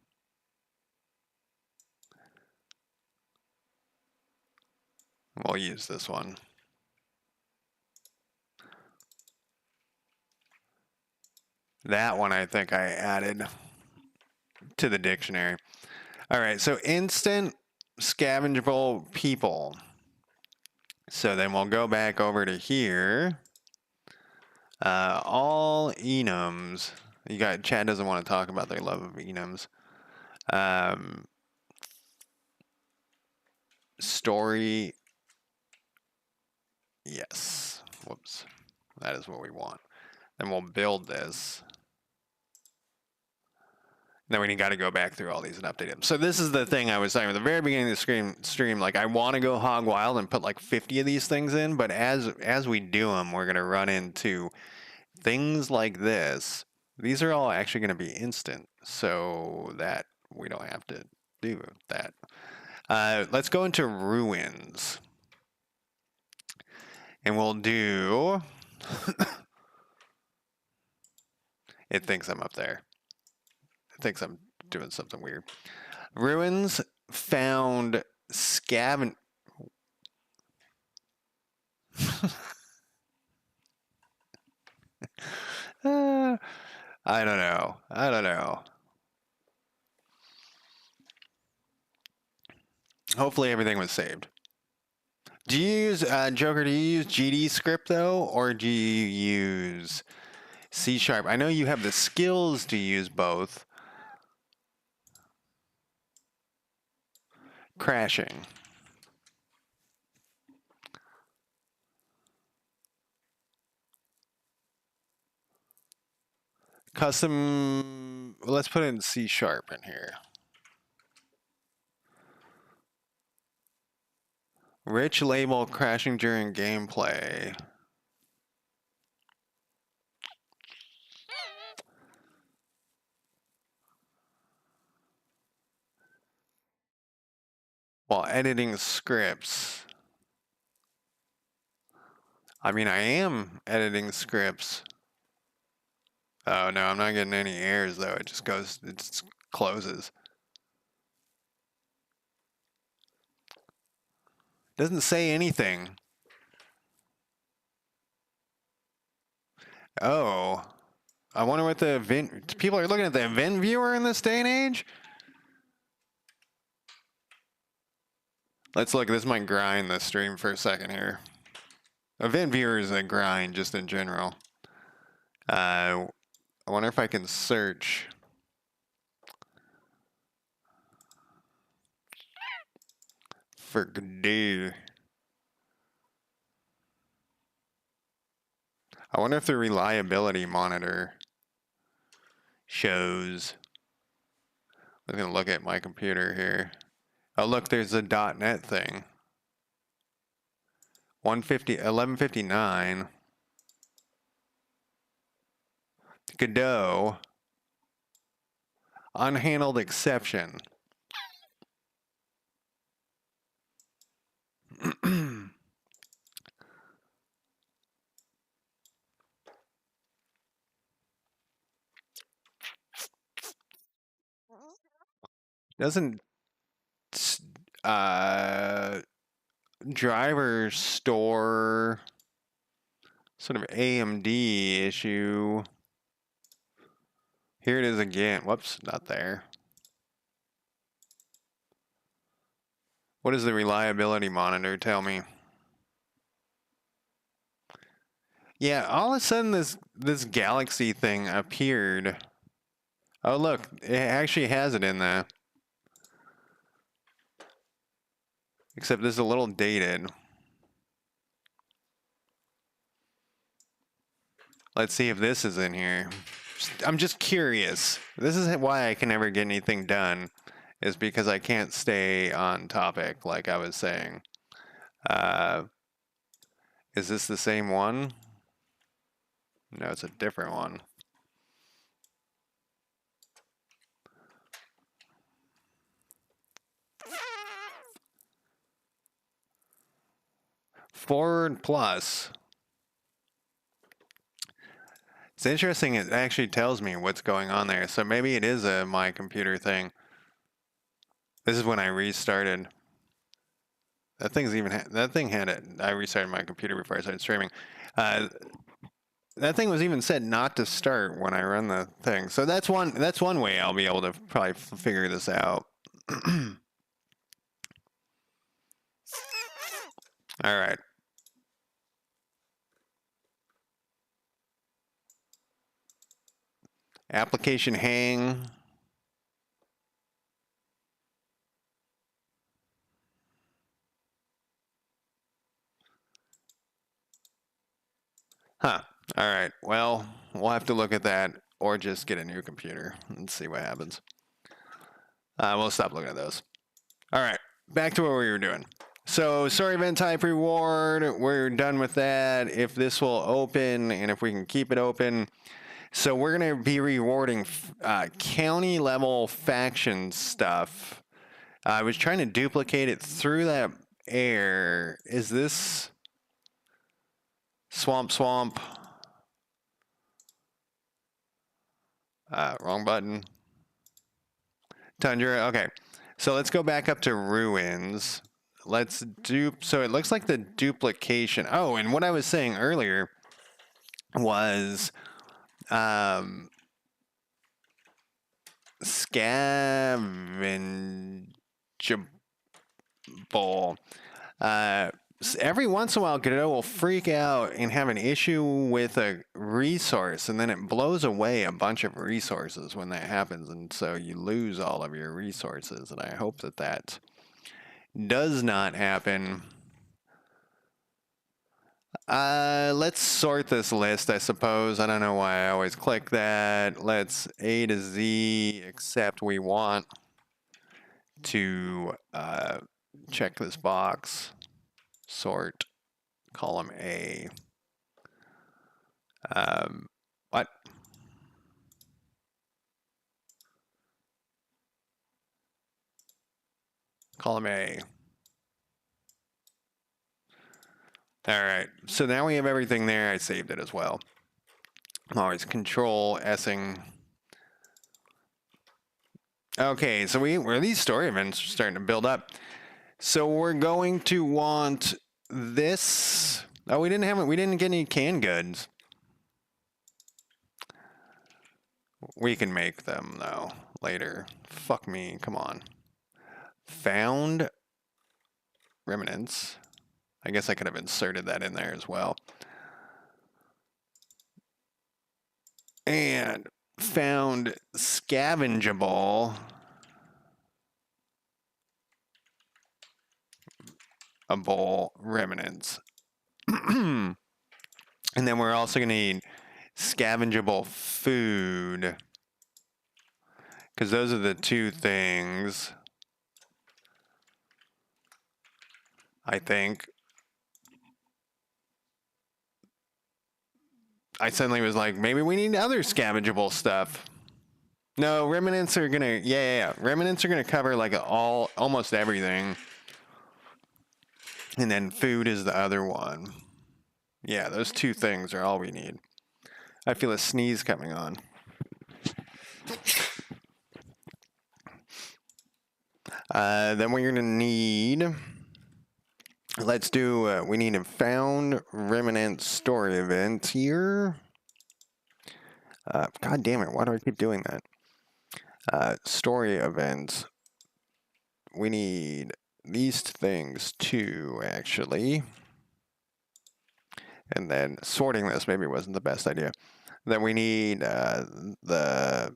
[SPEAKER 1] we'll use this one. That one I think I added to the dictionary. All right, so instant scavengeable people. So then we'll go back over to here. All enums. Chad doesn't want to talk about their love of enums. Story. Yes. Whoops. That is what we want. Then we'll build this. Then we got to go back through all these and update them. So this is the thing I was saying at the very beginning of the stream. Like I want to go hog wild and put like 50 of these things in, but as we do them, we're gonna run into things like this. These are all actually going to be instant, so that we don't have to do that. Let's go into ruins, and we'll do. It thinks I'm up there. It thinks I'm doing something weird. Ruins found scaven. I don't know. I don't know. Hopefully everything was saved. Do you use Joker? Do you use GD script though, or do you use C#? I know you have the skills to use both. Crashing. Custom. Let's put in C# in here. Rich label crashing during gameplay. While editing scripts. I mean, I am editing scripts. Oh no, I'm not getting any errors though. It just goes, it just closes. Doesn't say anything. Oh, I wonder what the event. People are looking at the event viewer in this day and age. Let's look. This might grind the stream for a second here. Event viewer is a grind just in general. I wonder if I can search. For Godot. I wonder if the reliability monitor shows. I'm gonna look at my computer here. Oh look, there's a .NET thing. 1159. Godot. Unhandled exception. Doesn't driver store sort of AMD issue. Here it is again. Whoops, not there. What does the reliability monitor tell me? Yeah, all of a sudden this galaxy thing appeared. Oh look, it actually has it in there. Except this is a little dated. Let's see if this is in here. I'm just curious. This is why I can never get anything done, is because I can't stay on topic, like I was saying. Is this the same one? No, it's a different one. Forward plus. It's interesting, it actually tells me what's going on there. So maybe it is a my computer thing. This is when I restarted. That thing's even that thing had it. I restarted my computer before I started streaming. That thing was even said not to start when I run the thing. So that's one way I'll be able to probably figure this out. All right. Application hang. Huh. All right. Well, we'll have to look at that or just get a new computer and see what happens. We'll stop looking at those. All right. Back to what we were doing. So story event type reward, we're done with that. If this will open and if we can keep it open. So we're going to be rewarding county level faction stuff. I was trying to duplicate it through that air. Is this swamp? Wrong button. Tundra. Okay. So let's go back up to ruins. Let's so it looks like the duplication. Oh, and what I was saying earlier was scavengeable. Every once in a while, Godot will freak out and have an issue with a resource, and then it blows away a bunch of resources when that happens, and so you lose all of your resources, and I hope that that does not happen. Let's sort this list, I suppose. I don't know why I always click that. Let's A to Z, except we want to check this box. Sort column A. What? Column A. All right, so now we have everything there. I saved it as well. I'm always control S-ing. Okay, so where these story events are starting to build up. So we're going to want this. Oh, we didn't get any canned goods. We can make them though later. Fuck me, come on. Found remnants. I guess I could have inserted that in there as well. And found scavengeable. Remnants. And then we're also going to need scavengeable food. Because those are the two things, I think. I suddenly was like, maybe we need other scavengeable stuff. No, remnants are going to, yeah. Remnants are going to cover like almost everything. And then food is the other one. Yeah, those two things are all we need. I feel a sneeze coming on. Then we're going to need Let's do, we need a found remnant story event here. God damn it, why do I keep doing that? Story events. We need these things too, actually. And then sorting this maybe wasn't the best idea. Then we need the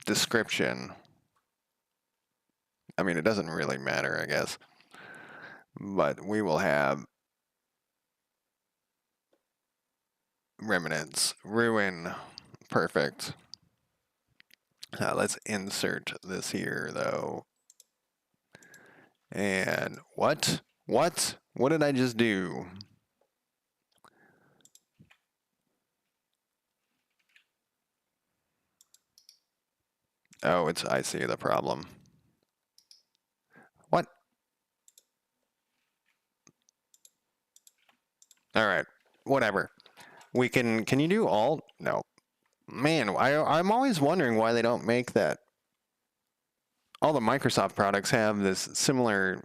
[SPEAKER 1] description. I mean, it doesn't really matter, I guess. But we will have remnants, ruin, perfect. Let's insert this here, though. And what? What? What did I just do? Oh, I see the problem. What? All right, whatever. Can you do alt? No. Man, I'm always wondering why they don't make that. All the Microsoft products have this similar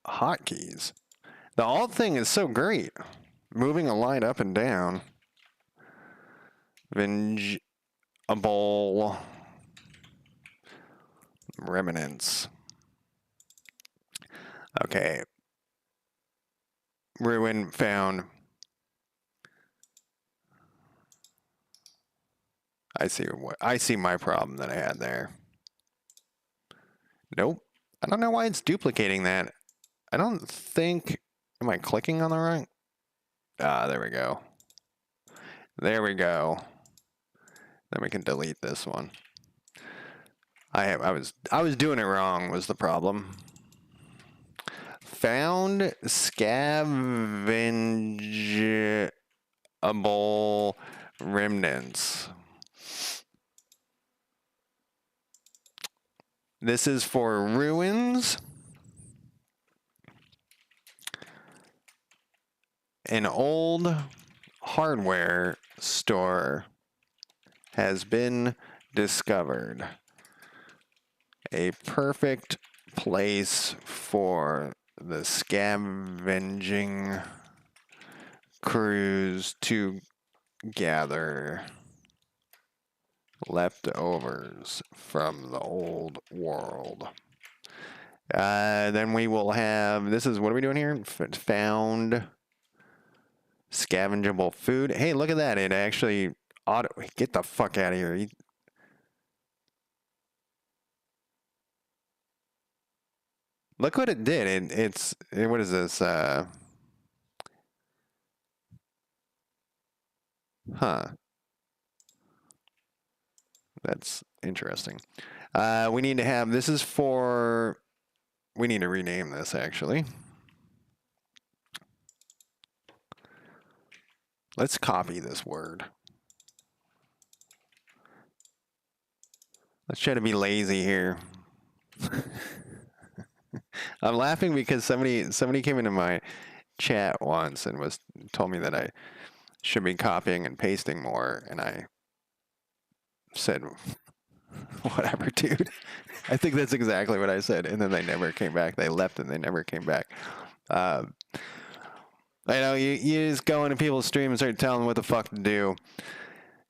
[SPEAKER 1] hotkeys. The alt thing is so great. Moving a line up and down. Venge a bowl. Remnants. Okay. Ruin found. I see my problem that I had there. Nope. I don't know why it's duplicating that. I don't think. Am I clicking on the right? Ah, there we go. There we go. Then we can delete this one. I was doing it wrong was the problem. Found scavengeable remnants. This is for ruins. An old hardware store has been discovered. A perfect place for the scavenging crews to gather leftovers from the old world. Then we will have, what are we doing here? Found scavengeable food. Hey, look at that. It actually get the fuck out of here. Look what it did. What is this? Huh. That's interesting. We need to have, we need to rename this actually. Let's copy this word. Let's try to be lazy here. I'm laughing because somebody came into my chat once and told me that I should be copying and pasting more, and I said, whatever, dude. I think that's exactly what I said, and then they never came back. They left and they never came back. I know you just go into people's stream and start telling them what the fuck to do.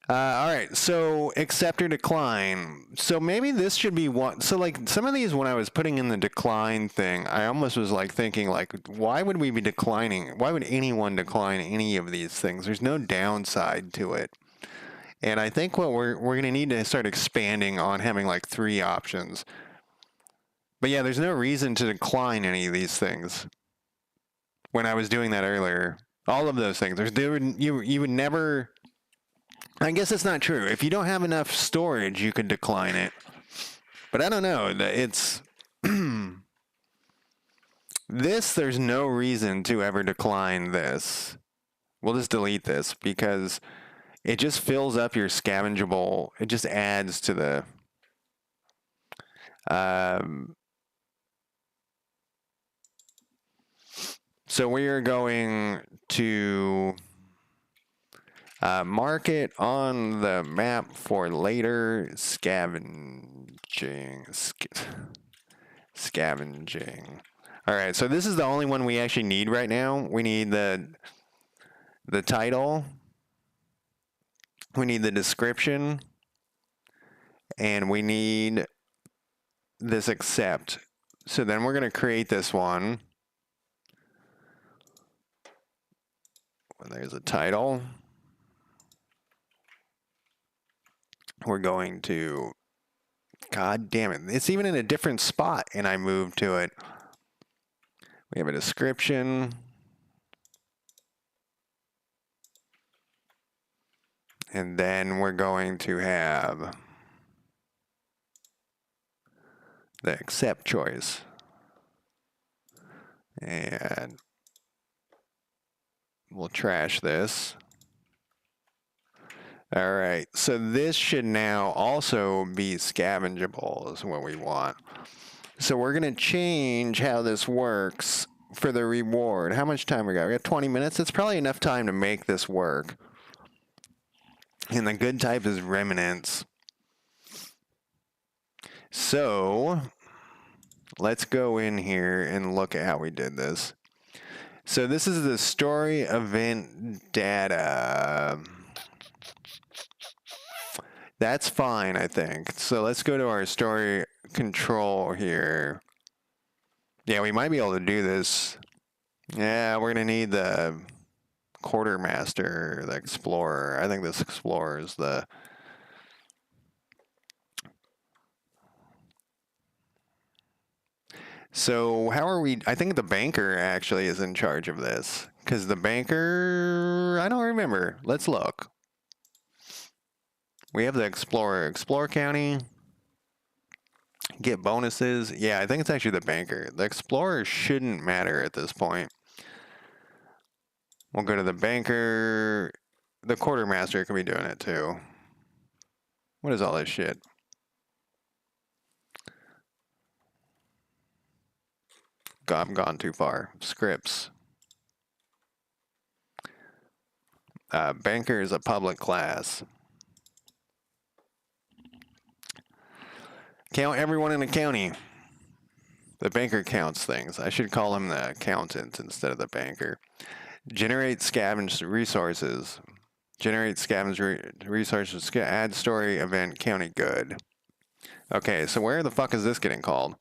[SPEAKER 1] All right, so accept or decline. So maybe this should be one. So like some of these, when I was putting in the decline thing, I almost was like thinking like, why would we be declining? Why would anyone decline any of these things? There's no downside to it. And I think what we're going to need to start expanding on having like 3 options. But yeah, there's no reason to decline any of these things. When I was doing that earlier, all of those things, you would never. I guess it's not true. If you don't have enough storage, you could decline it. But I don't know. It's there's no reason to ever decline this. We'll just delete this because it just fills up your scavengeable. It just adds to the so we are going to mark it on the map for later scavenging. Scavenging. All right, so this is the only one we actually need right now. We need the title, we need the description, and we need this accept. So then we're going to create this one. There's a title. We're going to, God damn it, it's even in a different spot, and I moved to it. We have a description. And then we're going to have the accept choice. And we'll trash this. All right, so this should now also be scavengeable is what we want. So we're gonna change how this works for the reward. How much time we got? We got 20 minutes. It's probably enough time to make this work. And the good type is remnants. So let's go in here and look at how we did this. So this is the story event data. That's fine, I think. So let's go to our story control here. Yeah, we might be able to do this. Yeah, we're going to need the quartermaster, the explorer. I think this explorer is the... So how are we... I think the banker actually is in charge of this. Because the banker... I don't remember. Let's look. We have the explorer. Explore county. Get bonuses. Yeah, I think it's actually the banker. The explorer shouldn't matter at this point. We'll go to the banker. The quartermaster could be doing it too. What is all this shit? I've gone too far. Scripts. Banker is a public class. Count everyone in the county. The banker counts things. I should call him the accountant instead of the banker. Generate scavenged resources. Generate scavenged resources. Add story event county good. Okay, so where the fuck is this getting called?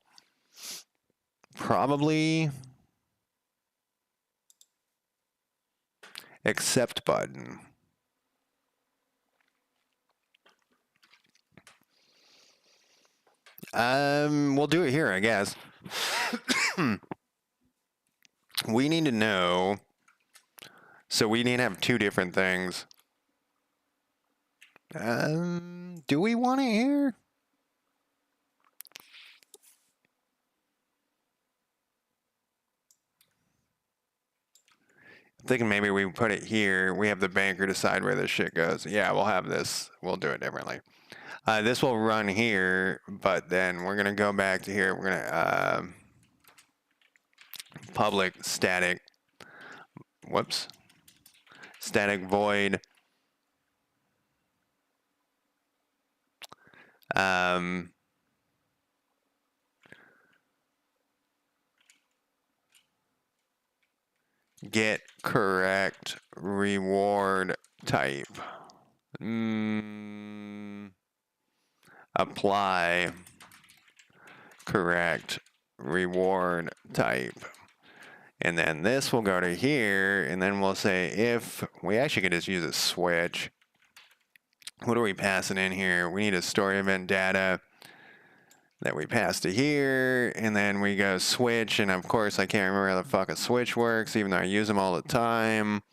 [SPEAKER 1] Probably accept button. We'll do it here, I guess. We need to know. So we need to have two different things. Do we want it here? I'm thinking maybe we put it here. We have the banker decide where this shit goes. Yeah, we'll have this. We'll do it differently. This will run here, but then we're going to go back to here. We're going to public static. Whoops. Static void. Get correct reward type. Apply correct reward type. And then this will go to here, and then we'll say if, we actually could just use a switch. What are we passing in here? We need a story event data that we pass to here, and then we go switch, and of course I can't remember how the fuck a switch works, even though I use them all the time.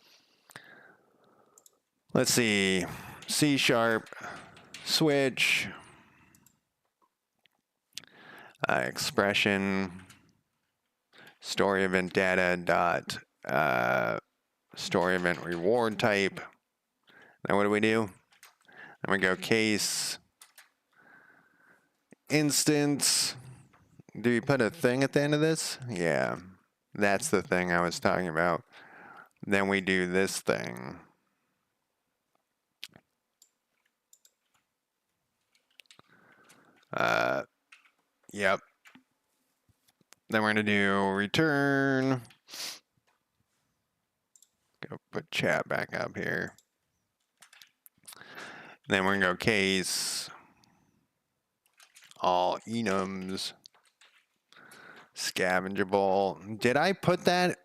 [SPEAKER 1] Let's see, C#, switch, expression, story event data dot story event reward type. Now what do we do? I'm gonna go case instance. Do we put a thing at the end of this? Yeah, that's the thing I was talking about. Then we do this thing. Yep. Then we're going to do return. Go put chat back up here. Then we're going to go case all enums scavengeable. Did I put that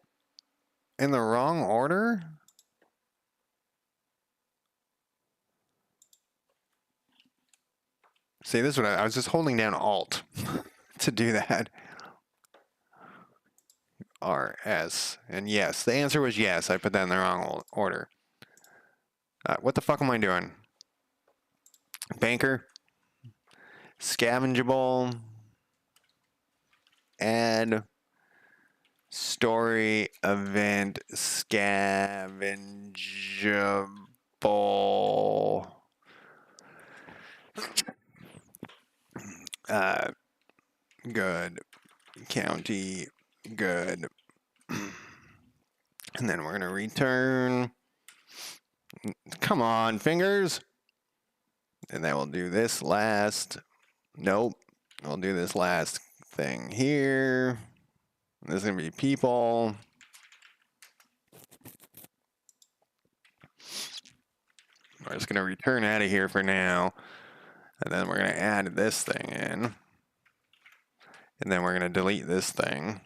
[SPEAKER 1] in the wrong order? See, this is what I was just holding down Alt to do that. RS. And yes, the answer was yes. I put that in the wrong order. What the fuck am I doing? Banker. Scavengeable. Add. Story event scavengeable. Good. County. Good. And then we're going to return. Come on, fingers. And then we'll do this last. Nope. We'll do this last thing here. This is going to be people. We're just going to return out of here for now. And then we're going to add this thing in. And then we're going to delete this thing.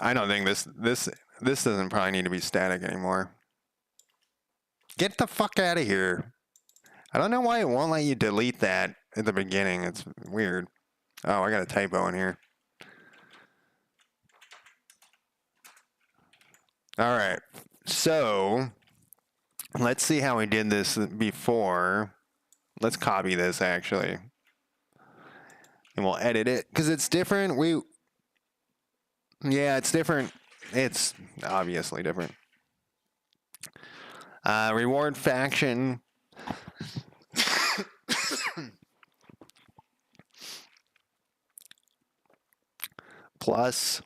[SPEAKER 1] I don't think this doesn't probably need to be static anymore. Get the fuck out of here. I don't know why it won't let you delete that at the beginning. It's weird. Oh, I got a typo in here. All right. So let's see how we did this before. Let's copy this actually. And we'll edit it because it's different. Yeah, it's different. It's obviously different. Reward faction. Plus.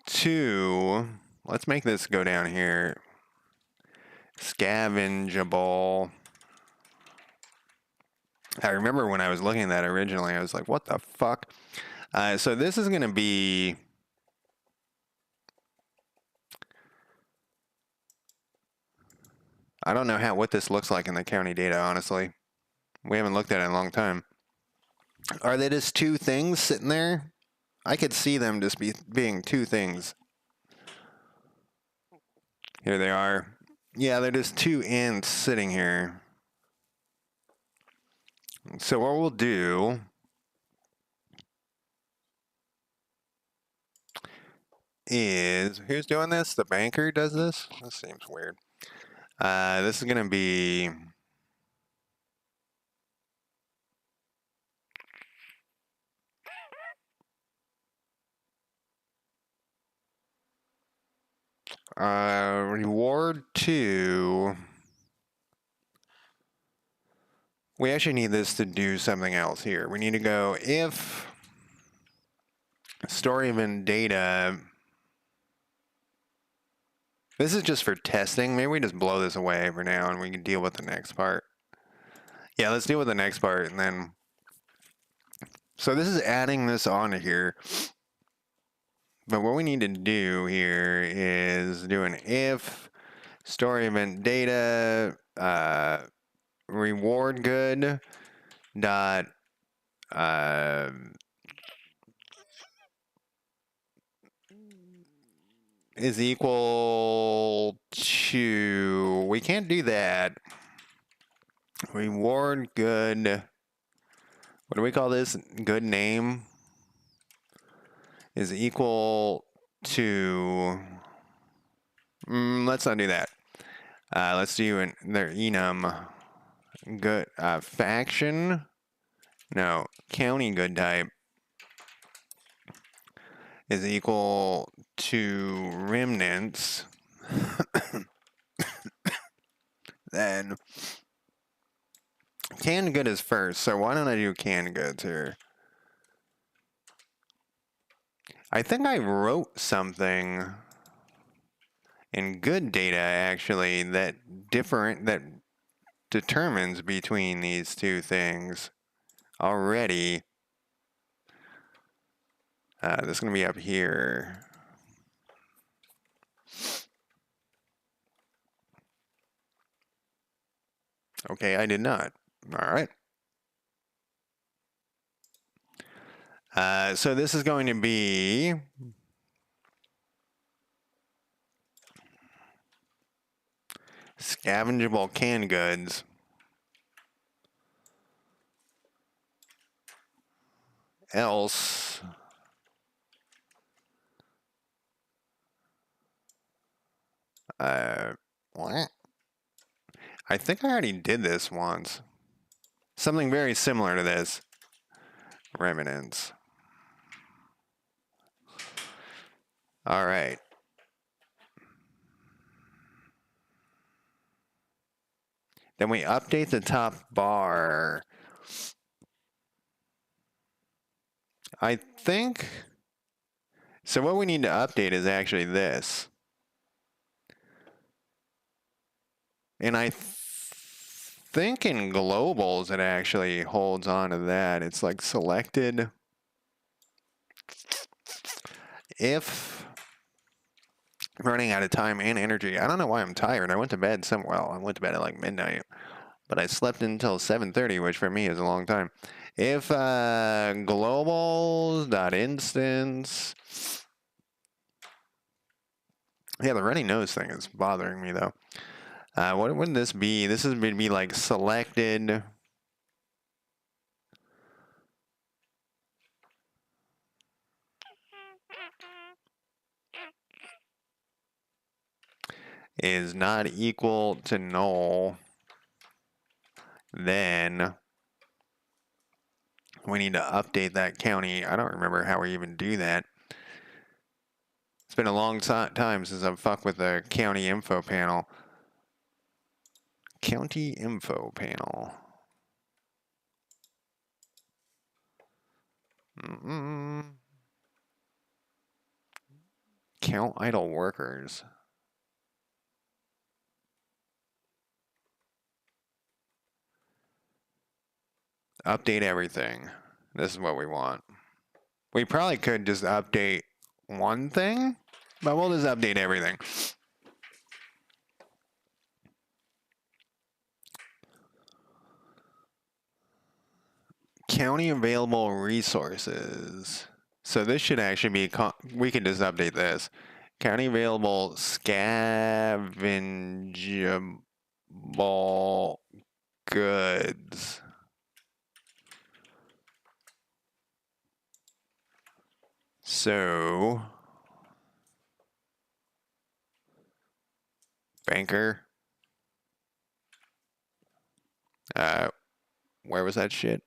[SPEAKER 1] Two. Let's make this go down here. Scavengeable. I remember when I was looking at that originally, I was like, what the fuck? So this is going to be... I don't know what this looks like in the county data, honestly. We haven't looked at it in a long time. Are they just two things sitting there? I could see them just being two things. Here they are. Yeah, they're just two ints sitting here. So what we'll do is, who's doing this? The banker does this? This seems weird. This is going to be... reward 2. We actually need this to do something else here. We need to go if story event data. This is just for testing. Maybe we just blow this away for now and we can deal with the next part. Yeah, let's deal with the next part and then. So this is adding this onto here. But what we need to do here is do an if story event data reward good dot is equal to, we can't do that. Reward good, what do we call this? Good name is equal to, let's not do that. Let's do their enum good faction. No, county good type is equal to remnants. Then canned good is first, so why don't I do canned goods here? I think I wrote something in good data actually that determines between these two things already. This is going to be up here. Okay, I did not. All right. So this is going to be scavengeable canned goods. Else what? I think I already did this once. Something very similar to this. Remnants. All right. Then we update the top bar. I think, so what we need to update is actually this. And I think in globals it actually holds on to that. It's like selected if running out of time and energy. I don't know why I'm tired. I went to bed I went to bed at like midnight, but I slept until 7:30, which for me is a long time. If globals.instance, yeah, the runny nose thing is bothering me though. What would this be? This would be like selected. Is not equal to null, then we need to update that county. I don't remember how we even do that. It's been a long time since I've fucked with the county info panel. County info panel. Count idle workers. Update everything. This is what we want. We probably could just update one thing, but we'll just update everything. County available resources. So this should actually be, we can just update this. County available scavengeable goods. So, banker. Where was that shit?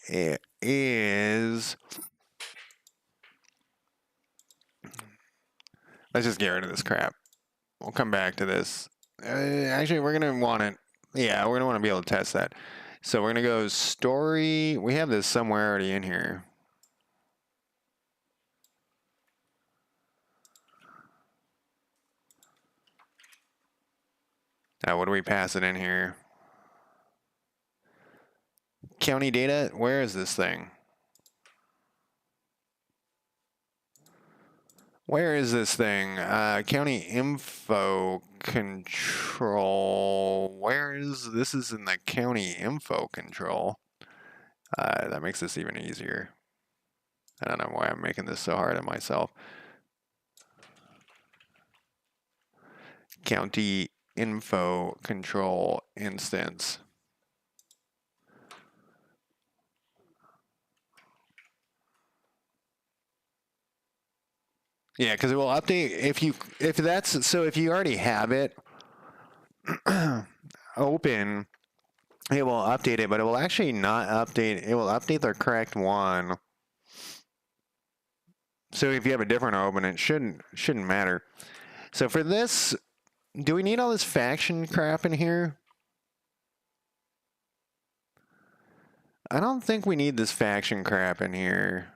[SPEAKER 1] It is. Let's just get rid of this crap. We'll come back to this. Actually, we're going to want it. Yeah, we're going to want to be able to test that. So we're going to go story. We have this somewhere already in here. What do we pass it in here? County data. Where is this thing? Where is this thing? County info control. Where is this? Is in the county info control. That makes this even easier. I don't know why I'm making this so hard on myself. County info control instance. Yeah, because it will update if you already have it open, it will update it, but it will actually not update. It will update the correct one. So if you have a different open, it shouldn't matter. So for this, do we need all this faction crap in here? I don't think we need this faction crap in here.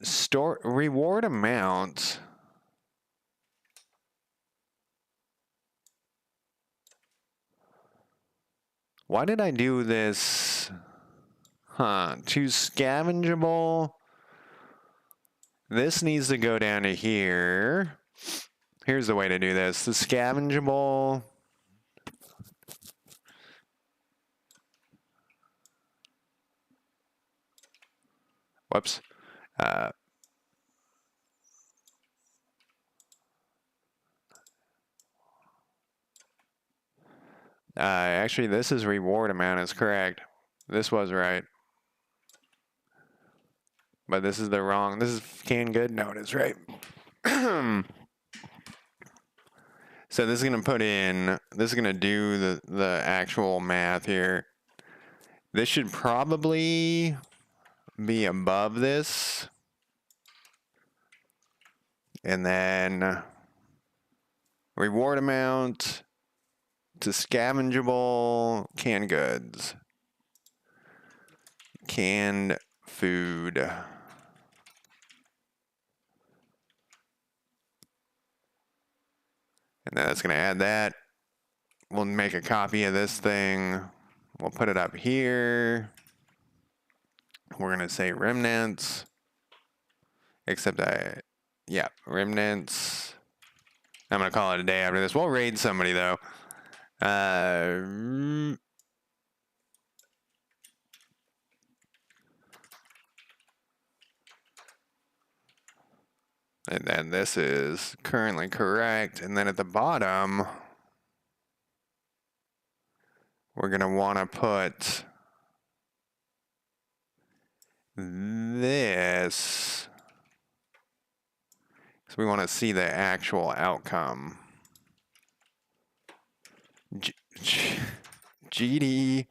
[SPEAKER 1] Store reward amount. Why did I do this? Huh, to scavengeable. This needs to go down to here. Here's the way to do this. The scavengeable. Whoops. Actually, this is reward amount is correct. This was right. But this is the wrong. This is canned good. No, it is right. So this is going to put in, this is going to do the actual math here. This should probably be above this. And then reward amount to scavengeable canned goods. Canned food. And then it's going to add that. We'll make a copy of this thing. We'll put it up here. We're going to say remnants. Except yeah, remnants. I'm going to call it a day after this. We'll raid somebody, though. And then this is currently correct. And then at the bottom, we're going to want to put this. So we want to see the actual outcome. GD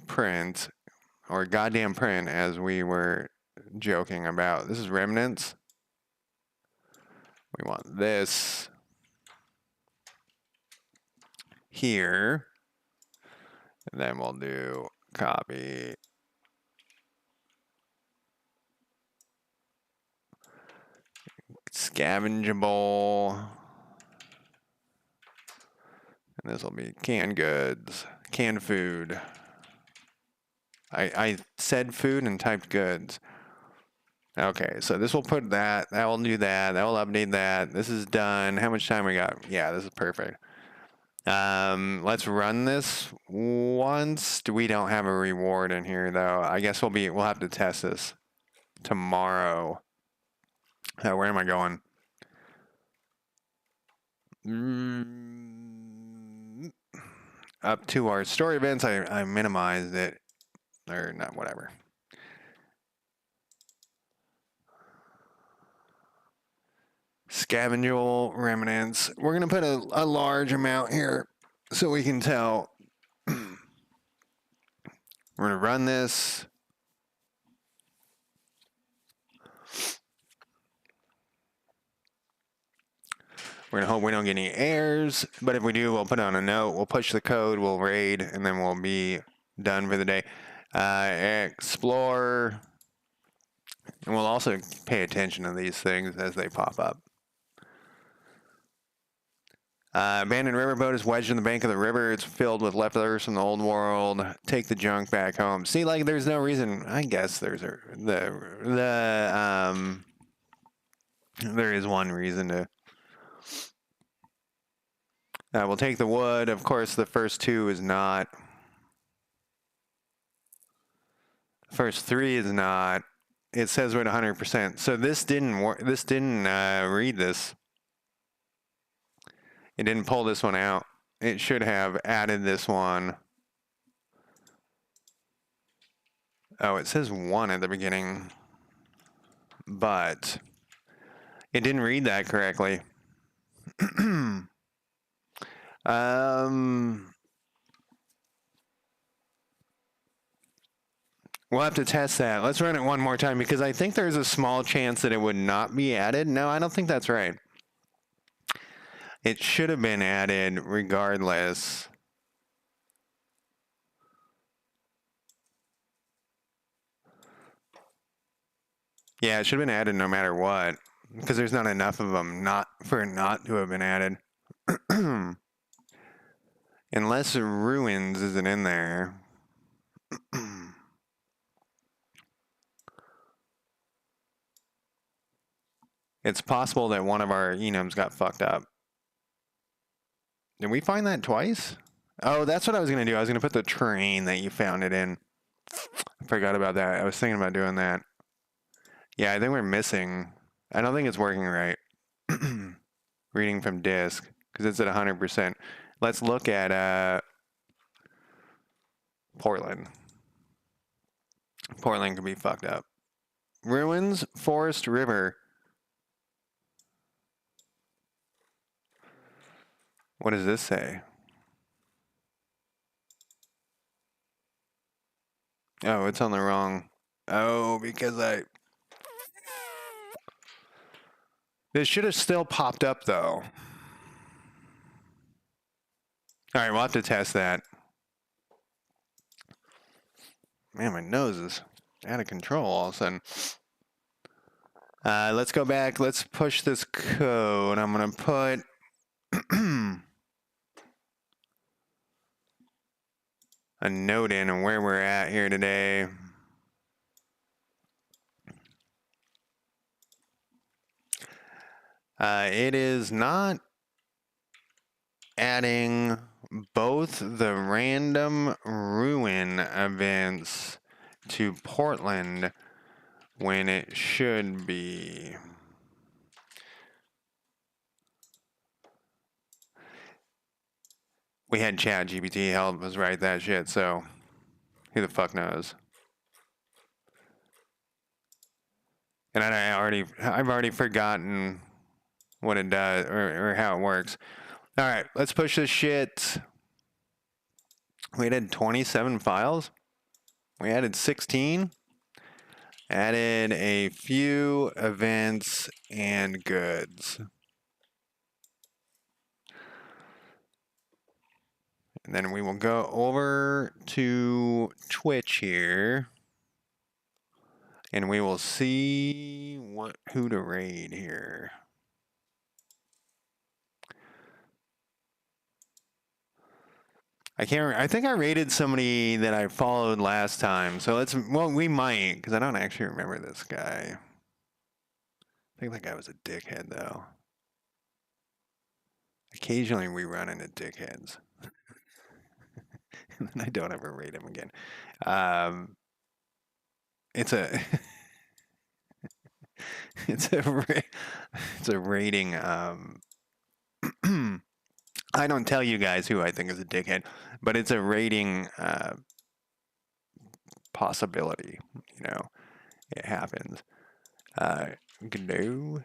[SPEAKER 1] print, or goddamn print, as we were joking about. This is remnants. We want this here. And then we'll do copy. Scavengeable. And this will be canned goods, canned food. I said food and typed goods. Okay, so this will put that. That will do that. That will update that. This is done. How much time we got? Yeah, this is perfect. Let's run this once. We don't have a reward in here though. I guess we'll have to test this tomorrow. Where am I going? Up to our story events. I minimized it, or not, whatever. Scavengeable remnants. We're gonna put a large amount here so we can tell. We're gonna run this. We're gonna hope we don't get any errors, but if we do, we'll put on a note. We'll push the code, we'll raid, and then we'll be done for the day. Explore, and we'll also pay attention to these things as they pop up. Abandoned riverboat is wedged in the bank of the river. It's filled with leftovers from the old world. Take the junk back home. See, like, there's no reason. I guess there is one reason to. We'll take the wood. Of course, the first two is not. The first three is not. It says we're at 100%. So this didn't work. This didn't read this. It didn't pull this one out. It should have added this one. Oh, it says 1 at the beginning, but it didn't read that correctly. We'll have to test that. Let's run it one more time because I think there's a small chance that it would not be added. No, I don't think that's right. It should have been added regardless. Yeah, it should have been added no matter what, because there's not enough of them not to have been added. Unless ruins isn't in there. It's possible that one of our enums got fucked up. Did we find that twice? Oh, that's what I was going to do. I was going to put the train that you found it in. I forgot about that. I was thinking about doing that. Yeah, I think we're missing. I don't think it's working right. Reading from disk, because it's at 100%. Let's look at Portland. Portland could be fucked up. Ruins, Forest, River. What does this say? Oh, it's on the wrong. Oh, because this should have still popped up, though. All right, we'll have to test that. Man, my nose is out of control all of a sudden. Let's go back. Let's push this code. I'm going to put... a note in on where we're at here today. It is not adding both the random ruin events to Portland when it should be. We had ChatGPT help us write that shit, so who the fuck knows? And I've already forgotten what it does or how it works. All right, let's push this shit. We added 27 files. We added 16. Added a few events and goods. And then we will go over to Twitch here. And we will see who to raid here. I think I rated somebody that I followed last time. So we might, because I don't actually remember this guy. I think that guy was a dickhead, though. Occasionally we run into dickheads. And then I don't ever rate him again. It's a it's a rating. I don't tell you guys who I think is a dickhead, but it's a rating possibility. You know, it happens. Godot.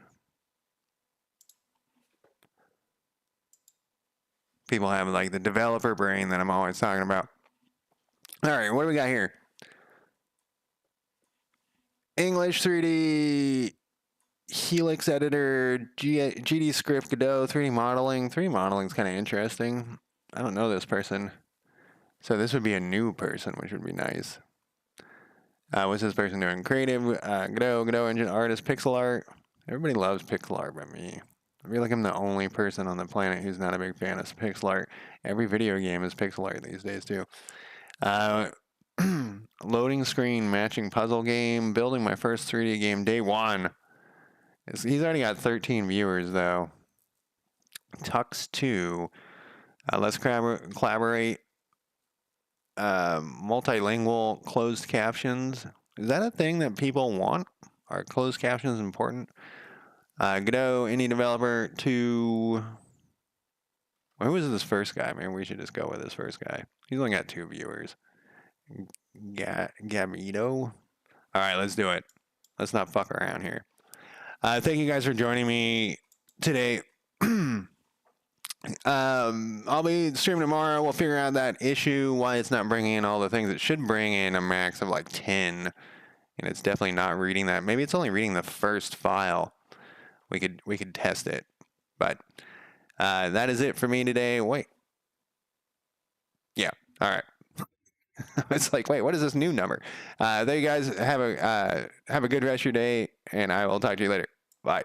[SPEAKER 1] People have like the developer brain that I'm always talking about. All right, what do we got here? English 3D, Helix editor, GD script, Godot, 3D modeling. 3D modeling is kind of interesting. I don't know this person. So this would be a new person, which would be nice. What's this person doing? Creative, Godot engine, artist, pixel art. Everybody loves pixel art but me. I feel like I'm the only person on the planet who's not a big fan of pixel art. Every video game is pixel art these days too. Loading screen matching puzzle game. Building my first 3D game day one. He's already got 13 viewers though. Tux 2. Let's collaborate. Multilingual closed captions. Is that a thing that people want? Are closed captions important? Godot, indie developer 2. Who was this first guy? Maybe we should just go with this first guy. He's only got 2 viewers. Gabito. All right, let's do it. Let's not fuck around here. Thank you guys for joining me today. I'll be streaming tomorrow. We'll figure out that issue, why it's not bringing in all the things it should bring in a max of like 10. And it's definitely not reading that. Maybe it's only reading the first file. We could test it. But that is it for me today. Wait. Yeah. All right. It's like, wait, what is this new number? There you guys have a good rest of your day, and I will talk to you later. Bye.